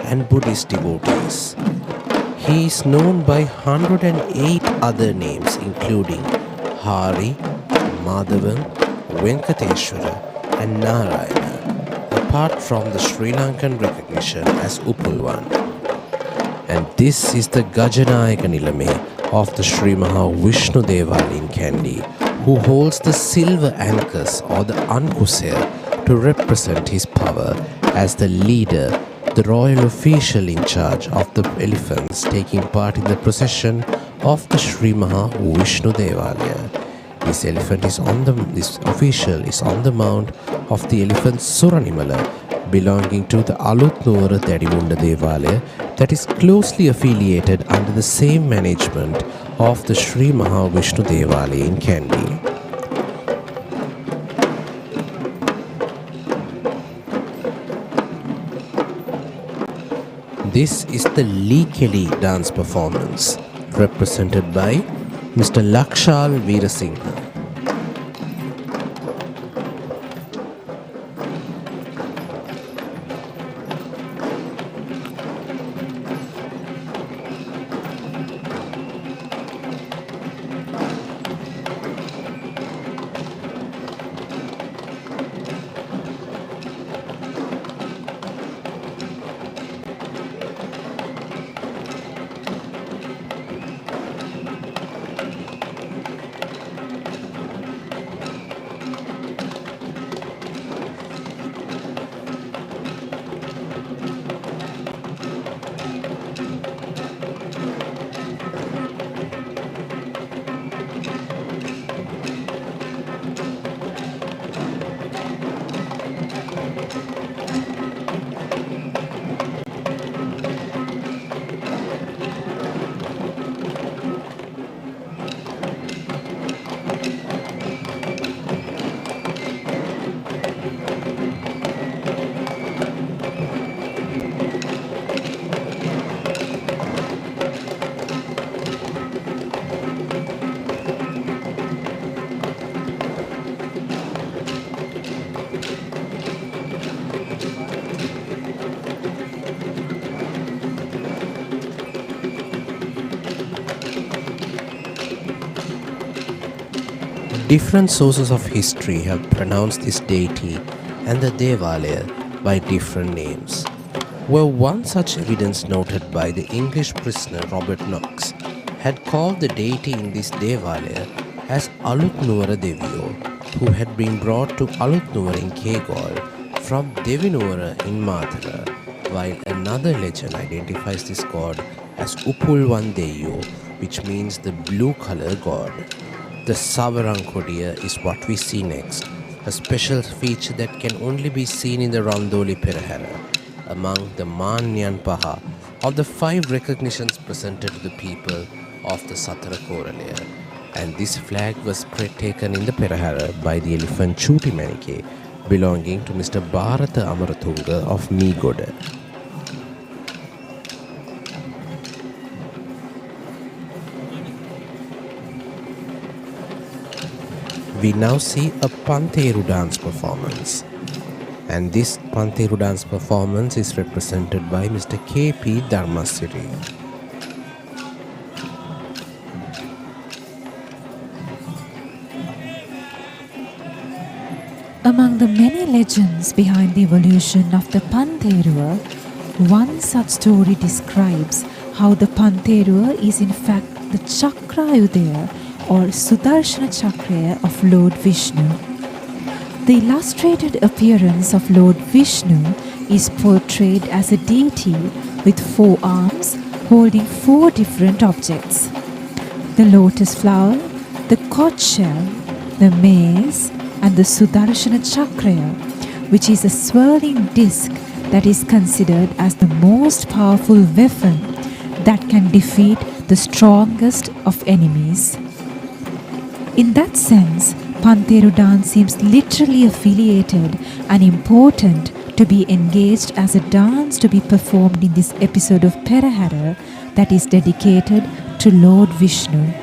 and Buddhist devotees. He is known by 108 other names including Hari, Madhavan, Venkateshwara and Narayana, apart from the Sri Lankan recognition as Upulwan. And this is the Gajanayaka Nilame of the Sri Mahavishnu Devala in Kandy, who holds the silver ankus or the ankusir to represent his power as the leader, the royal official in charge of the elephants taking part in the procession of the Sri Mahavishnu Devalaya. This official is on the mount of the elephant Suranimala, belonging to the Alutnora Dadimunna Devalaya that is closely affiliated under the same management of the Sri Mahavishnu Devalaya in Kandy. This is the Le-Keli dance performance, represented by Mr. Lakshal Veerasinghe. Different sources of history have pronounced this deity and the Devala by different names. Where one such evidence noted by the English prisoner Robert Knox had called the deity in this Devala as Alutnuwara Deviyo, who had been brought to Alutnuwara in Kegol from Devinuwara in Mathura, while another legend identifies this god as Upulwan Deyo, which means the blue color god. The Savarankodia is what we see next, a special feature that can only be seen in the Randoli Perahera, among the Manyan Paha of the 5 recognitions presented to the people of the Satara Koralaya. And this flag was taken in the Perahera by the elephant Chuti Manike, belonging to Mr. Bharata Amaratunga of Meegoda. We now see a Panteru dance performance. And this Panteru dance performance is represented by Mr. K.P. Dharmasiri. Among the many legends behind the evolution of the Panteru, one such story describes how the Panteru is in fact the Chakrayudaya or Sudarshana Chakra of Lord Vishnu. The illustrated appearance of Lord Vishnu is portrayed as a deity with 4 arms holding 4 different objects: the lotus flower, the conch shell, the mace, and the Sudarshana Chakra, which is a swirling disc that is considered as the most powerful weapon that can defeat the strongest of enemies. In that sense, Panteru dance seems literally affiliated and important to be engaged as a dance to be performed in this episode of Perahera that is dedicated to Lord Vishnu.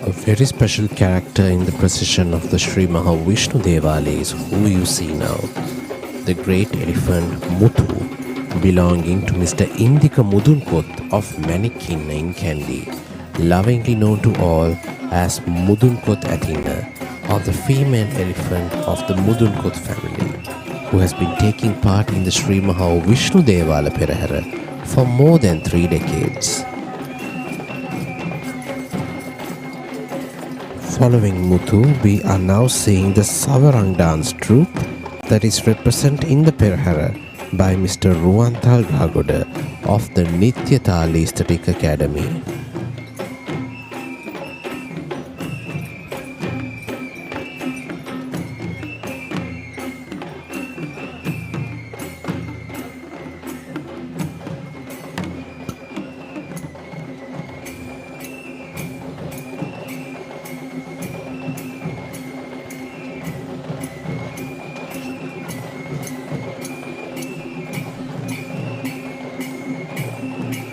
A very special character in the procession of the Sri Mahavishnu Devala is who you see now, the great elephant Muthu, belonging to Mr. Indika Mudunkot of Manikinna in Kandy, lovingly known to all as Mudunkot Athena, or the female elephant of the Mudunkot family, who has been taking part in the Sri Mahavishnu Devala Perahera for more than 3 decades. Following Muthu, we are now seeing the Savarang dance troupe that is represented in the Perahera by Mr. Ruanthal Ragoda of the Nityatali Aesthetic Academy.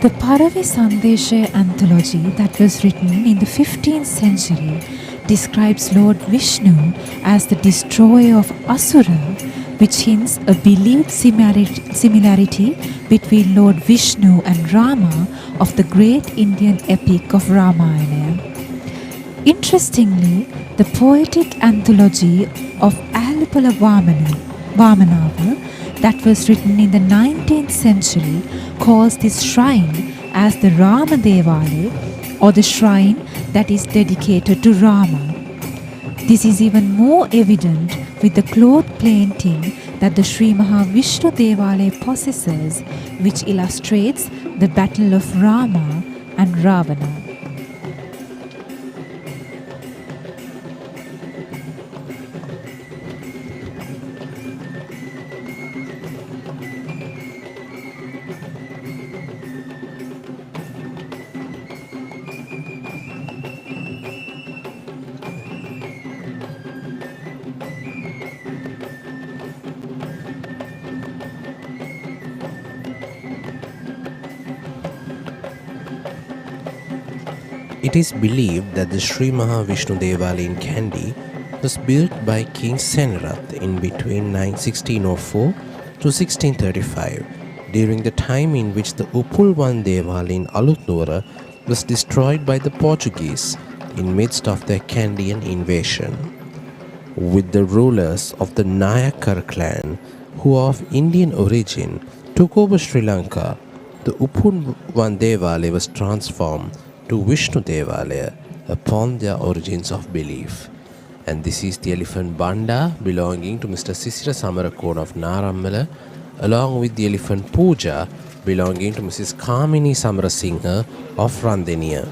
The Paravi Sandesha anthology that was written in the 15th century describes Lord Vishnu as the destroyer of Asura, which hints a believed similarity between Lord Vishnu and Rama of the great Indian epic of Ramayana. Interestingly, the poetic anthology of Alipala Vamanava that was written in the 19th century calls this shrine as the Rama Devala, or the shrine that is dedicated to Rama. This is even more evident with the cloth painting that the Sri Mahavishnu Devala possesses, which illustrates the battle of Rama and Ravana. It is believed that the Sri Mahavishnu Devala in Kandy was built by King Senarath in between 1604 to 1635, during the time in which the Upulwan Devala in Alutnura was destroyed by the Portuguese in midst of their Kandian invasion. With the rulers of the Nayakar clan, who are of Indian origin, took over Sri Lanka, the Upulwan Devala was transformed to Vishnu Devalaya upon their origins of belief. And this is the elephant Banda belonging to Mr. Sisira Samarakon of Narammala, along with the elephant Puja belonging to Mrs. Kamini Samarasinghe of Randeniya.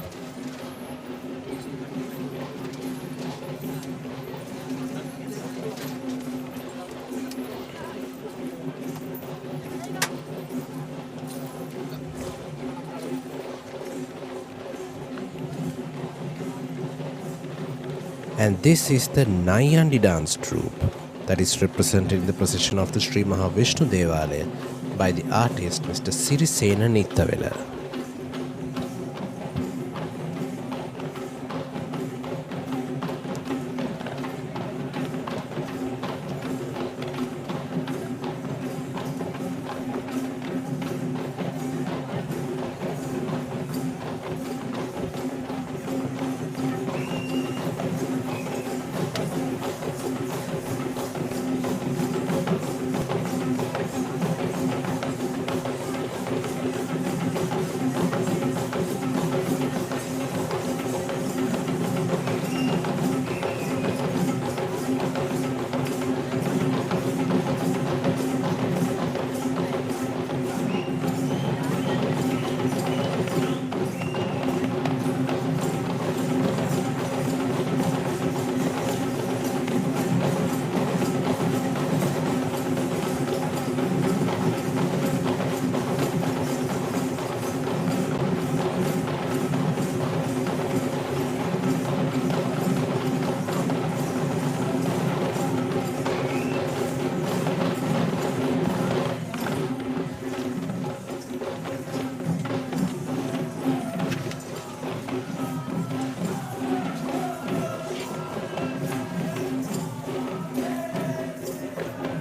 And this is the Nayandi dance troupe that is represented in the procession of the Sri Mahavishnu Devalaya by the artist Mr. Sirisena Nittavela.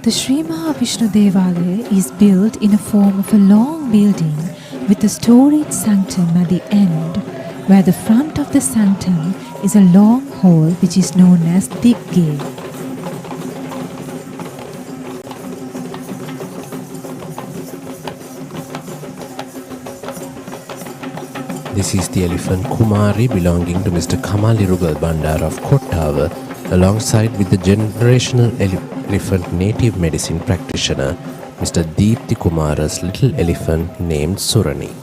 The Sri Mahavishnu Devala is built in a form of a long building with a storied sanctum at the end, where the front of the sanctum is a long hall which is known as Digge. This is the elephant Kumari belonging to Mr. Kamalirugal Bandar of Kottava, alongside with the generational elephant native medicine practitioner Mr. Deepthi Kumara's little elephant named Surani.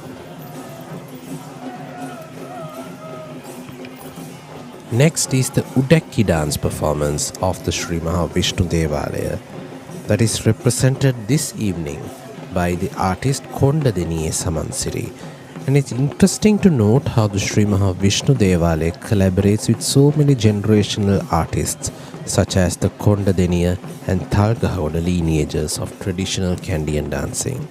Next is the Udaki dance performance of the Sri Mahavishnu Devalaya that is represented this evening by the artist Kondadeniye Samansiri. And it's interesting to note how the Sri Mahavishnu Devalaya collaborates with so many generational artists such as the Kondadeniya and Thalgahoda lineages of traditional Kandian dancing.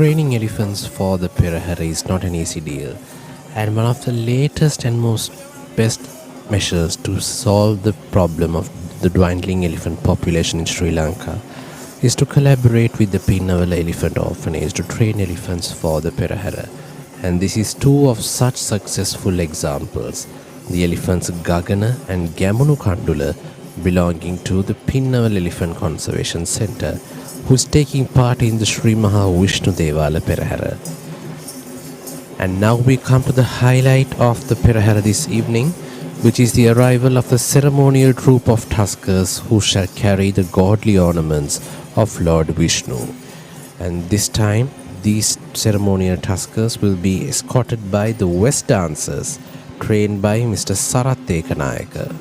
training elephants for the Perahera is not an easy deal, and one of the latest and most best measures to solve the problem of the dwindling elephant population in Sri Lanka is to collaborate with the Pinnavala Elephant Orphanage to train elephants for the Perahera. And this is two of such successful examples. The elephants Gagana and Gamunu Kandula belonging to the Pinnavala Elephant Conservation Center, who is taking part in the Sri Maha Vishnu Devala Perahera. And now we come to the highlight of the Perahera this evening, which is the arrival of the ceremonial troop of tuskers who shall carry the godly ornaments of Lord Vishnu. And this time, these ceremonial tuskers will be escorted by the West dancers trained by Mr. Sarath Ekanayaka.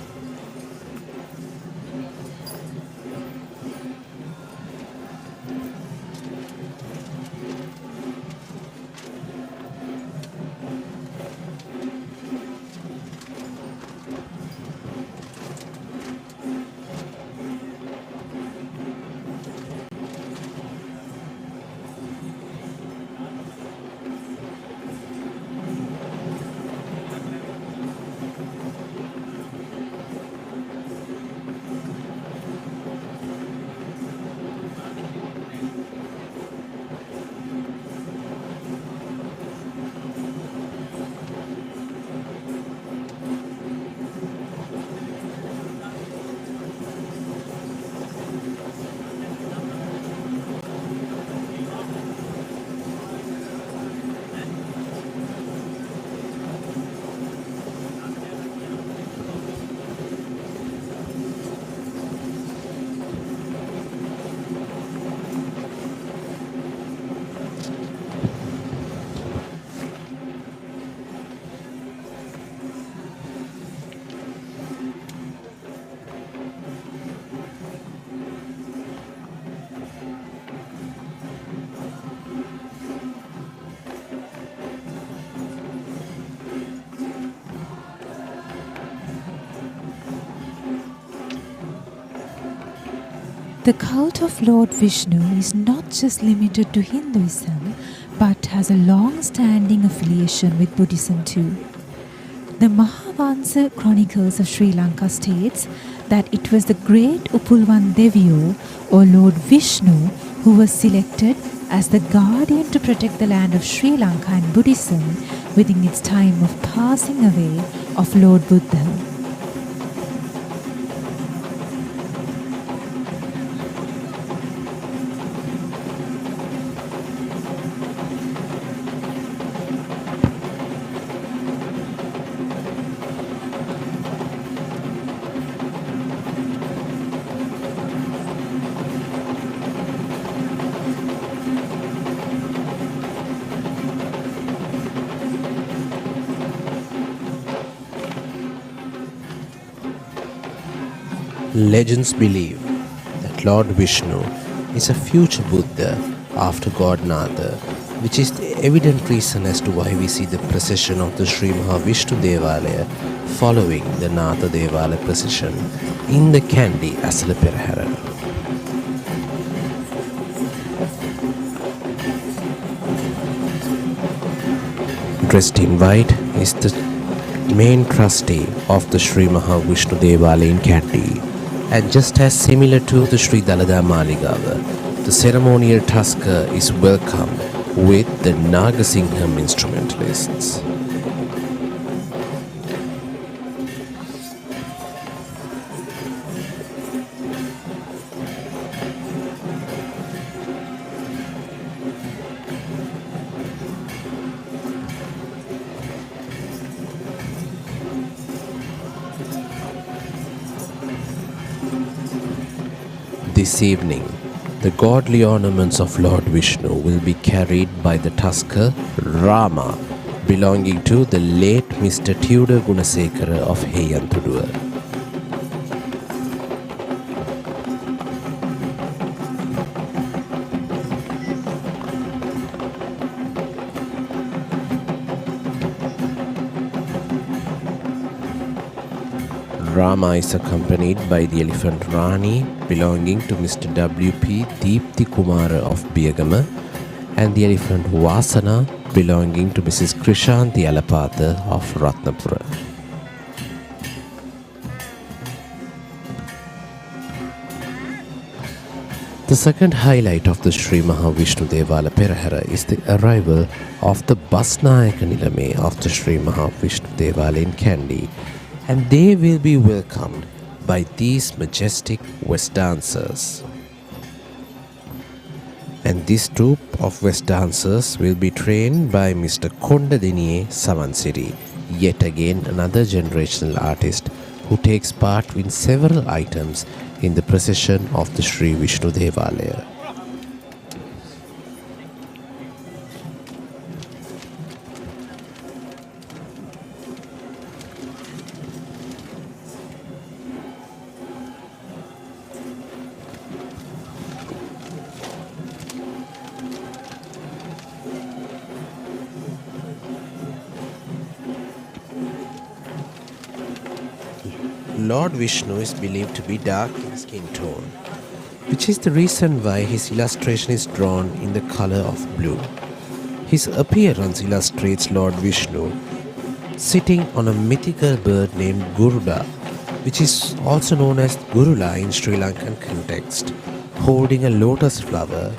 The cult of Lord Vishnu is not just limited to Hinduism, but has a long-standing affiliation with Buddhism too. The Mahavansa Chronicles of Sri Lanka states that it was the great Upulvan Deviyo, or Lord Vishnu, who was selected as the guardian to protect the land of Sri Lanka and Buddhism within its time of passing away of Lord Buddha. Legends believe that Lord Vishnu is a future Buddha after God Nata, which is the evident reason as to why we see the procession of the Sri Maha Vishnu Devalaya following the Nata Devala procession in the Kandy Esala Perahera. Dressed in white is the main trustee of the Sri Maha Vishnu Devala in Kandy. And just as similar to the Sri Dalada Maligava, the ceremonial tusker is welcomed with the Nagasingham instrumentalists. This evening, the godly ornaments of Lord Vishnu will be carried by the tusker Rama, belonging to the late Mr. Tudor Gunasekara of Heyanthudua. Rama is accompanied by the elephant Rani belonging to Mr. W.P. Deepthi Kumara of Biyagama, and the elephant Vasana belonging to Mrs. Krishanti Alapatha of Ratnapura. The second highlight of the Sri Mahavishnu Devala Perahera is the arrival of the Basnayaka Nilame of the Sri Mahavishnu Devala in Kandy, and they will be welcomed by these majestic West dancers. And this troupe of West dancers will be trained by Mr. Kondadiniye Savansiri, yet again another generational artist who takes part in several items in the procession of the Sri Vishnu Devalaya. Lord Vishnu is believed to be dark in skin tone, which is the reason why his illustration is drawn in the color of blue. His appearance illustrates Lord Vishnu sitting on a mythical bird named Garuda, which is also known as Gurula in Sri Lankan context, holding a lotus flower,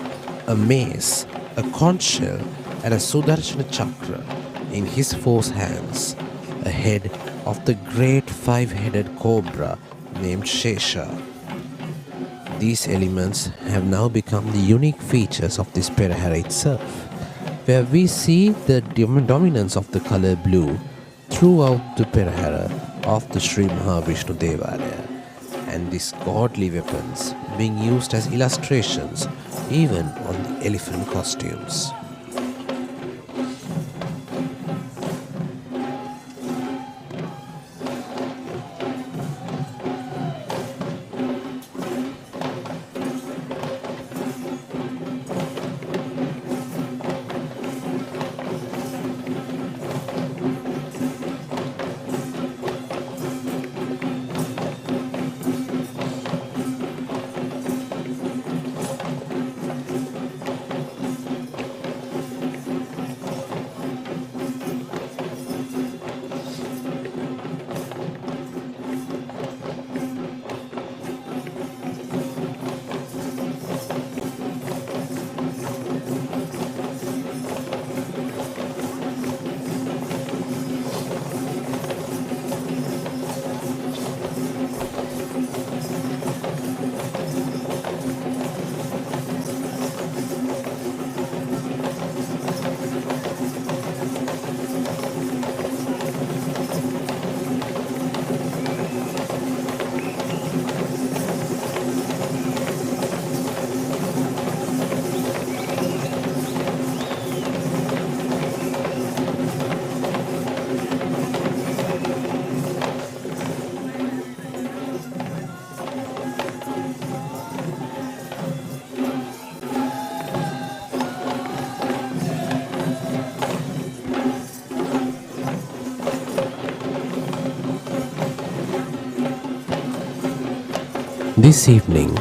a mace, a conch shell, and a Sudarshana chakra in his 4 hands, ahead of the great 5-headed cobra named Shesha. These elements have now become the unique features of this Perahera itself, where we see the dominance of the color blue throughout the Perahera of the Sri Mahavishnu Devalaya, and these godly weapons being used as illustrations even on the elephant costumes. This evening,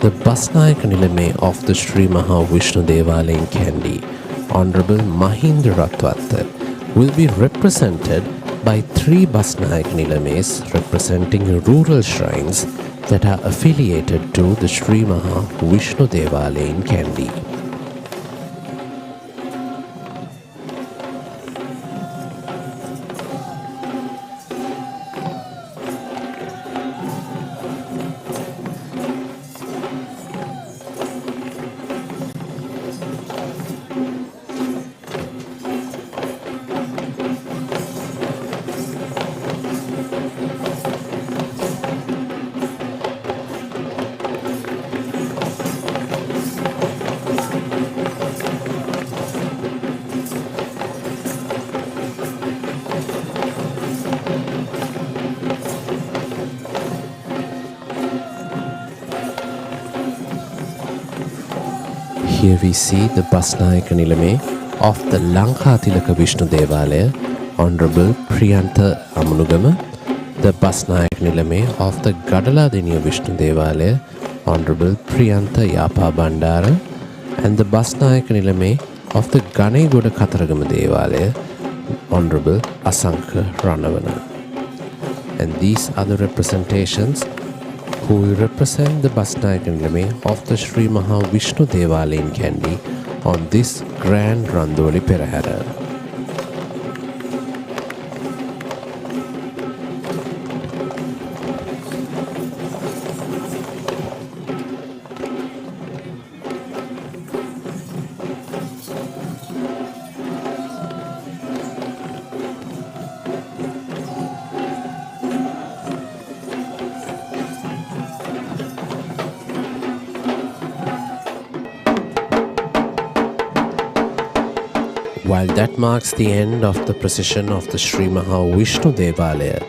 the Basnayaka Nilame of the Sri Mahavishnu Devala in Kandy, Honorable Mahindra Ratwatar, will be represented by 3 Basnayaka Nilames representing rural shrines that are affiliated to the Sri Mahavishnu Devala in Kandy. Here we see the Basnayaka Nilame of the Lanka Tilaka Vishnu Devalaya, Honorable Priyantha Amunugama, the Basnayaka Nilame of the Gadaladeniya Vishnu Devalaya, Honorable Priyantha Yapa Bandara, and the Basnayaka Nilame of the Ganegoda Kataragama Devalaya, Honorable Asanka Ranavana. And these are the representations who will represent the Basnayakangalame of the Sri Maha Vishnu Devala in Kandy on this grand Randoli Perahera. While that marks the end of the procession of the Sri Maha Vishnu Devalaya,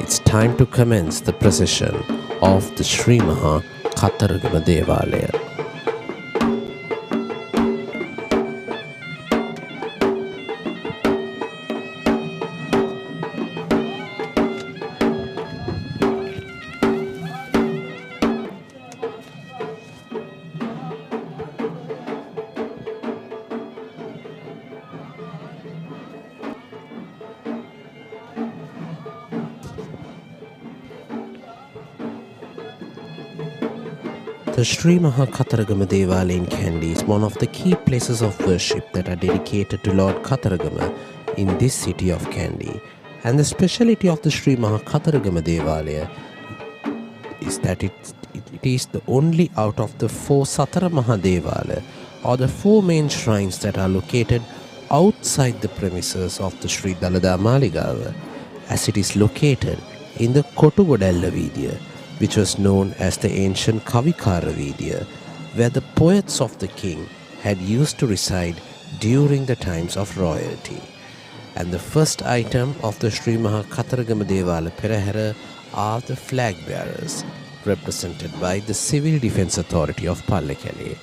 it's time to commence the procession of the Sri Maha Kataragama Devalaya. The Sri Maha Kataragama Devala in Kandy is one of the key places of worship that are dedicated to Lord Kataragama in this city of Kandy. And the speciality of the Sri Maha Kataragama Devalaya is that it is the only out of the 4 Satara Mahadevala, or the 4 main shrines that are located outside the premises of the Sri Dalada Maligava, as it is located in the Kotugodella Vidya, which was known as the ancient Kavikara Vidya, where the poets of the king had used to reside during the times of royalty. And the first item of the Sri Maha Kataragama Devala Perahera are the flag bearers, represented by the Civil Defence Authority of Le-Keli.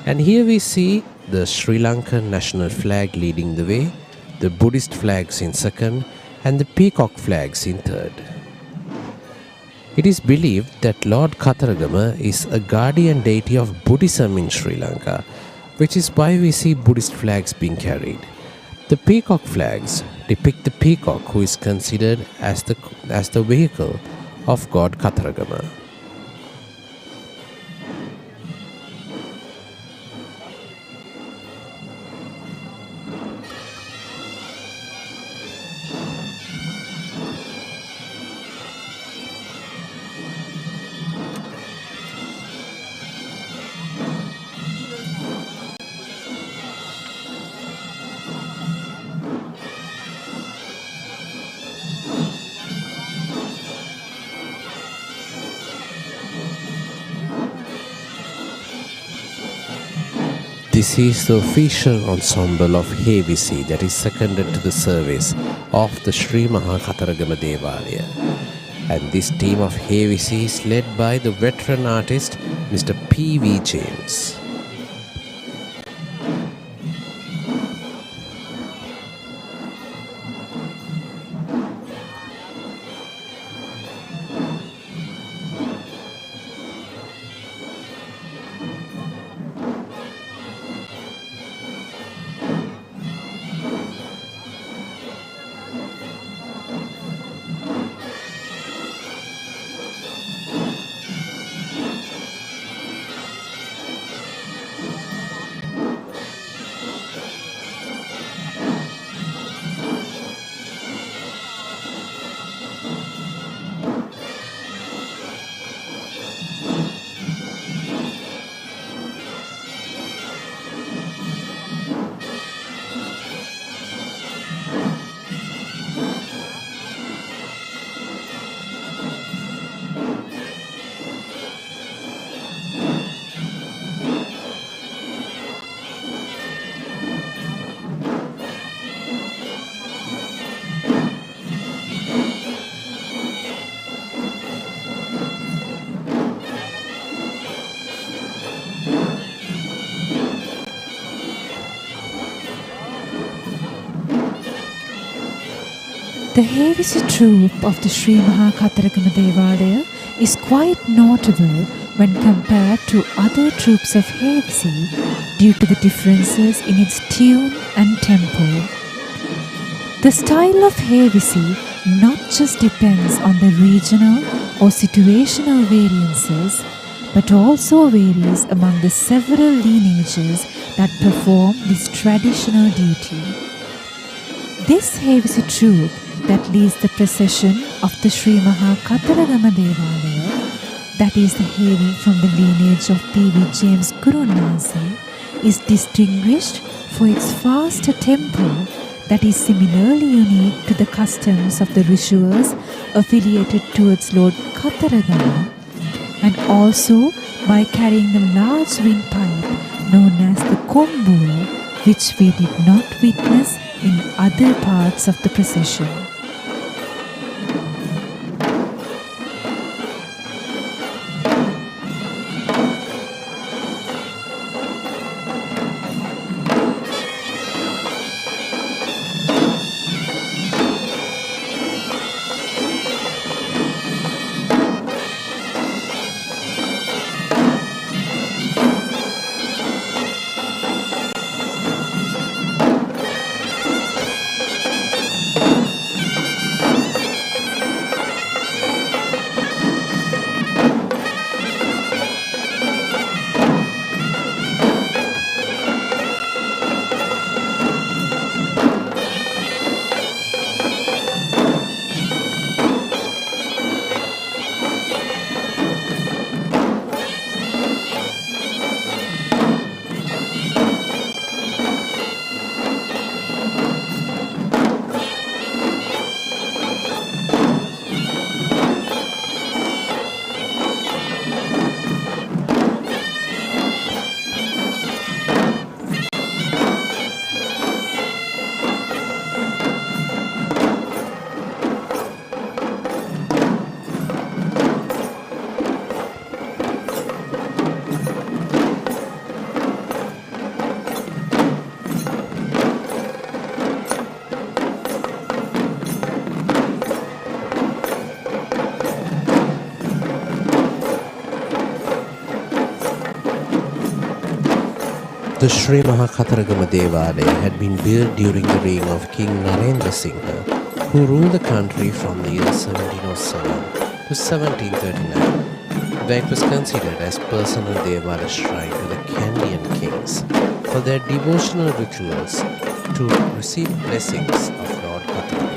And here we see the Sri Lankan national flag leading the way, the Buddhist flags in second, and the peacock flags in third. It is believed that Lord Kataragama is a guardian deity of Buddhism in Sri Lanka, which is why we see Buddhist flags being carried. The peacock flags depict the peacock, who is considered as the vehicle of God Kataragama. This is the official ensemble of Hevisi that is seconded to the service of the Sri Maha Kataragama Devalaya. And this team of Hevisi is led by the veteran artist Mr. P.V. James. The Hevisi troupe of the Sri Maha Kataragama Devalaya is quite notable when compared to other troops of Hevesi due to the differences in its tune and tempo. The style of Hevesi not just depends on the regional or situational variances, but also varies among the several lineages that perform this traditional duty. This Hevesi troupe that leads the procession of the Sri Maha Kataragama Devala, that is the Hevi from the lineage of P.V. James Gurunase, is distinguished for its faster tempo that is similarly unique to the customs of the rituals affiliated towards Lord Kataragama, and also by carrying the large windpipe known as the kombura, which we did not witness in other parts of the procession. The Sri Maha Kataragama Devala had been built during the reign of King Narendra Singha, who ruled the country from the year 1707 to 1739, where it was considered as personal Devala shrine to the Kandian kings for their devotional rituals to receive blessings of Lord Patini.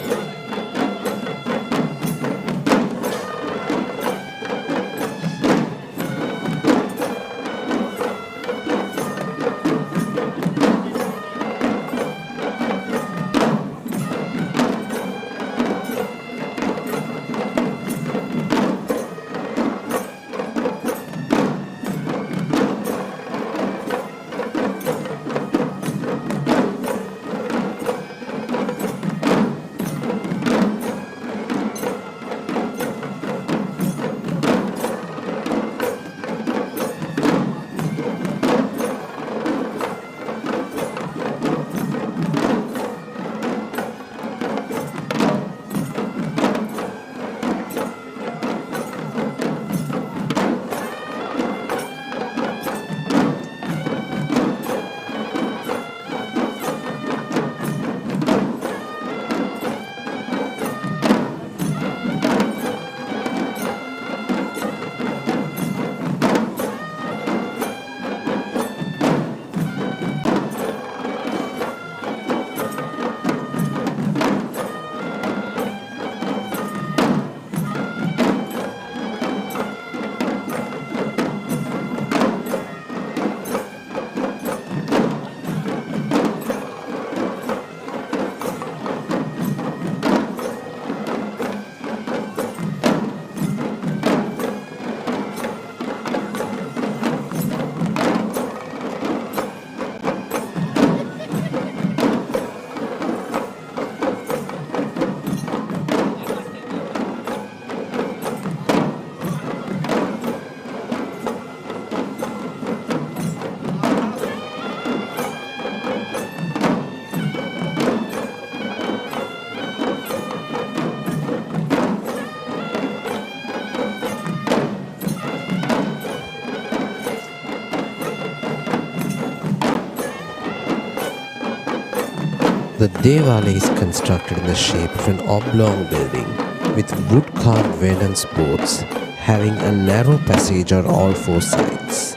The Devala is constructed in the shape of an oblong building with wood-carved valance boards having a narrow passage on all four sides.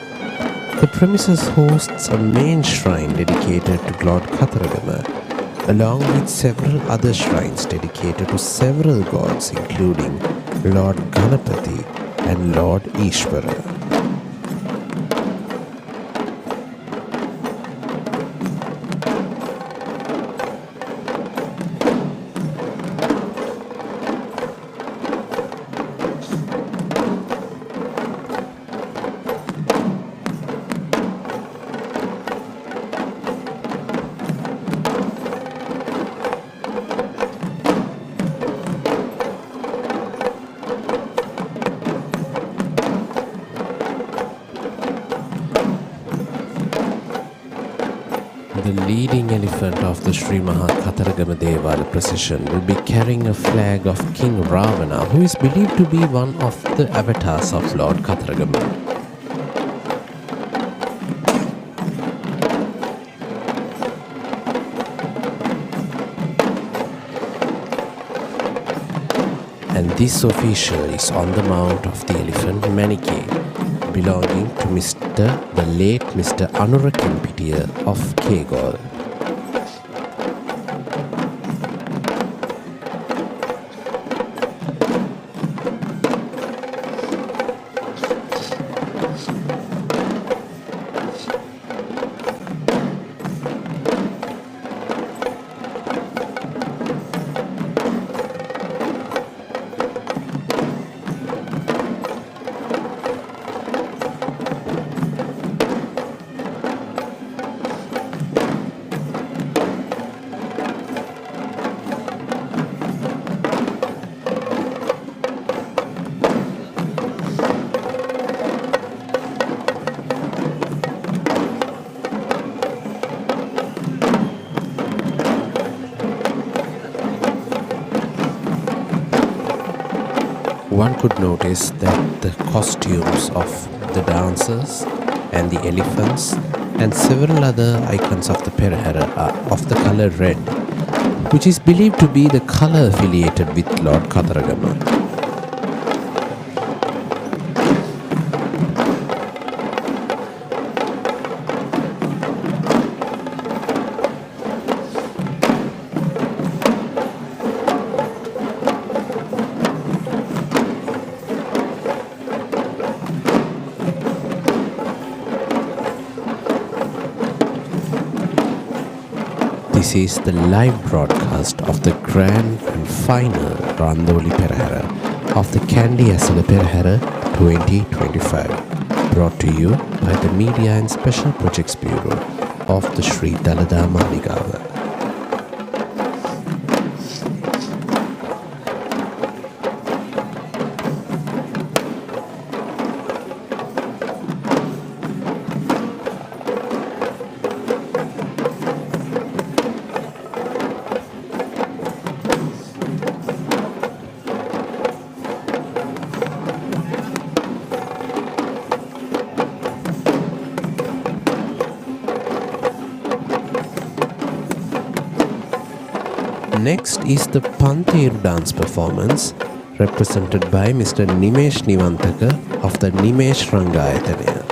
The premises hosts a main shrine dedicated to Lord Kataragama, along with several other shrines dedicated to several gods including Lord Ganapati and Lord Ishvara. The leading elephant of the Sri Maha Kataragama Devala procession will be carrying a flag of King Ravana, who is believed to be one of the avatars of Lord Kataragama. And this official is on the mount of the elephant Manike, belonging to the late Mr. Anura Kempitiya of Kegol. One could notice that the costumes of the dancers and the elephants and several other icons of the Perahera are of the color red, which is believed to be the color affiliated with Lord Kataragama. This is the live broadcast of the grand and final Randoli Perahera of the Kandy Esala Perahera 2025, brought to you by the Media and Special Projects Bureau of the Sri Dalada Maligava. Next is the Panteru dance performance, represented by Mr. Nimesh Nivantaka of the Nimesh Rangayathanaya.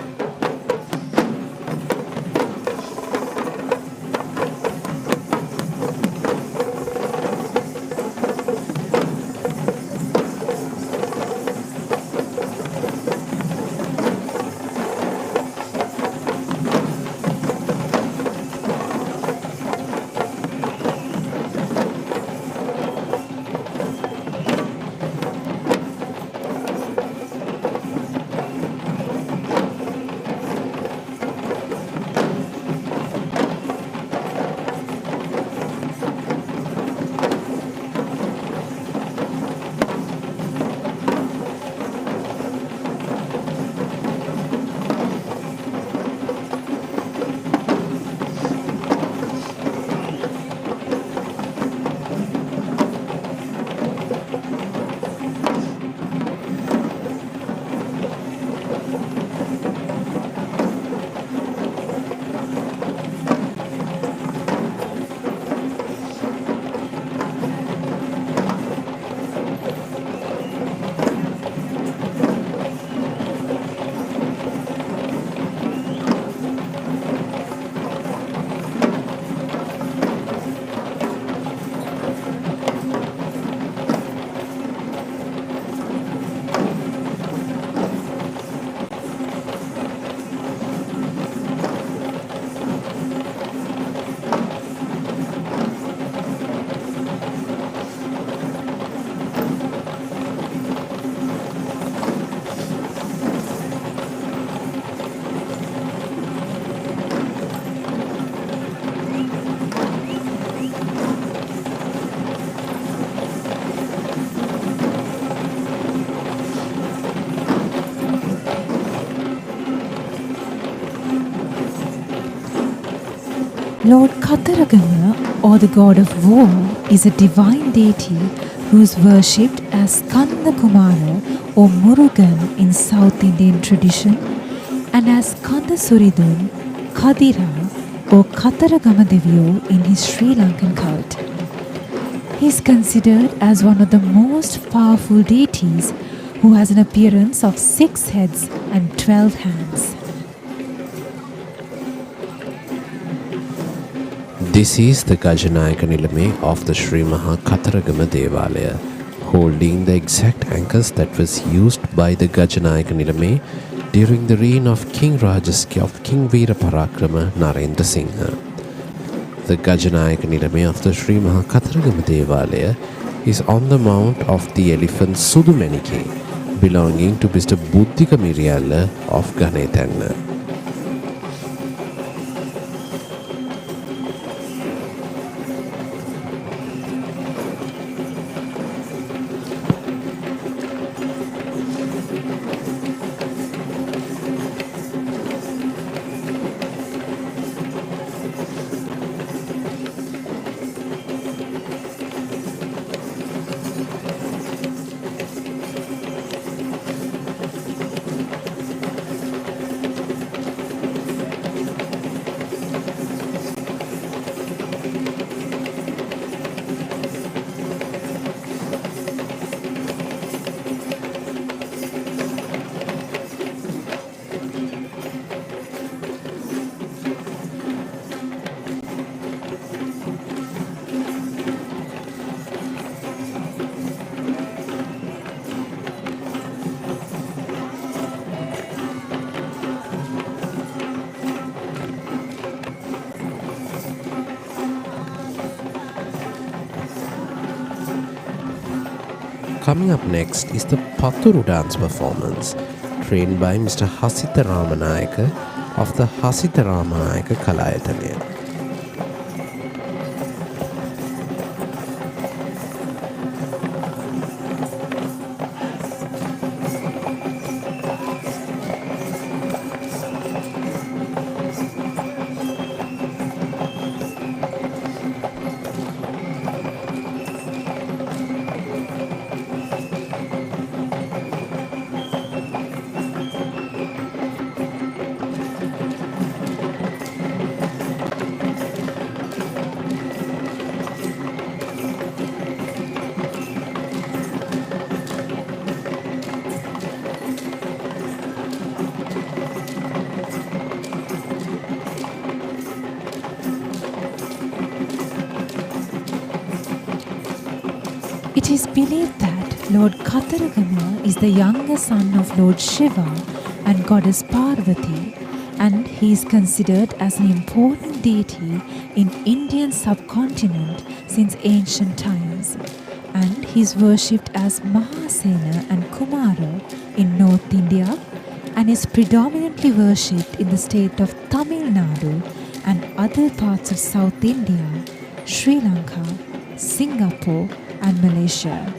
Lord Kataragama, or the god of war, is a divine deity who is worshipped as Kanda Kumara or Murugan in South Indian tradition and as Kanda Suridun, Kadira or Kataragama Devyo in his Sri Lankan cult. He is considered as one of the most powerful deities who has an appearance of 6 heads and 12 hands. This is the Gajanayaka Nilame of the Sri Maha Kataragama Devalaya, holding the exact anchors that was used by the Gajanayaka Nilame during the reign of King Rajaski of King Veera Parakrama Narendra Singha. The Gajanayaka Nilame of the Sri Maha Kataragama Devalaya is on the mount of the elephant Sudumenike, belonging to Mr. Buddhika Miriyalla of Ganethanna. Coming up next is the Puru dance performance, trained by Mr. Hasita Ramanayaka of the Hasita Ramanayaka Kalayathanaya. It is believed that Lord Kataragama is the younger son of Lord Shiva and goddess Parvati, and he is considered as an important deity in Indian subcontinent since ancient times, and he is worshipped as Mahasena and Kumara in North India and is predominantly worshipped in the state of Tamil Nadu and other parts of South India, Sri Lanka, Singapore and Malaysia.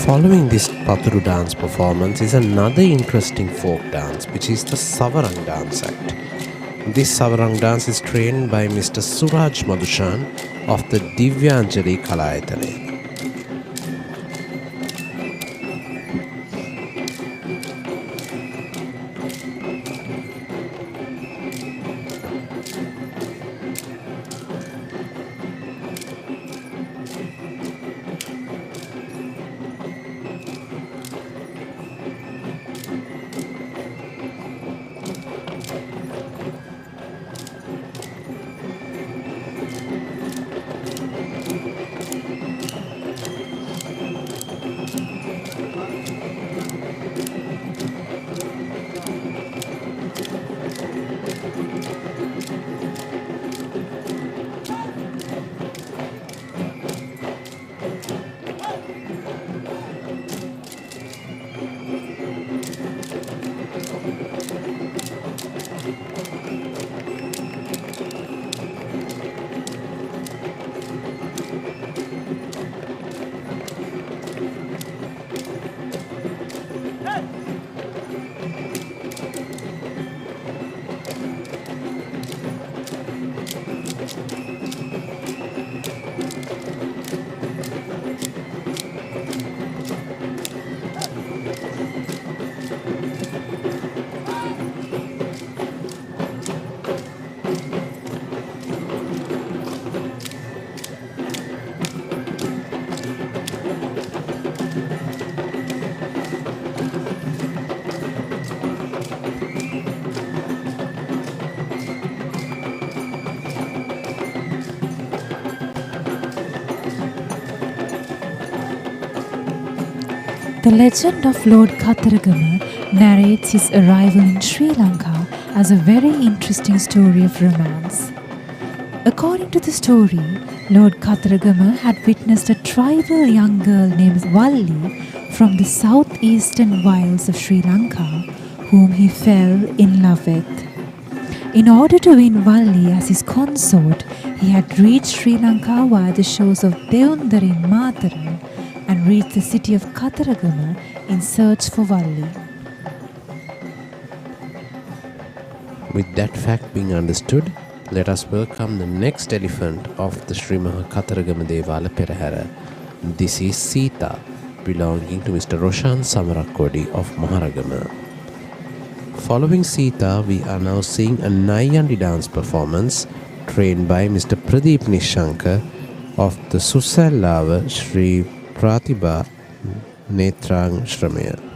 Following this Paturu dance performance is another interesting folk dance, which is the Savarang dance act. This Savarang dance is trained by Mr. Suraj Madhushan of the Divyanjali Kalayatane. The legend of Lord Kataragama narrates his arrival in Sri Lanka as a very interesting story of romance. According to the story, Lord Kataragama had witnessed a tribal young girl named Valli from the southeastern wilds of Sri Lanka, whom he fell in love with. In order to win Valli as his consort, he had reached Sri Lanka via the shores of Deundari in Mataram and reached the city of Kataragama in search for Valli. With that fact being understood, let us welcome the next elephant of the Sri Maha Kataragama Devala Perahera. This is Sita, belonging to Mr. Roshan Samarakodi of Maharagama. Following Sita, we are now seeing a Nayandi dance performance trained by Mr. Pradeep Nishankar of the Susallava Sri Pratibha Netrang Shramaya.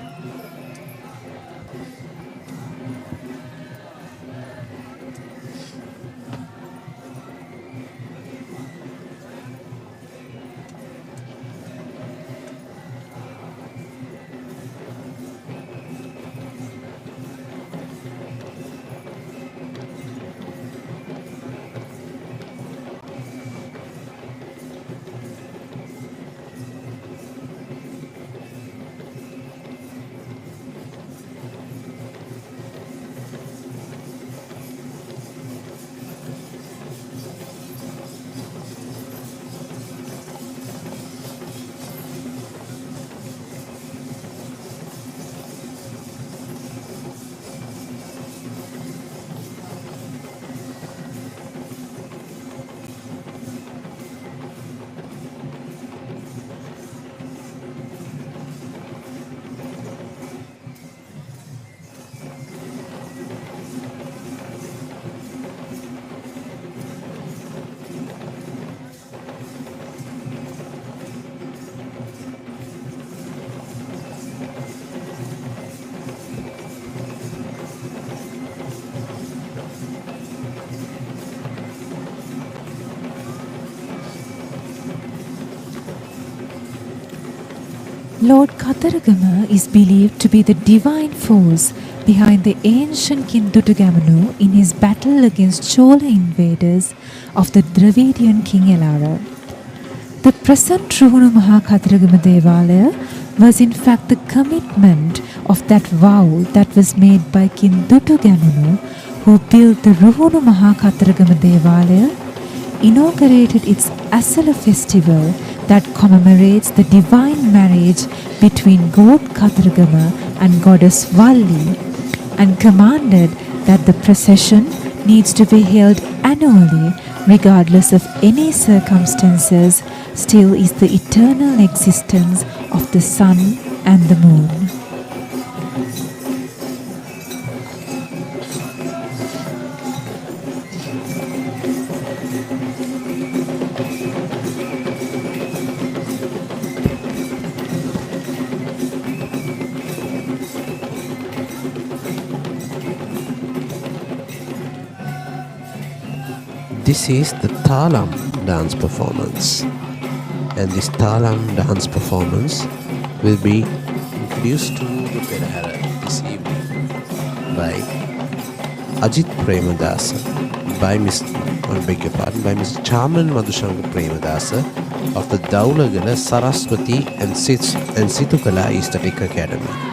Lord Kataragama is believed to be the divine force behind the ancient King Dutugamanu in his battle against Chola invaders of the Dravidian King Elara. The present Ruhunu Maha Kataragama Devalaya was in fact the commitment of that vow that was made by King Dutugamanu, who built the Ruhunu Maha Kataragama Devalaya, inaugurated its Esala festival that commemorates the divine marriage between god Kataragama and goddess Valli, and commanded that the procession needs to be held annually regardless of any circumstances, still is the eternal existence of the sun and the moon. This is the Talam dance performance, and this Talam dance performance will be introduced to the Perahera this evening by Ajit Premadasa, by Mr. Chaman Madhushanka Premadasa of the Daulagala Saraswati and Situkala Aesthetic Academy.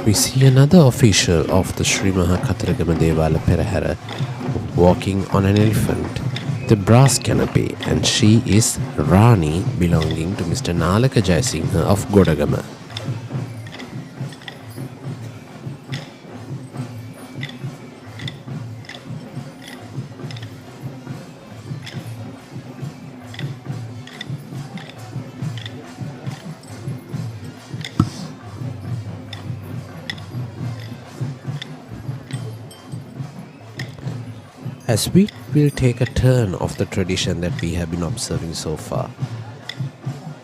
We see another official of the Sri Maha Kataragama Devala Perahera walking on an elephant, the brass canopy, and she is Rani, belonging to Mr. Nalaka Jayasinghe of Godagama. As we will take a turn of the tradition that we have been observing so far,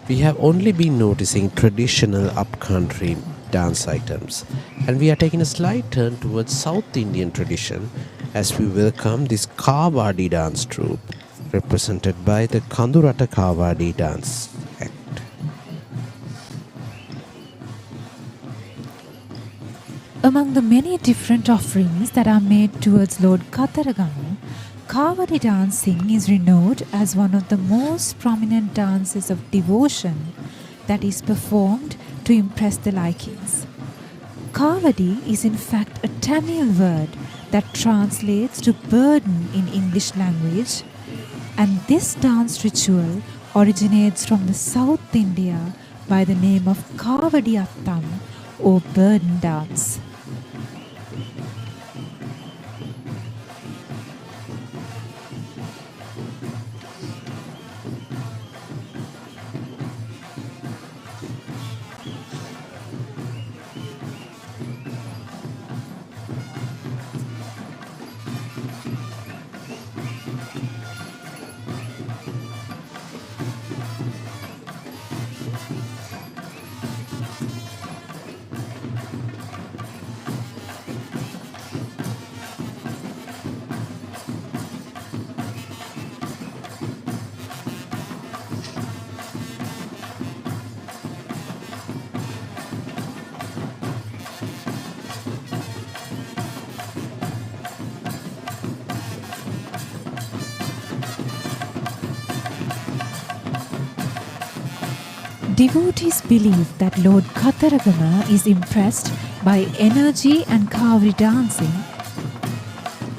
we have only been noticing traditional upcountry dance items, and we are taking a slight turn towards South Indian tradition as we welcome this Kavadi dance troupe represented by the Kandurata Kavadi dance act. Among the many different offerings that are made towards Lord Kataragama, Kavadi dancing is renowned as one of the most prominent dances of devotion that is performed to impress the likings. Kavadi is in fact a Tamil word that translates to burden in English language, and this dance ritual originates from the South India by the name of Kavadi Attam or burden dance. Devotees believe that Lord Kataragama is impressed by energy and Kavadi dancing,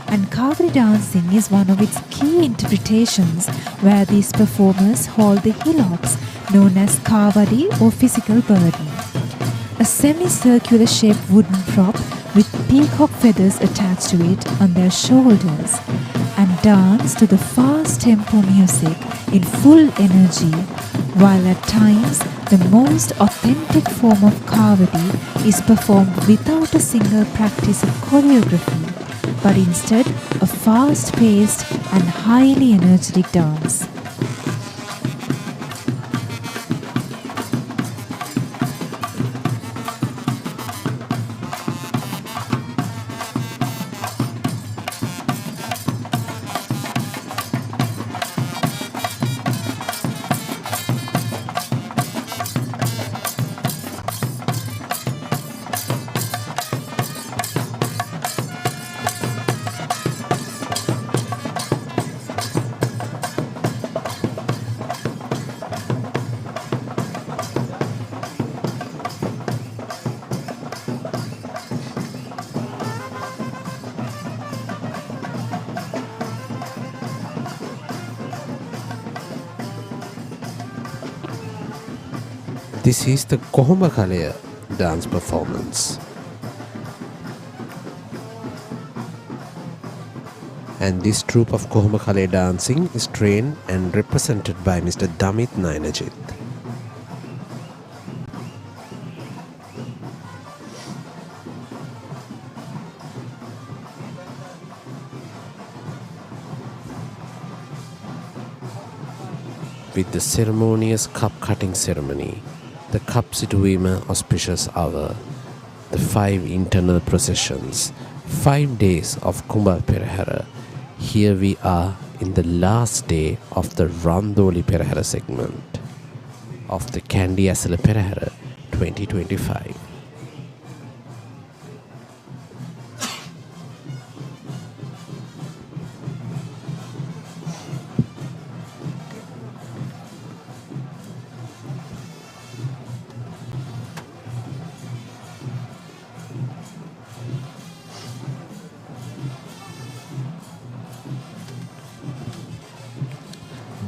and Kavadi dancing is one of its key interpretations, where these performers hold the hillocks known as Kavadi or physical burden. A semicircular shaped wooden prop with peacock feathers attached to it on their shoulders, and dance to the fast tempo music in full energy, while at times the most authentic form of kavadi is performed without a single practice of choreography, but instead a fast-paced and highly energetic dance. This is the Kohombakalaya dance performance. And this troupe of Kohombakalaya dancing is trained and represented by Mr. Damit Nainajit. With the ceremonious cup cutting ceremony, the cup situima auspicious hour, the 5 internal processions, 5 days of Kumbha Perahera. Here we are in the last day of the Randoli Perahera segment of the Kandy Esala Perahera 2025.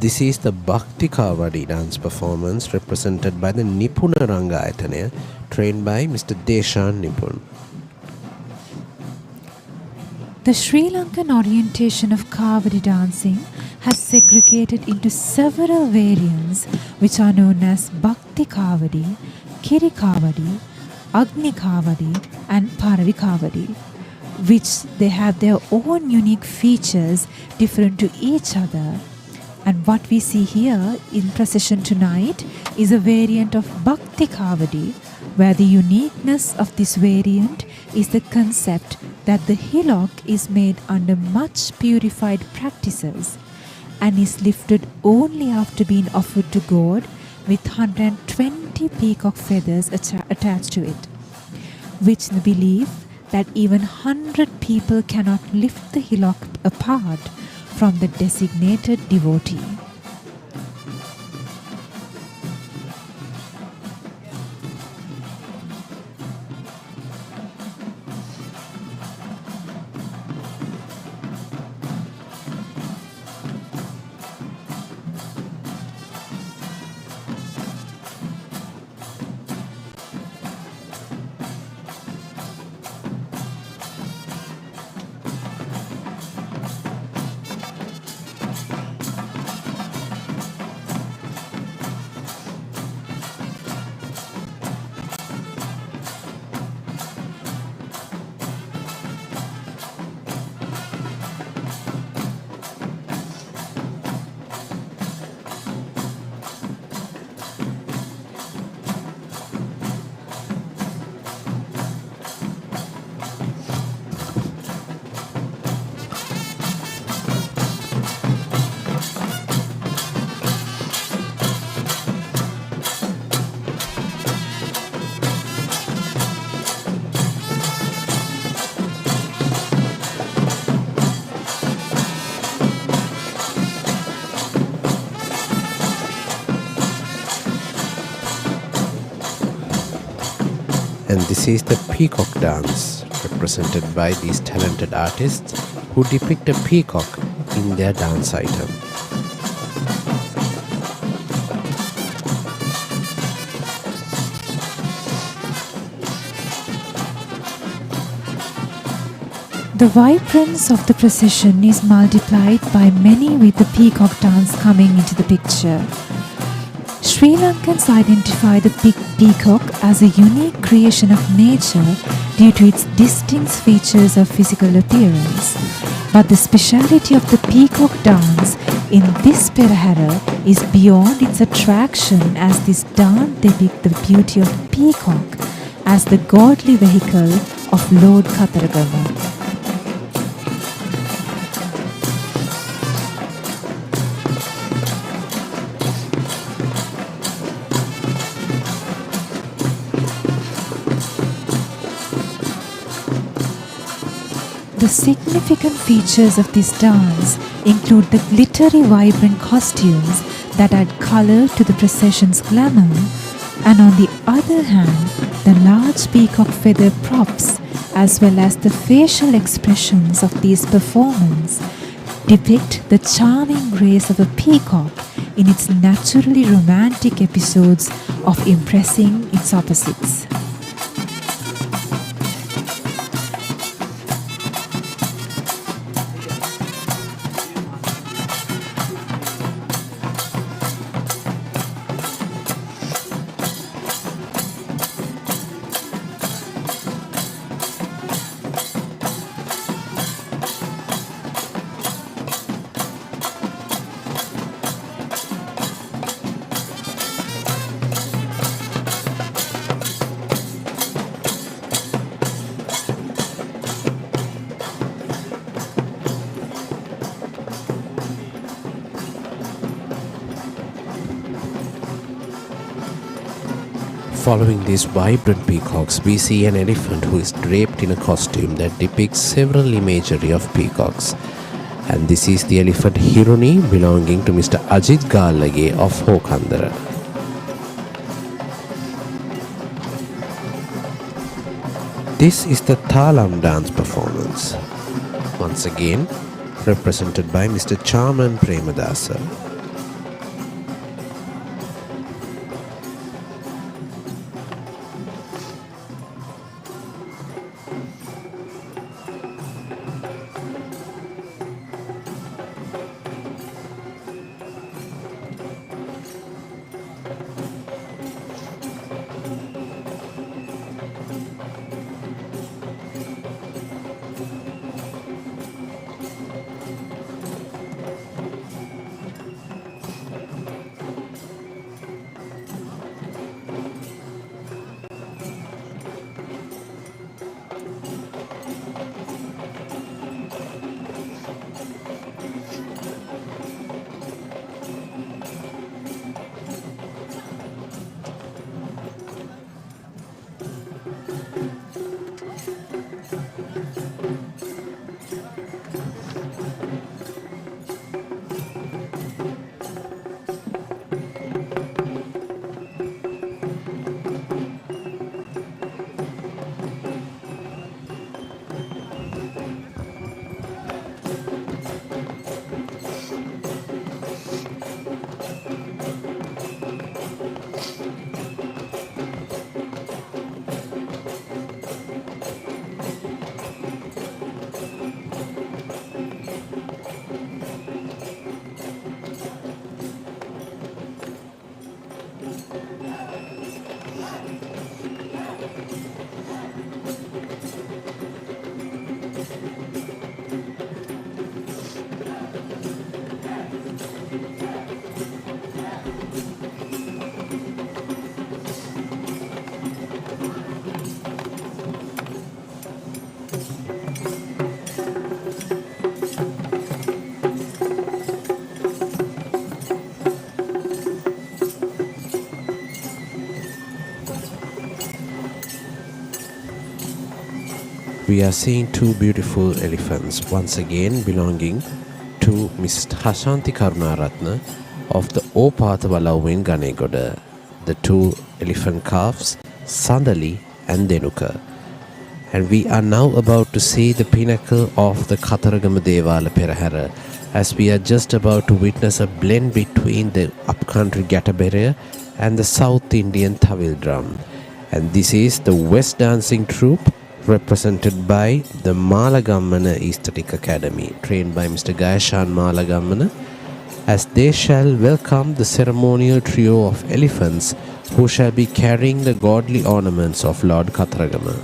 This is the Bhakti Kavadi dance performance represented by the Nipuna Rangayatana, trained by Mr. Deshan Nipun. The Sri Lankan orientation of Kavadi dancing has segregated into several variants which are known as Bhakti Kavadi, Kiri Kavadi, Agni Kavadi and Paravi Kavadi, which they have their own unique features different to each other. And what we see here in procession tonight is a variant of Bhakti Kavadi, where the uniqueness of this variant is the concept that the hillock is made under much purified practices and is lifted only after being offered to God with 120 peacock feathers attached to it, which the belief that even 100 people cannot lift the hillock apart from the designated devotee. And this is the peacock dance, represented by these talented artists who depict a peacock in their dance item. The vibrance of the procession is multiplied by many with the peacock dance coming into the picture. Sri Lankans identify the peacock as a unique creation of nature due to its distinct features of physical appearance. But the speciality of the peacock dance in this Perahera is beyond its attraction, as this dance depicts the beauty of the peacock as the godly vehicle of Lord Kataragama. The significant features of this dance include the glittery, vibrant costumes that add color to the procession's glamour, and on the other hand, the large peacock feather props as well as the facial expressions of these performances depict the charming grace of a peacock in its naturally romantic episodes of impressing its opposites. Following these vibrant peacocks, we see an elephant who is draped in a costume that depicts several imagery of peacocks. And this is the elephant Hiruni belonging to Mr. Ajit Gallage of Hokandara. This is the Talam dance performance, once again represented by Mr. Charman Premadasa. We are seeing two beautiful elephants, once again belonging to Ms. Hashanti Karunaratna of the Opathavalawin Ganegoda, the two elephant calves, Sandali and Denuka. And we are now about to see the pinnacle of the Kataragama Devala Perahera, as we are just about to witness a blend between the upcountry Gatabere and the South Indian Tawil drum. And this is the West Dancing Troupe represented by the Malagammana Aesthetic Academy, trained by Mr. Gaishan Malagammana, as they shall welcome the ceremonial trio of elephants who shall be carrying the godly ornaments of Lord Kataragama.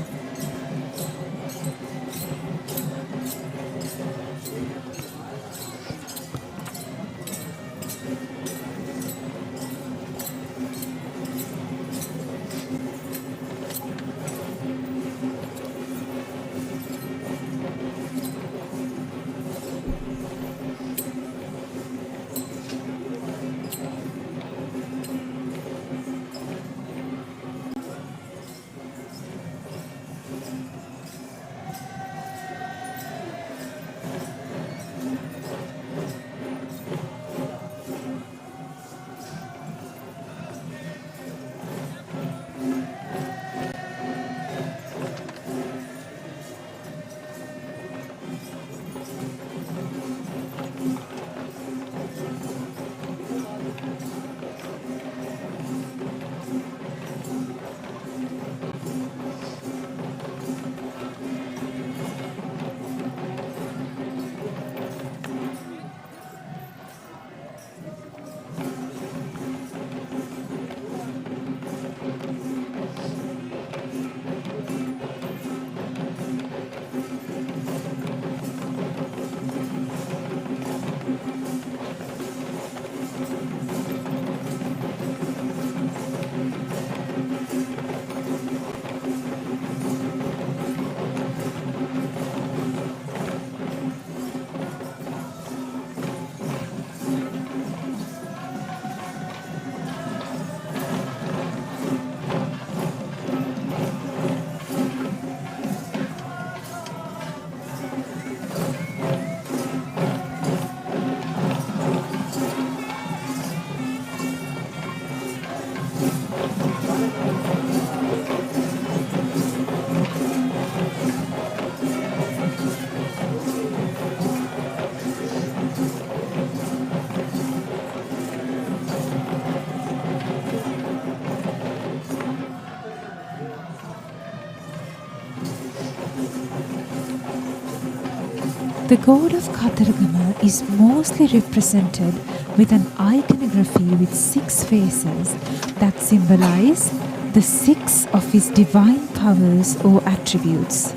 The god of Kataragama is mostly represented with an iconography with 6 faces that symbolize the 6 of his divine powers or attributes.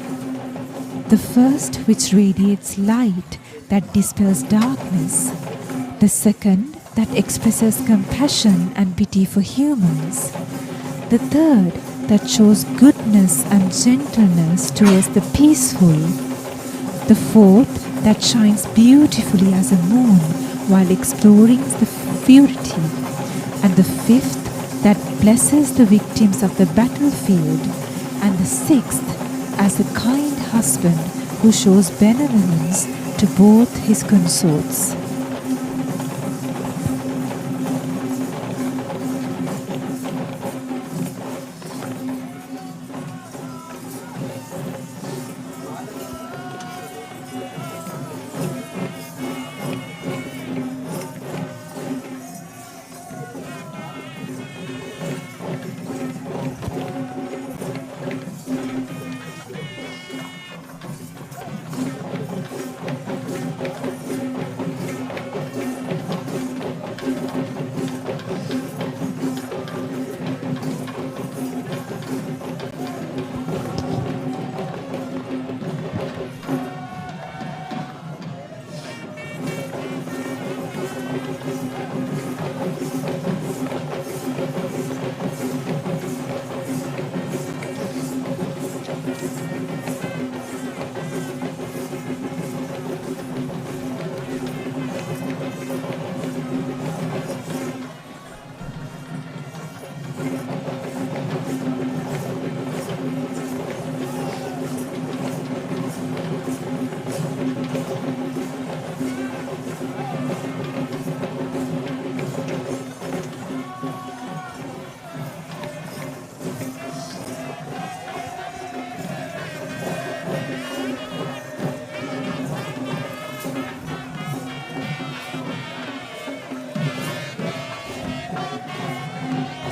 The first, which radiates light that dispels darkness. The second, that expresses compassion and pity for humans. The third, that shows goodness and gentleness towards the peaceful. The fourth, that shines beautifully as a moon while exploring the purity. And the fifth, that blesses the victims of the battlefield. And the sixth, as a kind husband who shows benevolence to both his consorts.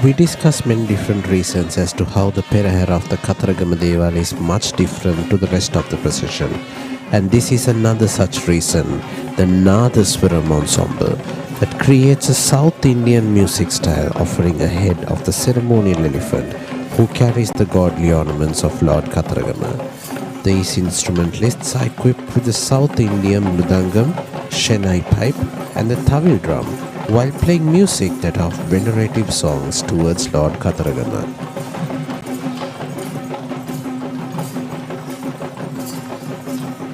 We discussed many different reasons as to how the Perahera of the Kataragama Devala is much different to the rest of the procession. And this is another such reason, the Nata ensemble, that creates a South Indian music style offering a head of the ceremonial elephant who carries the godly ornaments of Lord Kataragama. These instrumentalists are equipped with the South Indian mridangam, Chennai pipe and the Tawil drum while playing music that are venerative songs towards Lord Kataragama.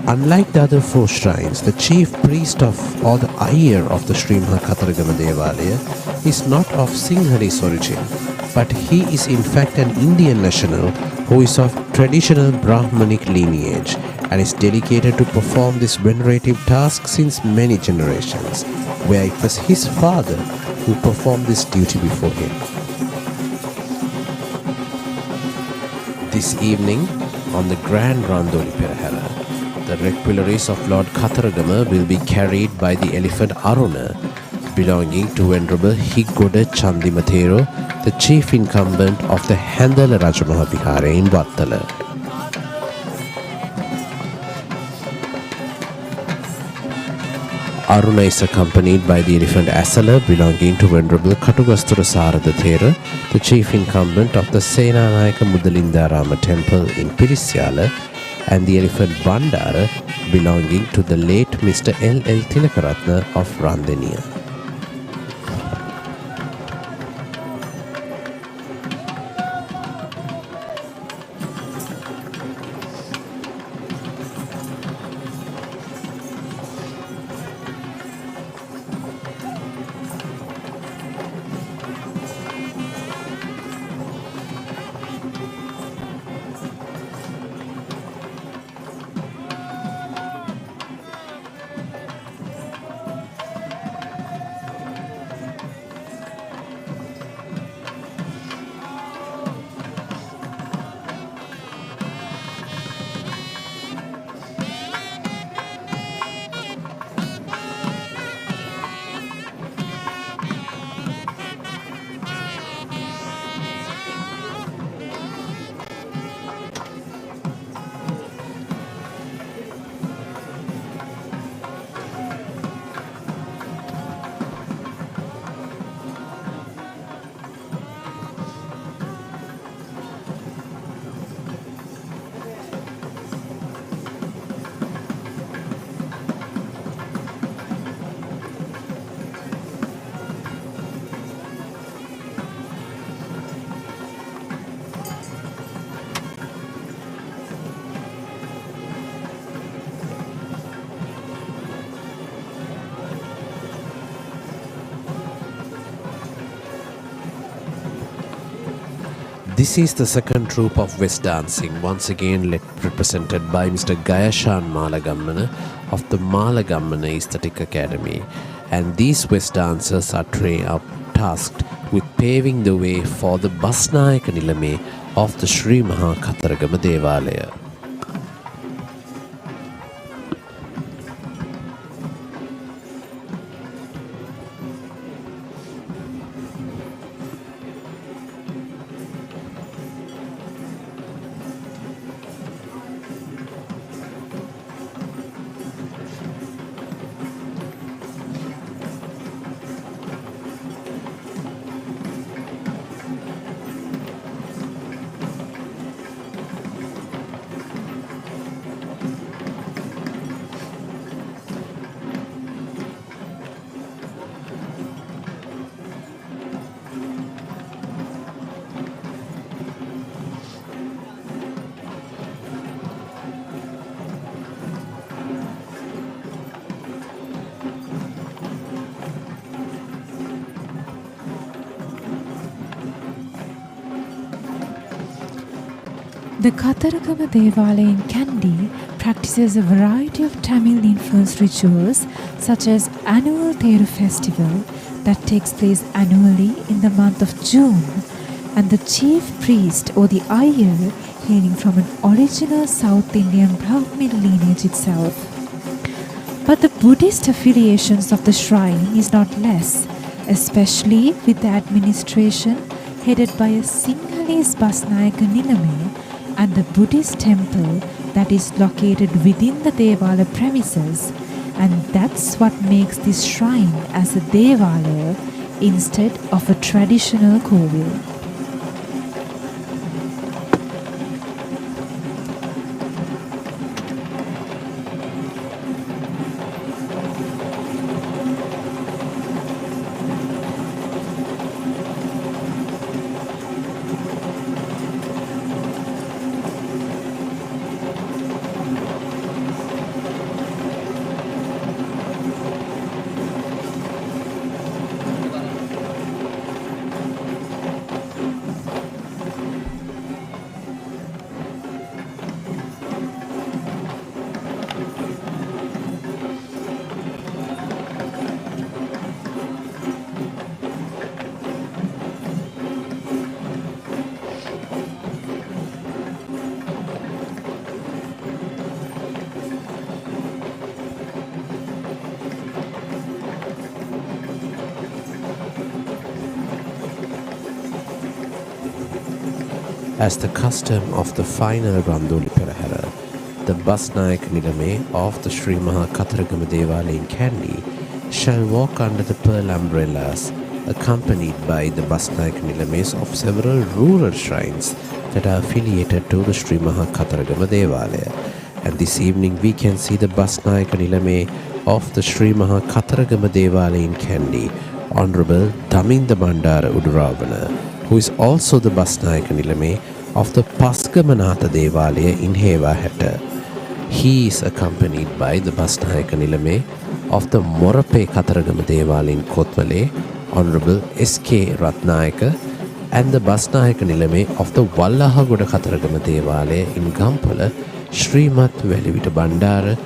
Unlike the other four shrines, the chief priest of or the Iyer of the Sri Maha Kataragama Devalaya is not of Sinhalese origin, but he is in fact an Indian national who is of traditional Brahmanic lineage and is dedicated to perform this venerative task since many generations, where it was his father who performed this duty before him. This evening, on the grand Randoli Perahera, the requilleries of Lord Kataragama will be carried by the elephant Aruna, belonging to Venerable Higgoda Chandimathero, the chief incumbent of the Handala Rajamahapihara in Vattala. Aruna is accompanied by the elephant Esala, belonging to Venerable Katugasthura Sarada Thera, the chief incumbent of the Senanayaka Mudalindarama temple in Pirisyala, and the elephant Bandara, belonging to the late Mr. L.L. Tilakaratna of Randenia. This is the second troupe of West dancing, once again represented by Mr. Gayashan Malagammana of the Malagammana Aesthetic Academy. And these West dancers are tasked with paving the way for the Basnayaka Nilame of the Sri Maha Kataragama Devalaya. The Kataragama Devala in Kandy practices a variety of Tamil influenced rituals such as annual Theru festival that takes place annually in the month of June, and the chief priest or the Iyer hailing from an original South Indian Brahmin lineage itself. But the Buddhist affiliations of the shrine is not less, especially with the administration headed by a Sinhalese Basnayaka Nilame, and the Buddhist temple that is located within the Devala premises, and that's what makes this shrine as a Devala instead of a traditional kovil. As the custom of the final Randoli Perahera, the Basnayak Nilame of the Sri Maha Kataragama Devala in Kandy shall walk under the pearl umbrellas, accompanied by the Basnayak Nilames of several rural shrines that are affiliated to the Sri Maha Kataragama Devala. And this evening we can see the Basnayak Nilame of the Sri Maha Kataragama Devala in Kandy, Honorable Daminda Bandara Uduravana, who is also the Basnayak Nilame of the Nata Devalaya in Hevahetta. He is accompanied by the Basnayak Nilame of the Morape Kataragama Devala in Kotmale, Honorable S.K. Ratnayaka, and the Basnayak Nilame of the Wallahagoda Kataragama Devalaya in Gampala, Srimat Velivita Bandara.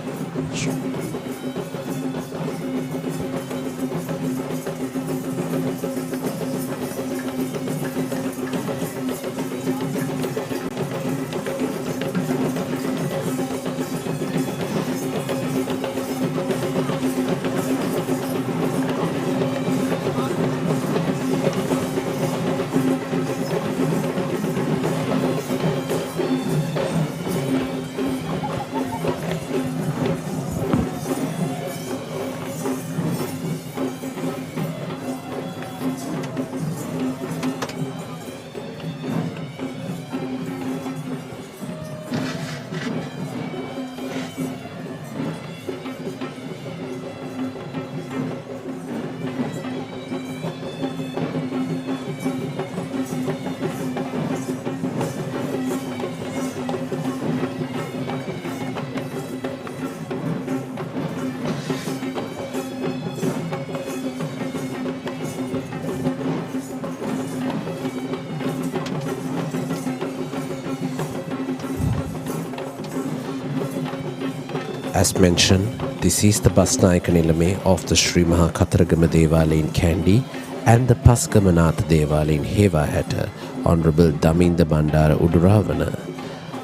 As mentioned, this is the Basnayak Nilame of the Sri Maha Kataragama Devala in Kandy and the Paskamanatha Devala in Hevahetta, Honorable Daminda Bandara Uduravana,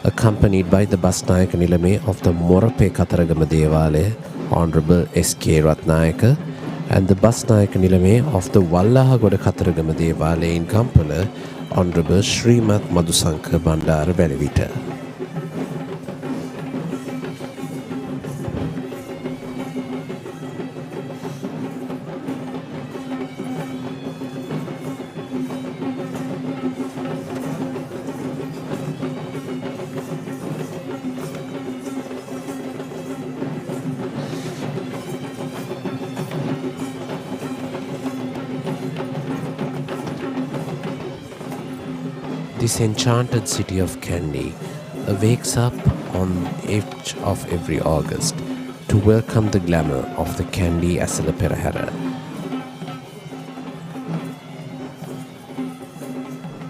accompanied by the Basnayak Nilame of the Morape Kataragama Devala, Honorable S.K. Ratnayaka, and the Basnayak Nilame of the Wallahagoda Kataragama Devala in Kampala, Honorable Srimat Madhusanka Bandara Velivita. This enchanted city of Kandy wakes up on each of every August to welcome the glamour of the Kandy Esala Perahera.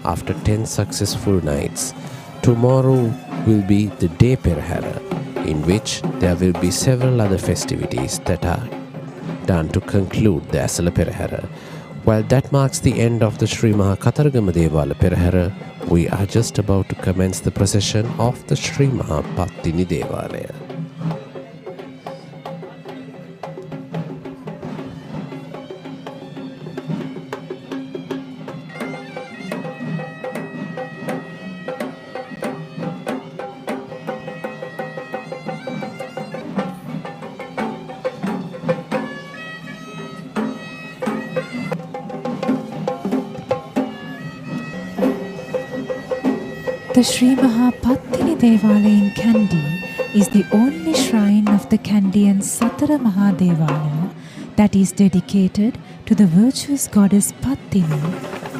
After 10 successful nights, tomorrow will be the day Perahera, in which there will be several other festivities that are done to conclude the Esala Perahera. While that marks the end of the Sri Maha Kataragama Devala Perahera, we are just about to commence the procession of the Sri Maha Patini Devalaya. The Sri Patini Devala in Kandy is the only shrine of the Kandian Satara Mahadevala that is dedicated to the virtuous goddess Patini,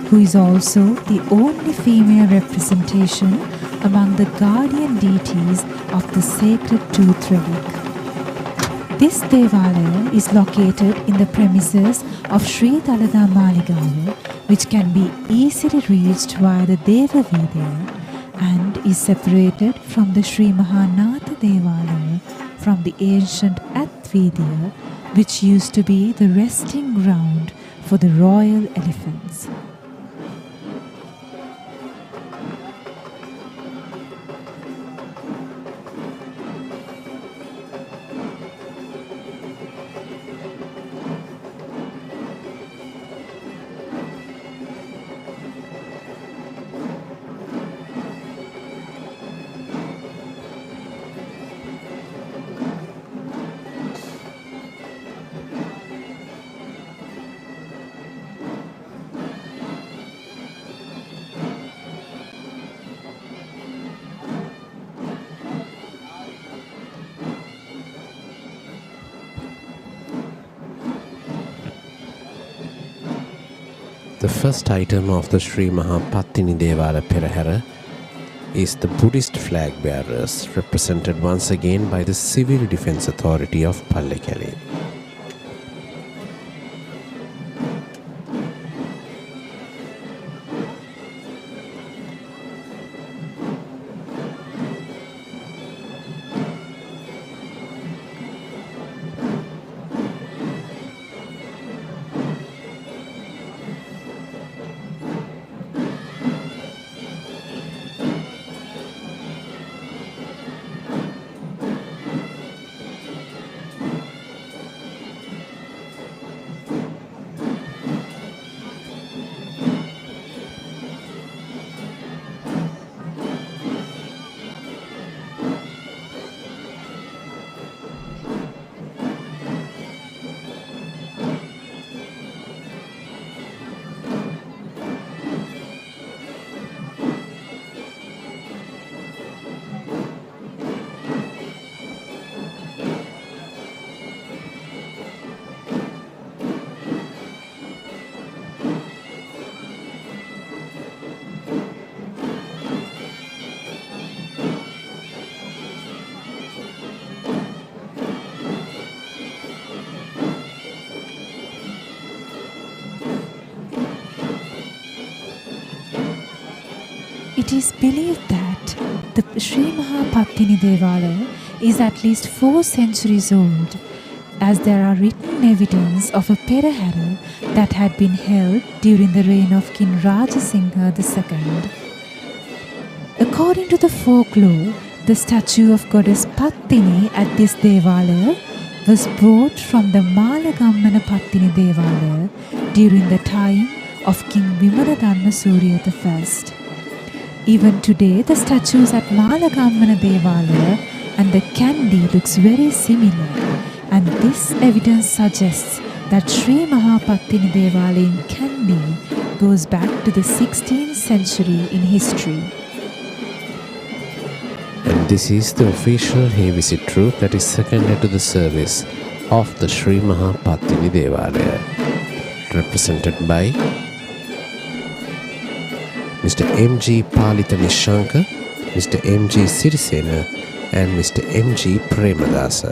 who is also the only female representation among the guardian deities of the sacred tooth relic. This Devala is located in the premises of Sri Dalada Maligava, which can be easily reached via the Deva Vidya, and is separated from the Sri Nata Devala from the ancient Advidya, which used to be the resting ground for the royal elephants. The first item of the Sri Patini Devala Perahera is the Buddhist flag bearers, represented once again by the Civil Defence Authority of Le-Keli. It is believed that the Sri Patini Devala is at least 4 centuries old, as there are written evidence of a Perahera that had been held during the reign of King Rajasingha II. According to the folklore, the statue of goddess Patini at this Devala was brought from the Malagammana Patini Devala during the time of King Vimaladhanna Surya I. Even today, the statues at Malagammana Devala and the Kandy looks very similar, and this evidence suggests that Sri Patini Devala in Kandy goes back to the 16th century in history. And this is the official Hey Visit route that is seconded to the service of the Sri Patini Devala, represented by Mr. M.G. Palita Nishanka, Mr. M.G. Sirisena, and Mr. M.G. Premadasa.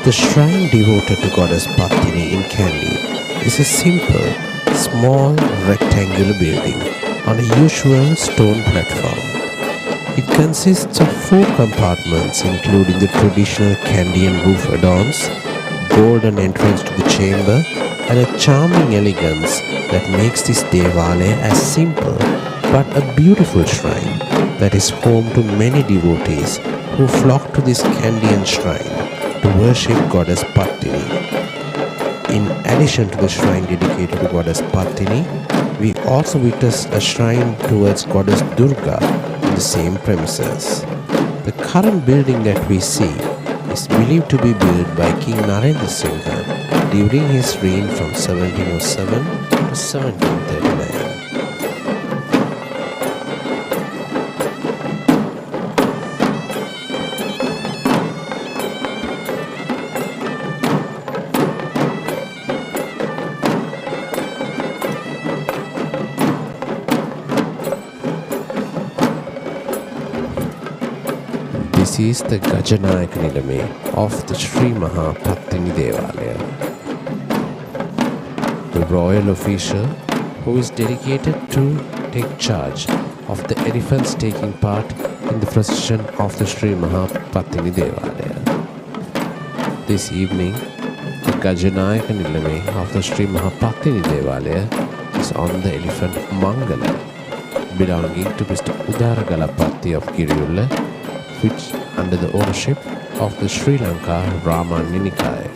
The shrine devoted to goddess Patini in Kandy is a simple, small rectangular building on a usual stone platform. It consists of 4 compartments including the traditional Kandian roof adorns, golden entrance to the chamber, and a charming elegance that makes this Devala a simple but a beautiful shrine that is home to many devotees who flock to this Kandian shrine to worship goddess Patini. In addition to the shrine dedicated to goddess Patini, we also witness a shrine towards goddess Durga in the same premises. The current building that we see is believed to be built by King Narendra Singha during his reign from 1707 to 1739. This is the Gajanayaka Nilame of the Sri Maha Patini Devalaya. The royal official who is dedicated to take charge of the elephants taking part in the procession of the Sri Maha Patini Devalaya. This evening, the Gajanayaka Nilame of the Sri Maha Patini Devalaya is on the elephant Mangala, belonging to Mr. Udaragalapatti of Kiriyulla, which under the ownership of the Sri Lanka Raban Nikaya.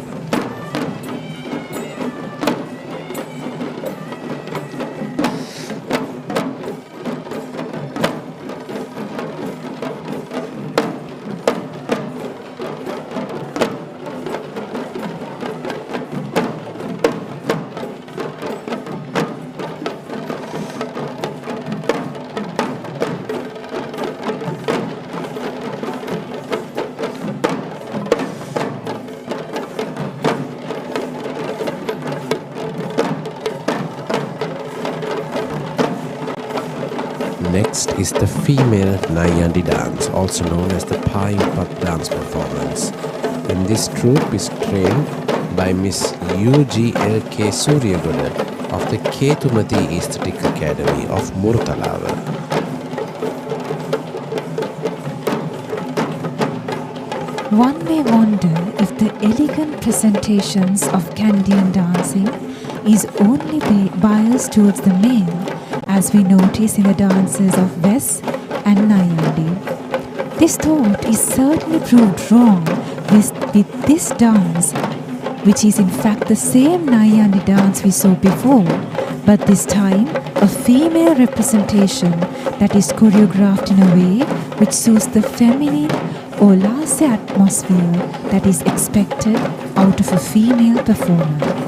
Next is the female Nayandi dance, also known as the Payupat dance performance. And this troupe is trained by Miss UGLK Suryagoda of the Ketumati Aesthetic Academy of Murtalava. One may wonder if the elegant presentations of Kandian dancing is only biased towards the male, as we notice in the dances of Ves and Nayandi. This thought is certainly proved wrong with this dance, which is in fact the same Nayandi dance we saw before, but this time a female representation that is choreographed in a way which suits the feminine or lascive atmosphere that is expected out of a female performer.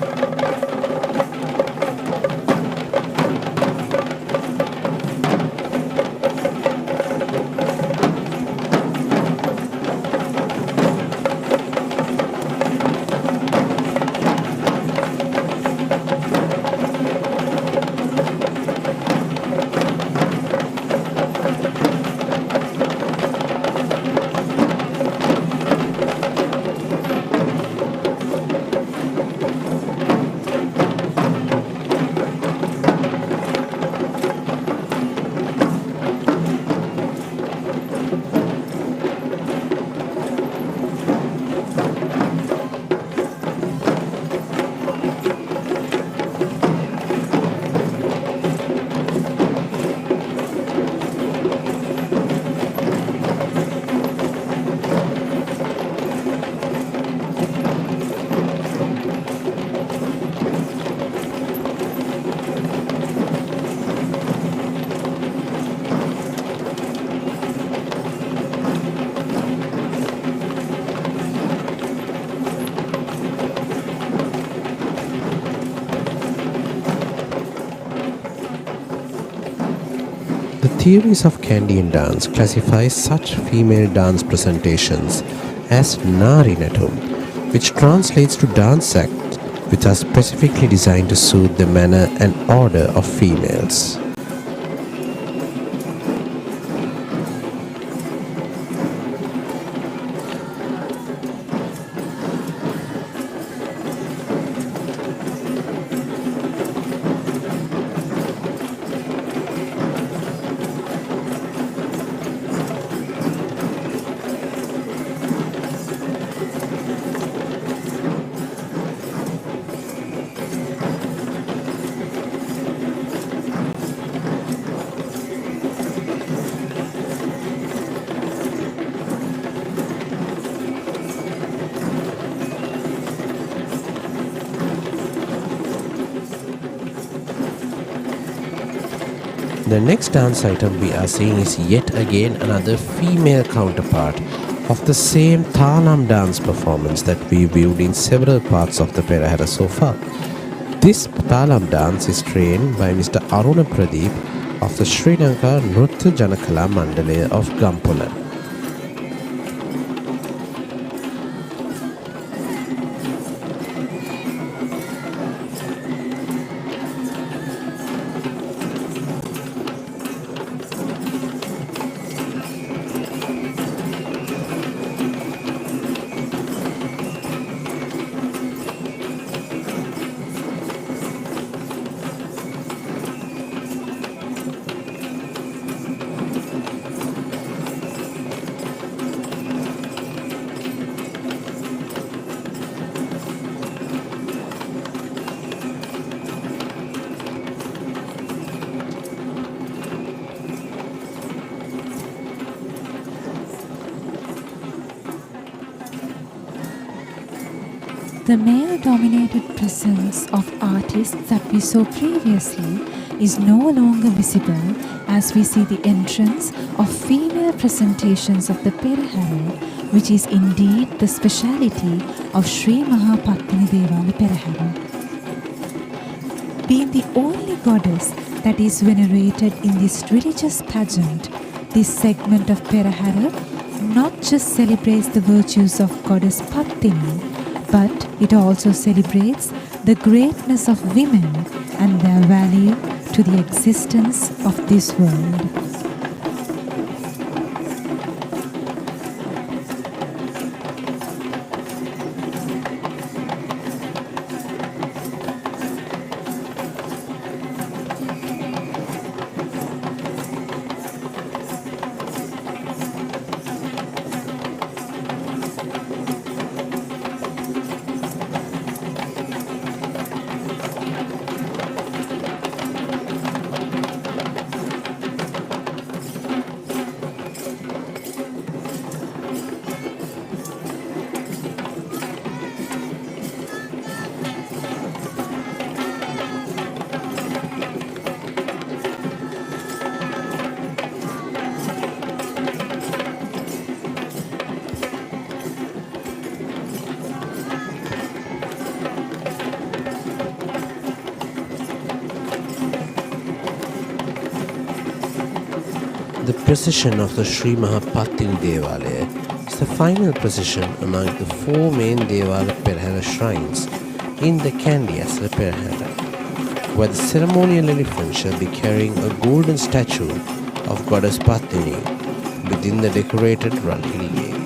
Theories of Kandian dance classify such female dance presentations as Nari Natum, which translates to dance act which are specifically designed to suit the manner and order of females. The next dance item we are seeing is yet again another female counterpart of the same Talam dance performance that we viewed in several parts of the Perahera so far. This Talam dance is trained by Mr. Aruna Pradeep of the Sri Lanka Nrutya Janakala Mandalaya of Gampola. The male-dominated presence of artists that we saw previously is no longer visible as we see the entrance of female presentations of the Perahera, which is indeed the speciality of Sri Patini Devala Perahera. Being the only goddess that is venerated in this religious pageant, this segment of Perahera not just celebrates the virtues of goddess Patini, but it also celebrates the greatness of women and their value to the existence of this world. The procession of the Sri Patini Devala is the final procession among the four main Devala Perahera shrines in the Kandy Esala Perahera, where the ceremonial elephant shall be carrying a golden statue of goddess Patini within the decorated Randoli.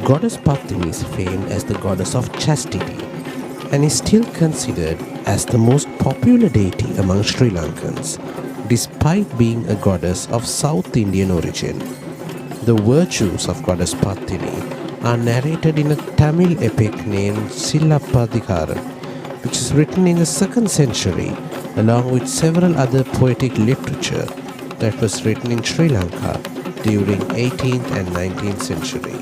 Goddess Patini is famed as the goddess of chastity and is still considered as the most popular deity among Sri Lankans, despite being a goddess of South Indian origin. The virtues of goddess Patini are narrated in a Tamil epic named Silappatikaram, which is written in the 2nd century along with several other poetic literature that was written in Sri Lanka during 18th and 19th century.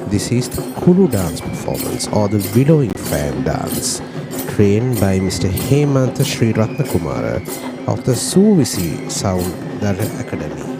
This is the Kulu dance performance or the billowing fan dance, trained by Mr. Hemantha Sri Ratnakumara of the Suvisi Sound Academy.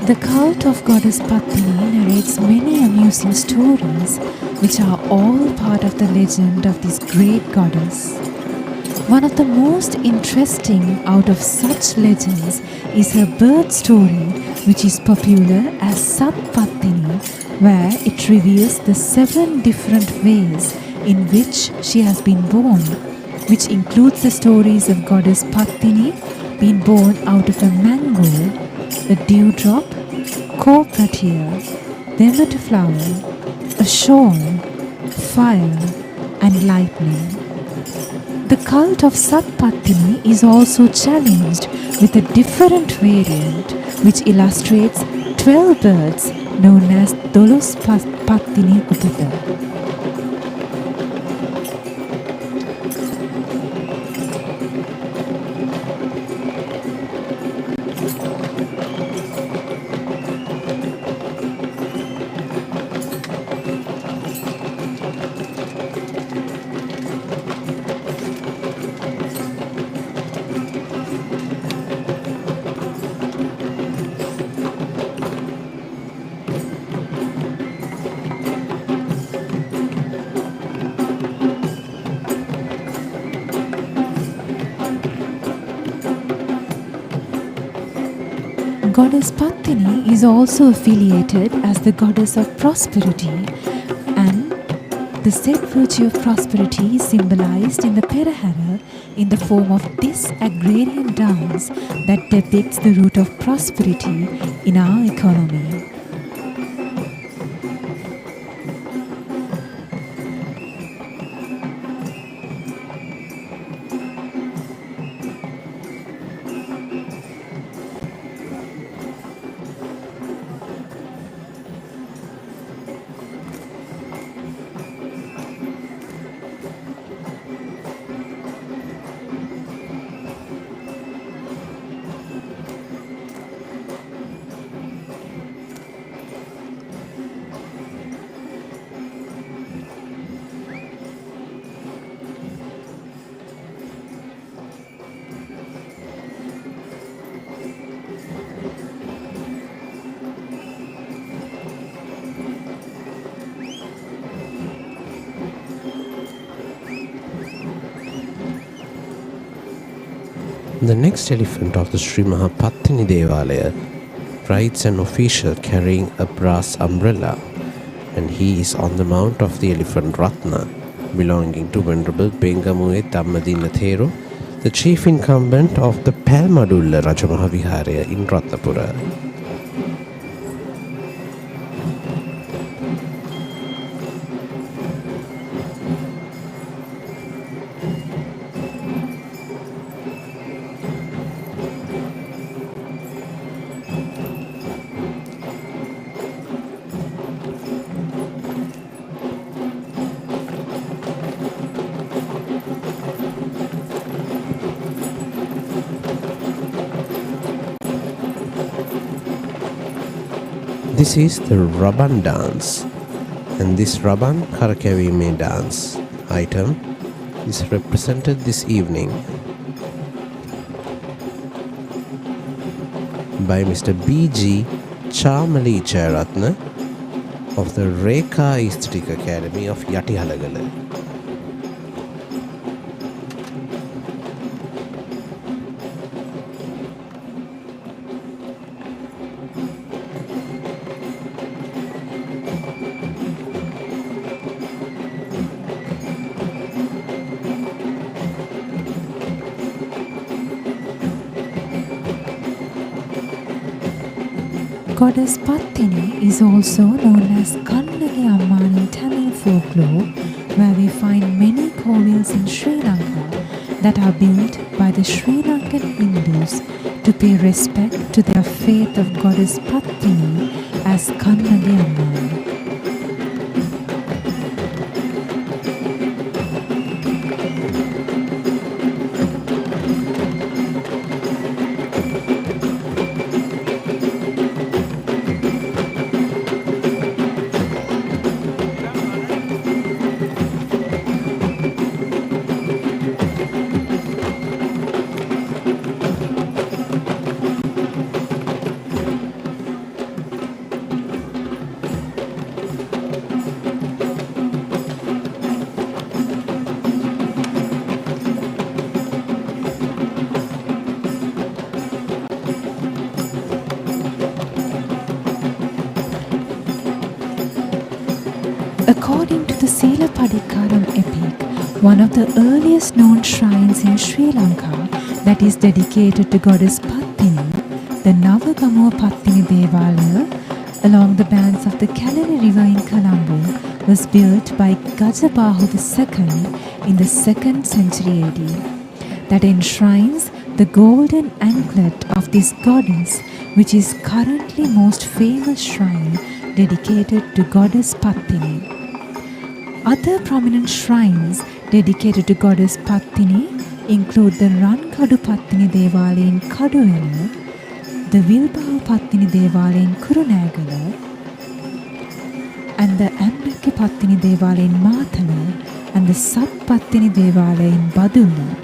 The cult of goddess Patini narrates many amusing stories which are all part of the legend of this great goddess. One of the most interesting out of such legends is her birth story, which is popular as Sat Patini, where it reveals the 7 different ways in which she has been born, which includes the stories of goddess Patini being born out of a mango, a dewdrop, copra tear, the emmet flower, a shawl, fire, and lightning. The cult of Sat Patini is also challenged with a different variant which illustrates 12 birds known as Dolos Patini Upata. Goddess Patini is also affiliated as the goddess of prosperity, and the said virtue of prosperity is symbolized in the Perahera in the form of this agrarian dance that depicts the root of prosperity in our economy. The next elephant of the Sri Mahapatini Devalaya rides an official carrying a brass umbrella, and he is on the mount of the elephant Ratna, belonging to Venerable Bengamue Dhammadinna Thero, the chief incumbent of the Palmadulla Rajamahaviharaya in Ratnapura. This is the Raban dance, and this Raban Karakavime dance item is represented this evening by Mr. B.G. Chamali Charatna of the Rekha Aesthetic Academy of Yatihalagala. goddess Patini is also known as Kannagi Amman in Tamil folklore, where we find many kovils in Sri Lanka that are built by the Sri Lankan Hindus to pay respect to their faith of goddess Patini as Kannagi Amman. According to the Silapadikaram epic, one of the earliest known shrines in Sri Lanka that is dedicated to goddess Patini, the Navagamuwa Patini Devala, along the banks of the Kalani River in Colombo, was built by Gajabahu II in the 2nd century AD. That enshrines the golden anklet of this goddess, which is currently most famous shrine dedicated to goddess Patini. Other prominent shrines dedicated to goddess Patini include the Rankadu Patini Devala in Kaduwela, the Vilbahu Patini Devala in Kurunagala, and the Ambaki Patini Devala in Mathala, and the Sab Patini Devala in Badula.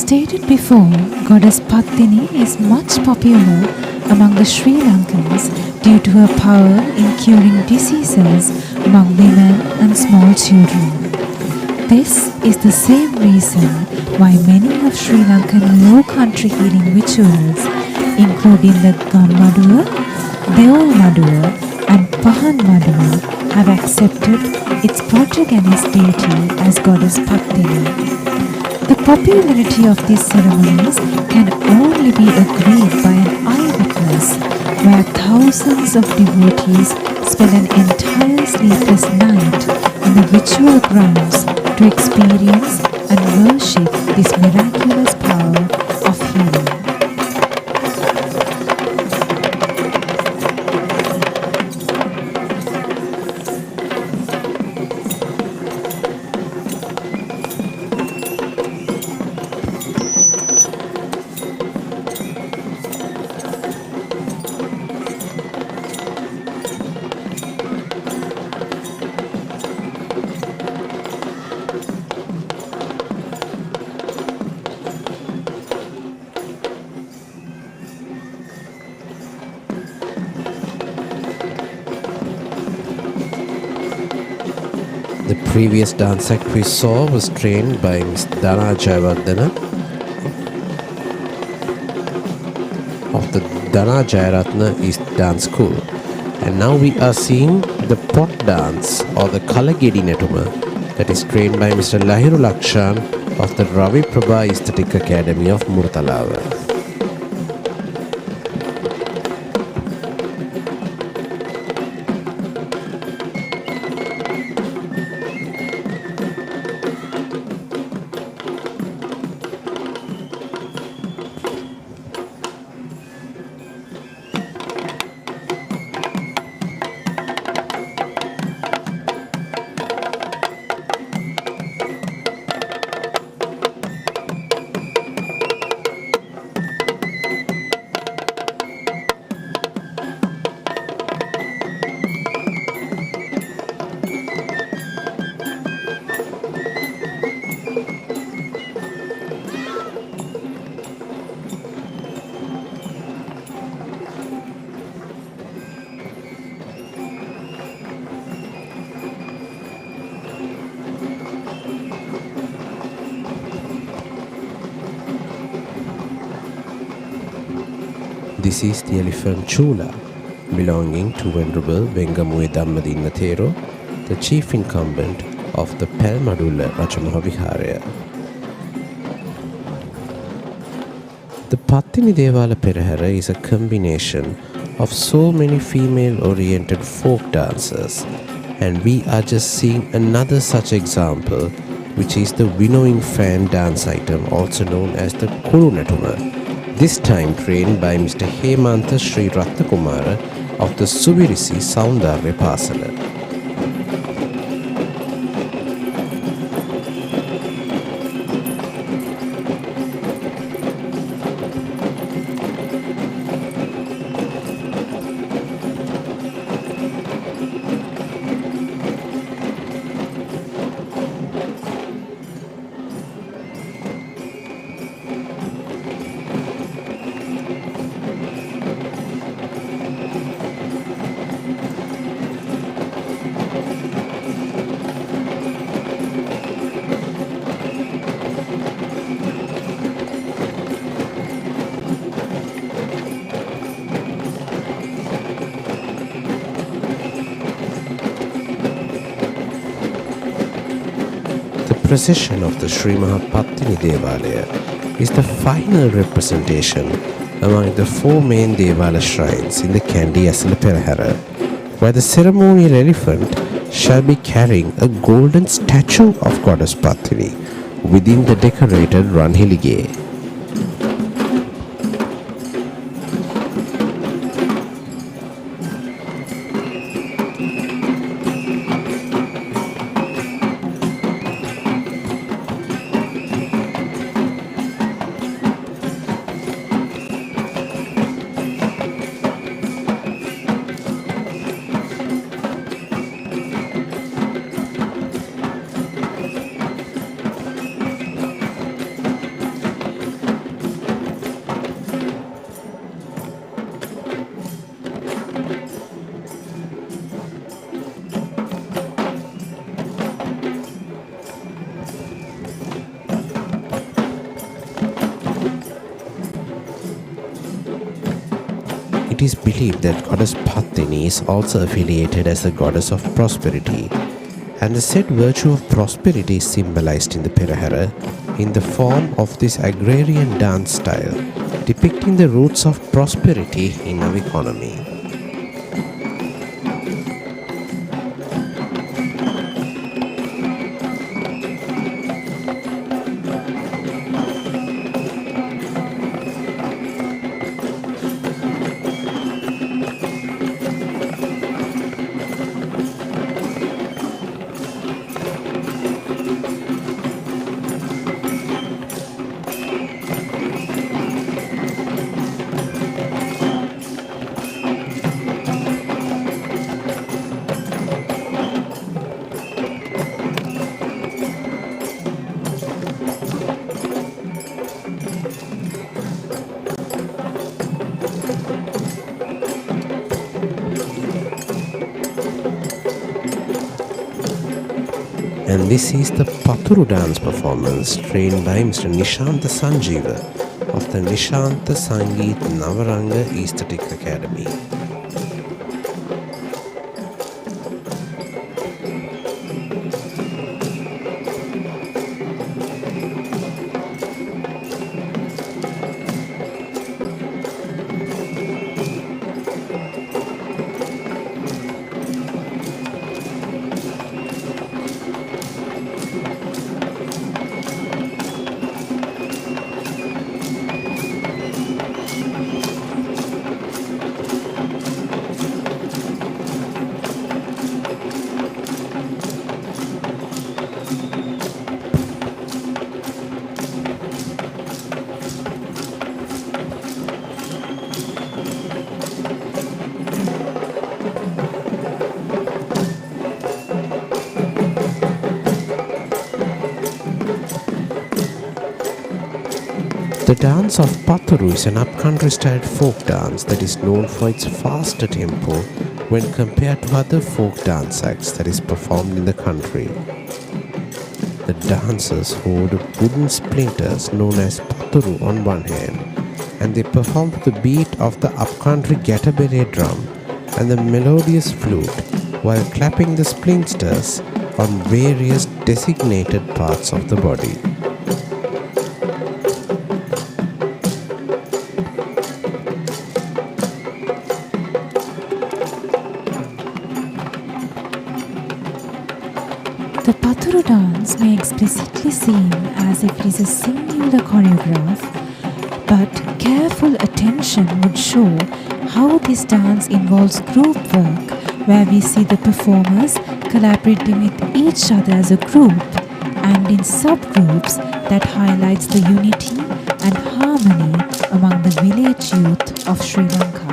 Stated before, goddess Patini is much popular among the Sri Lankans due to her power in curing diseases among women and small children. This is the same reason why many of Sri Lankan low country healing rituals, including the Gammaduwa, Deol Maduwa and Pahan Maduwa, have accepted its protagonist deity as goddess Patini. The popularity of these ceremonies can only be agreed by an eyewitness, where thousands of devotees spend an entire sleepless night in the ritual grounds to experience and worship this miraculous power of healing. The previous dance act we saw was trained by Ms. Dana Jayawardena of the Dana Jayaratna East Dance School. And now we are seeing the pot dance or the Kalagedi Netuma that is trained by Mr. Lahiru Lakshan of the Ravi Prabha Aesthetic Academy of Murtalava. This is the elephant Chula, belonging to Venerable Vengamui Dhammadinna Thero, the chief incumbent of the Pelmadulla Rajamahaviharaya. The Patini Devala Perahera is a combination of so many female-oriented folk dances, and we are just seeing another such example, which is the winnowing fan dance item, also known as the Kuru Netuma. This time trained by Mr. Hemantha Sri Ratnakumara of the Subirisi Soundarya Pasala. The procession of the Sri Mahapatini Devalaya is the final representation among the four main Devala shrines in the Kandy Esala Perahera, where the ceremonial elephant shall be carrying a golden statue of Goddess Patini within the decorated Ranhilige. It is believed that Goddess Patini is also affiliated as the goddess of prosperity, and the said virtue of prosperity is symbolized in the Perahera in the form of this agrarian dance style, depicting the roots of prosperity in our economy. And this is the Paturu dance performance trained by Mr. Nishanta Sanjeeva of the Nishanta Sangeet Navaranga Aesthetic Academy. The dance of Paturu is an upcountry style folk dance that is known for its faster tempo when compared to other folk dance acts that is performed in the country. The dancers hold wooden splinters known as Paturu on one hand, and they perform to the beat of the upcountry gatabere drum and the melodious flute while clapping the splinters on various designated parts of the body. The Paturu dance may explicitly seem as if it is a singular choreograph, but careful attention would show how this dance involves group work, where we see the performers collaborating with each other as a group and in subgroups that highlights the unity and harmony among the village youth of Sri Lanka.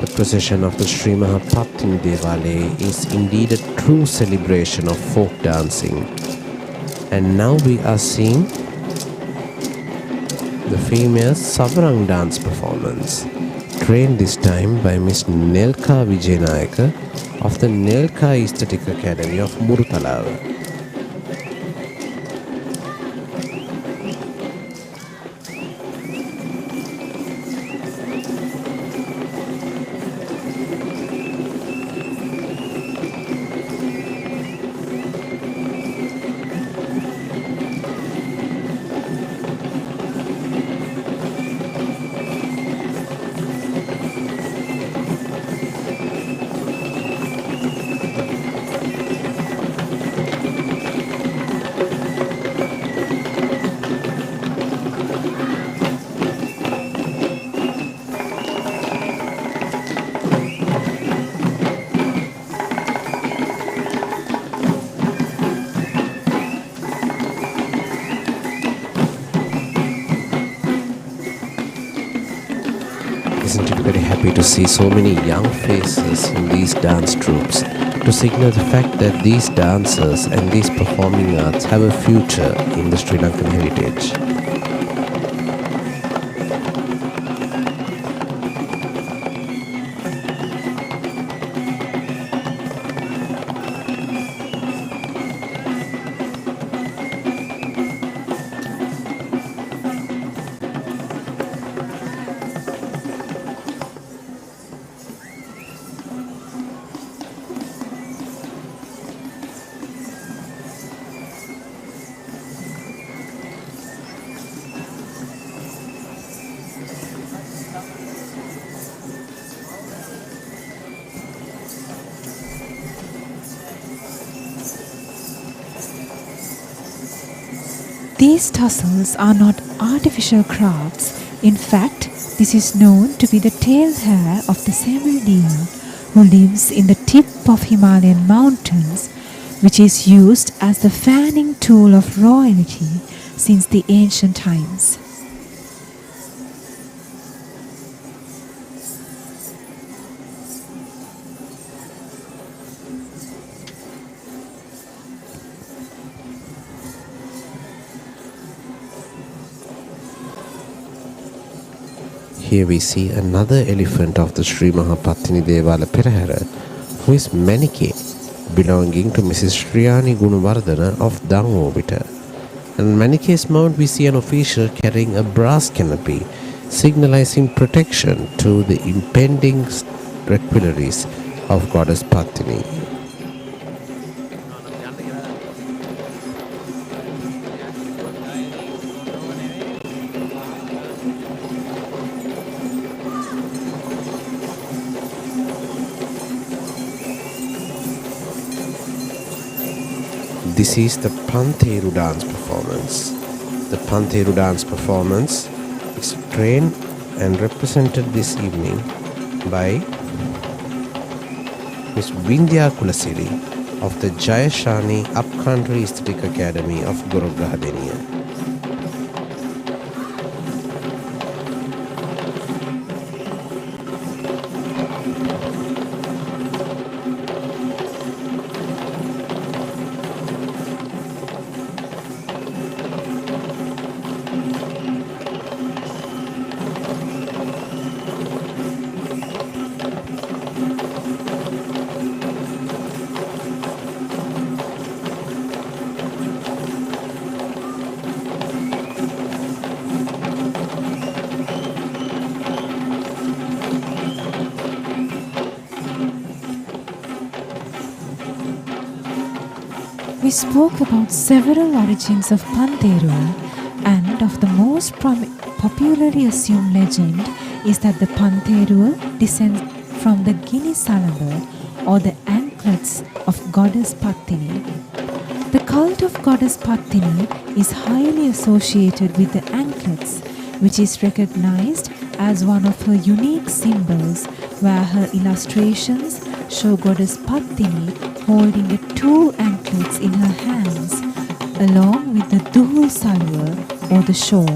The procession of the Sri Patini Devala is indeed a true celebration of folk dancing. And now we are seeing the famous Savarang dance performance, trained this time by Miss Nelka Vijayanayaka of the Nelka Aesthetic Academy of Murutalawa. Isn't it very happy to see so many young faces in these dance troupes to signal the fact that these dancers and these performing arts have a future in the Sri Lankan heritage. These tassels are not artificial crafts. In fact, this is known to be the tail hair of the sable deer who lives in the tip of Himalayan mountains, which is used as the fanning tool of royalty since the ancient times. Here we see another elephant of the Sri Mahapatini Devala Perahera, who is Manike, belonging to Mrs. Shriyani Gunavardhana of Dangobita. And on Manike's mount we see an official carrying a brass canopy, signalizing protection to the impending requiraries of goddess Patini. This is the Panteru dance performance. The Panteru dance performance is trained and represented this evening by Ms. Vindhya Kulasiri of the Jayashani Upcountry Aesthetic Academy of Gurugraha. We spoke about several origins of Panteru, and of the most popularly assumed legend is that the Panteru descends from the Guinea salamander or the anklets of goddess Patini. The cult of goddess Patini is highly associated with the anklets, which is recognized as one of her unique symbols, where her illustrations show goddess Patini holding the two anklets in her hands, along with the duhul salwar or the shawl.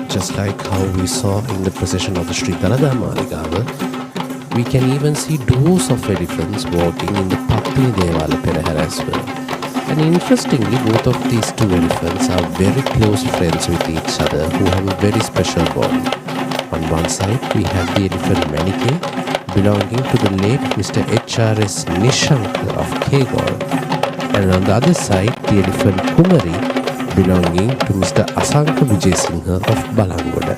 Just like how we saw in the procession of the Sri Kataragama, we can even see duos of elephants walking in the Patini Devala Perahera as well. And interestingly, both of these two elephants are very close friends with each other who have a very special bond. On one side, we have the elephant Manike, belonging to the late Mr. H.R.S. Nishankar of Kegor. And on the other side, the elephant Kumari, belonging to Mr. Asanka Vijayasinghe of Balangoda.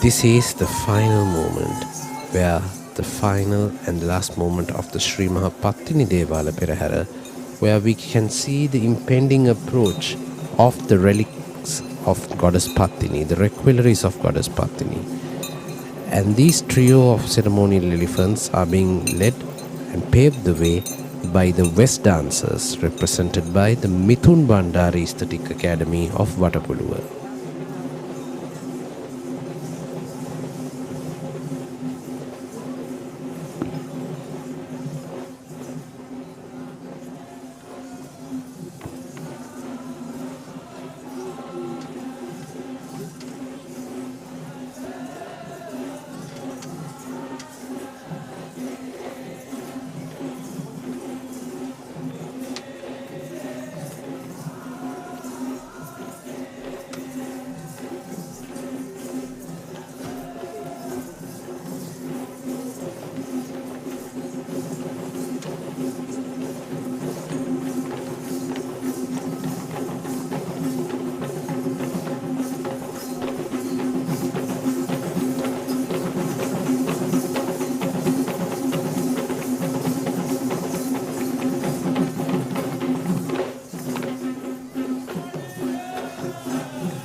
This is the final moment, where the final and last moment of the Sri Mahapatini Devala Perahera, where we can see the impending approach of the relics of goddess Patini, the requiraries of goddess Patini. And these trio of ceremonial elephants are being led and paved the way by the West dancers, represented by the Mithun Bandari Aesthetic Academy of Vatapuluva.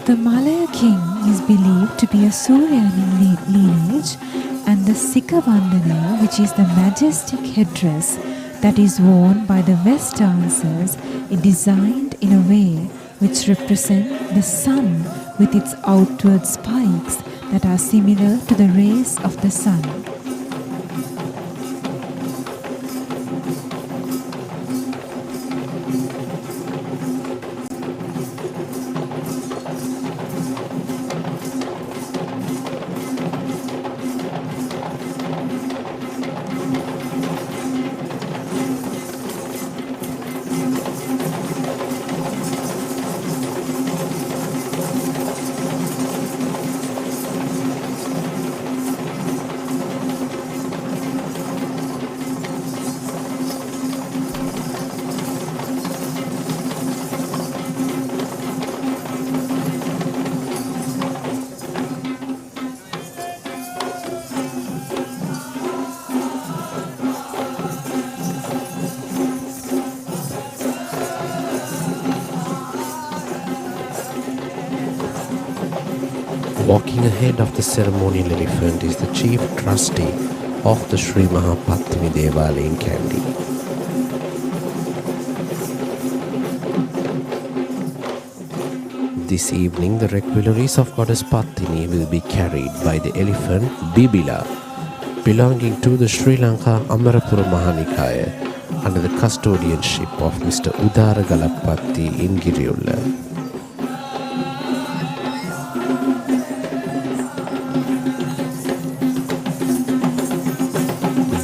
The Malaya king is believed to be a Suryani lineage, and the Sikavandana, which is the majestic headdress that is worn by the West dancers, is designed in a way which represents the sun with its outward spikes that are similar to the rays of the sun. Walking ahead of the ceremonial elephant is the chief trustee of the Sri Patini Devala in Kandy. This evening, the requelaries of Goddess Patini will be carried by the elephant Bibila, belonging to the Sri Lanka Amarapura Mahanikaya, under the custodianship of Mr. Udara Galapatti in Giriyulla.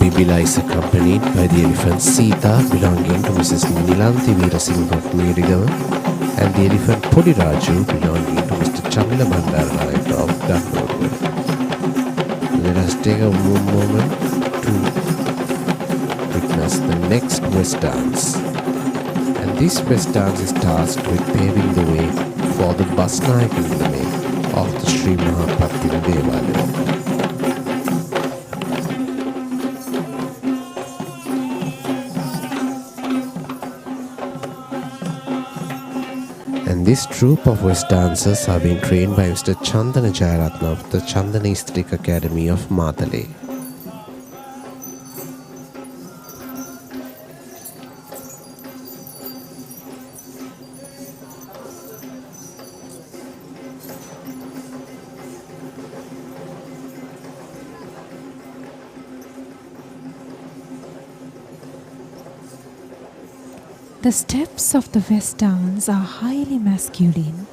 Bibila is accompanied by the elephant Sita, belonging to Mrs. Nilanthi Veerasinghe of Medigama, and the elephant Podiraju, belonging to Mr. Chamila Bandaranayak of Gandhurva. Let us take a moment to witness the next West dance. And this West dance is tasked with paving the way for the Basnayakalame of the Sri Patini Devala. And this troupe of West dancers are being trained by Mr. Chandana Jayaratna of the Chandana Istrik Academy of Madale. The steps of the West dance are highly masculine,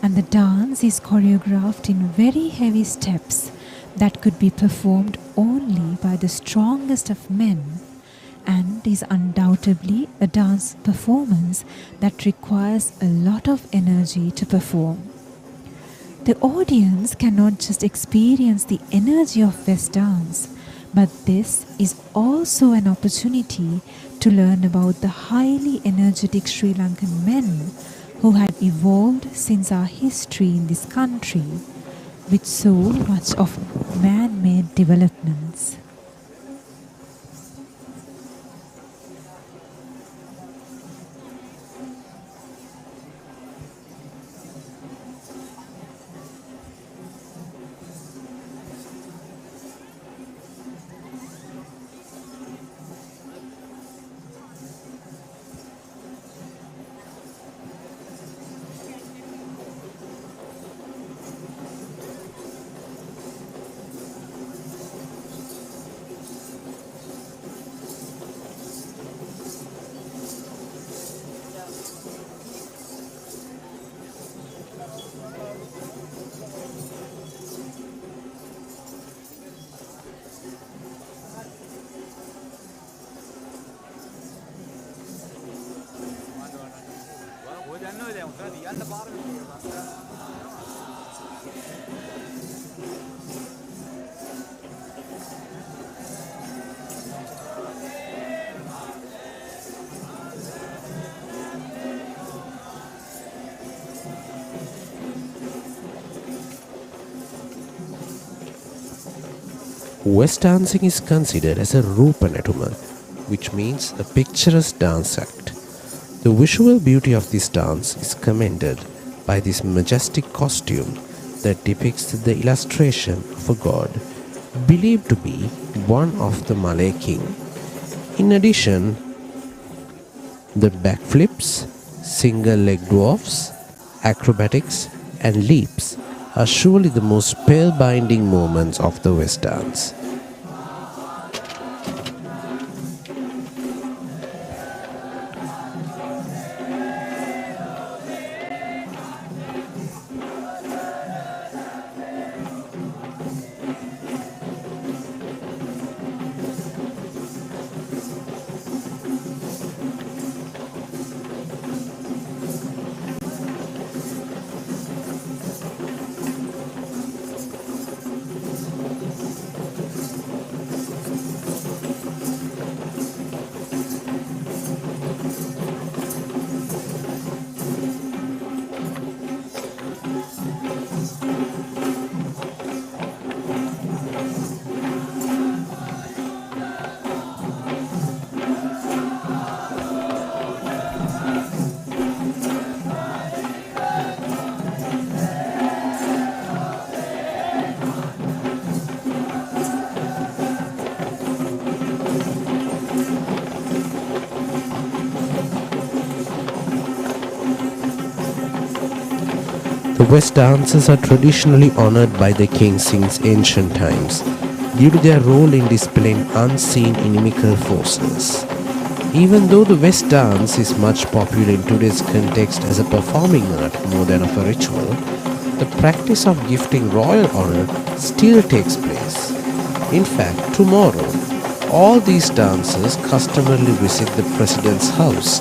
and the dance is choreographed in very heavy steps that could be performed only by the strongest of men, and is undoubtedly a dance performance that requires a lot of energy to perform. The audience cannot just experience the energy of West dance, but this is also an opportunity to learn about the highly energetic Sri Lankan men who had evolved since our history in this country with so much of man-made developments. West dancing is considered as a Rupanatuma, which means a picturesque dance act. The visual beauty of this dance is commended by this majestic costume that depicts the illustration of a god believed to be one of the Malay king. In addition, the backflips, single leg dwarfs, acrobatics and leaps are surely the most spellbinding moments of the West dance. West dancers are traditionally honored by the king since ancient times due to their role in dispelling unseen inimical forces. Even though the West dance is much popular in today's context as a performing art more than of a ritual, the practice of gifting royal honor still takes place. In fact, tomorrow, all these dancers customarily visit the president's house,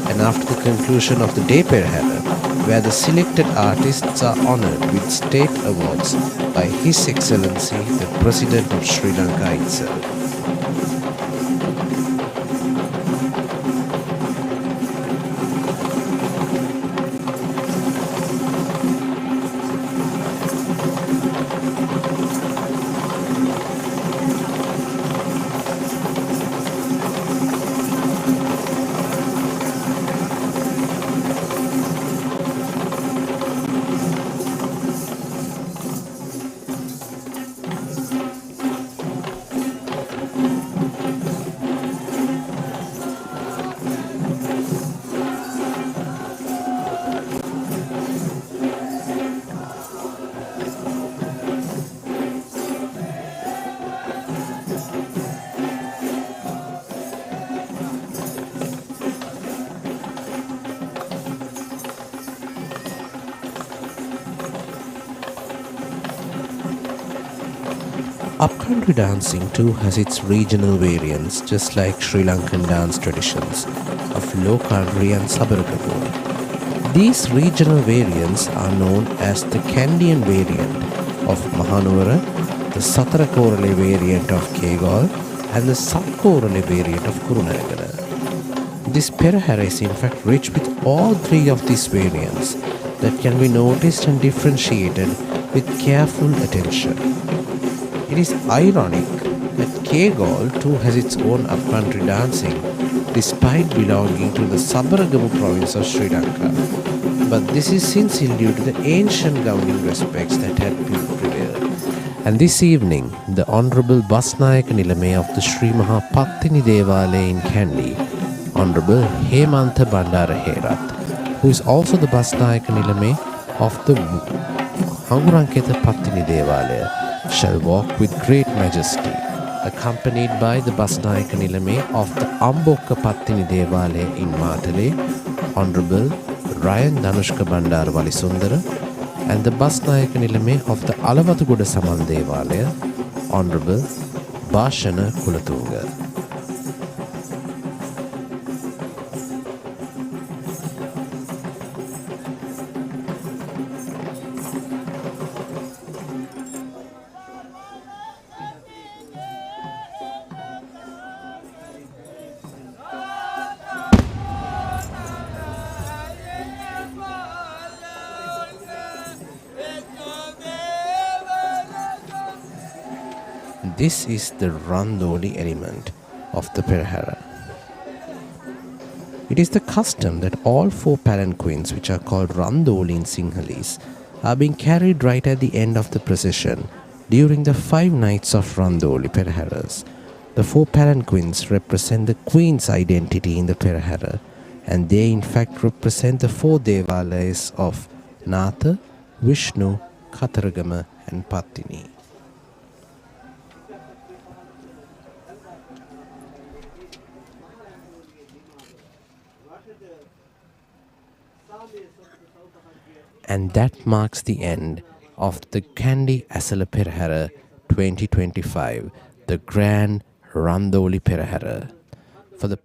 and after the conclusion of the day Perahera, where the selected artists are honored with state awards by His Excellency the President of Sri Lanka itself. Upcountry dancing too has its regional variants, just like Sri Lankan dance traditions of low country and Sabaragamu. These regional variants are known as the Kandian variant of Mahanuvara, the Satarakorale variant of Kegal, and the Sakkorale variant of Kurunagara. This Perahera is in fact rich with all three of these variants that can be noticed and differentiated with careful attention. It is ironic that Kegal too has its own upcountry dancing despite belonging to the Sabaragamu province of Sri Lanka. But this is sincerely due to the ancient governing respects that had prevailed. And this evening, the Honorable Basnayaka Nilame of the Sri Maha Patini Devala in Kandy, Honorable Hemantha Bandaraherath, who is also the Basnayaka Nilame of the Hanguranketa Patini Devala, shall walk with great majesty, accompanied by the Basnayaka Nilame of the Ambokka Patini Devala in Matale, Honorable Ryan Danushka Bandar Valisundara, and the Basnayaka Nilame of the Alavatuguda Saman Devala, Honorable Bhashana Kulatunga. This is the Randoli element of the Perahera. It is the custom that all four palanquins, which are called Randoli in Sinhalese, are being carried right at the end of the procession during the 5 nights of Randoli Peraheras. The four palanquins represent the queen's identity in the Perahera, and they in fact represent the 4 Devalas of Nata, Vishnu, Kataragama and Patini. And that marks the end of the Kandy Esala Perahera 2025, the Grand Randoli Perahera. For the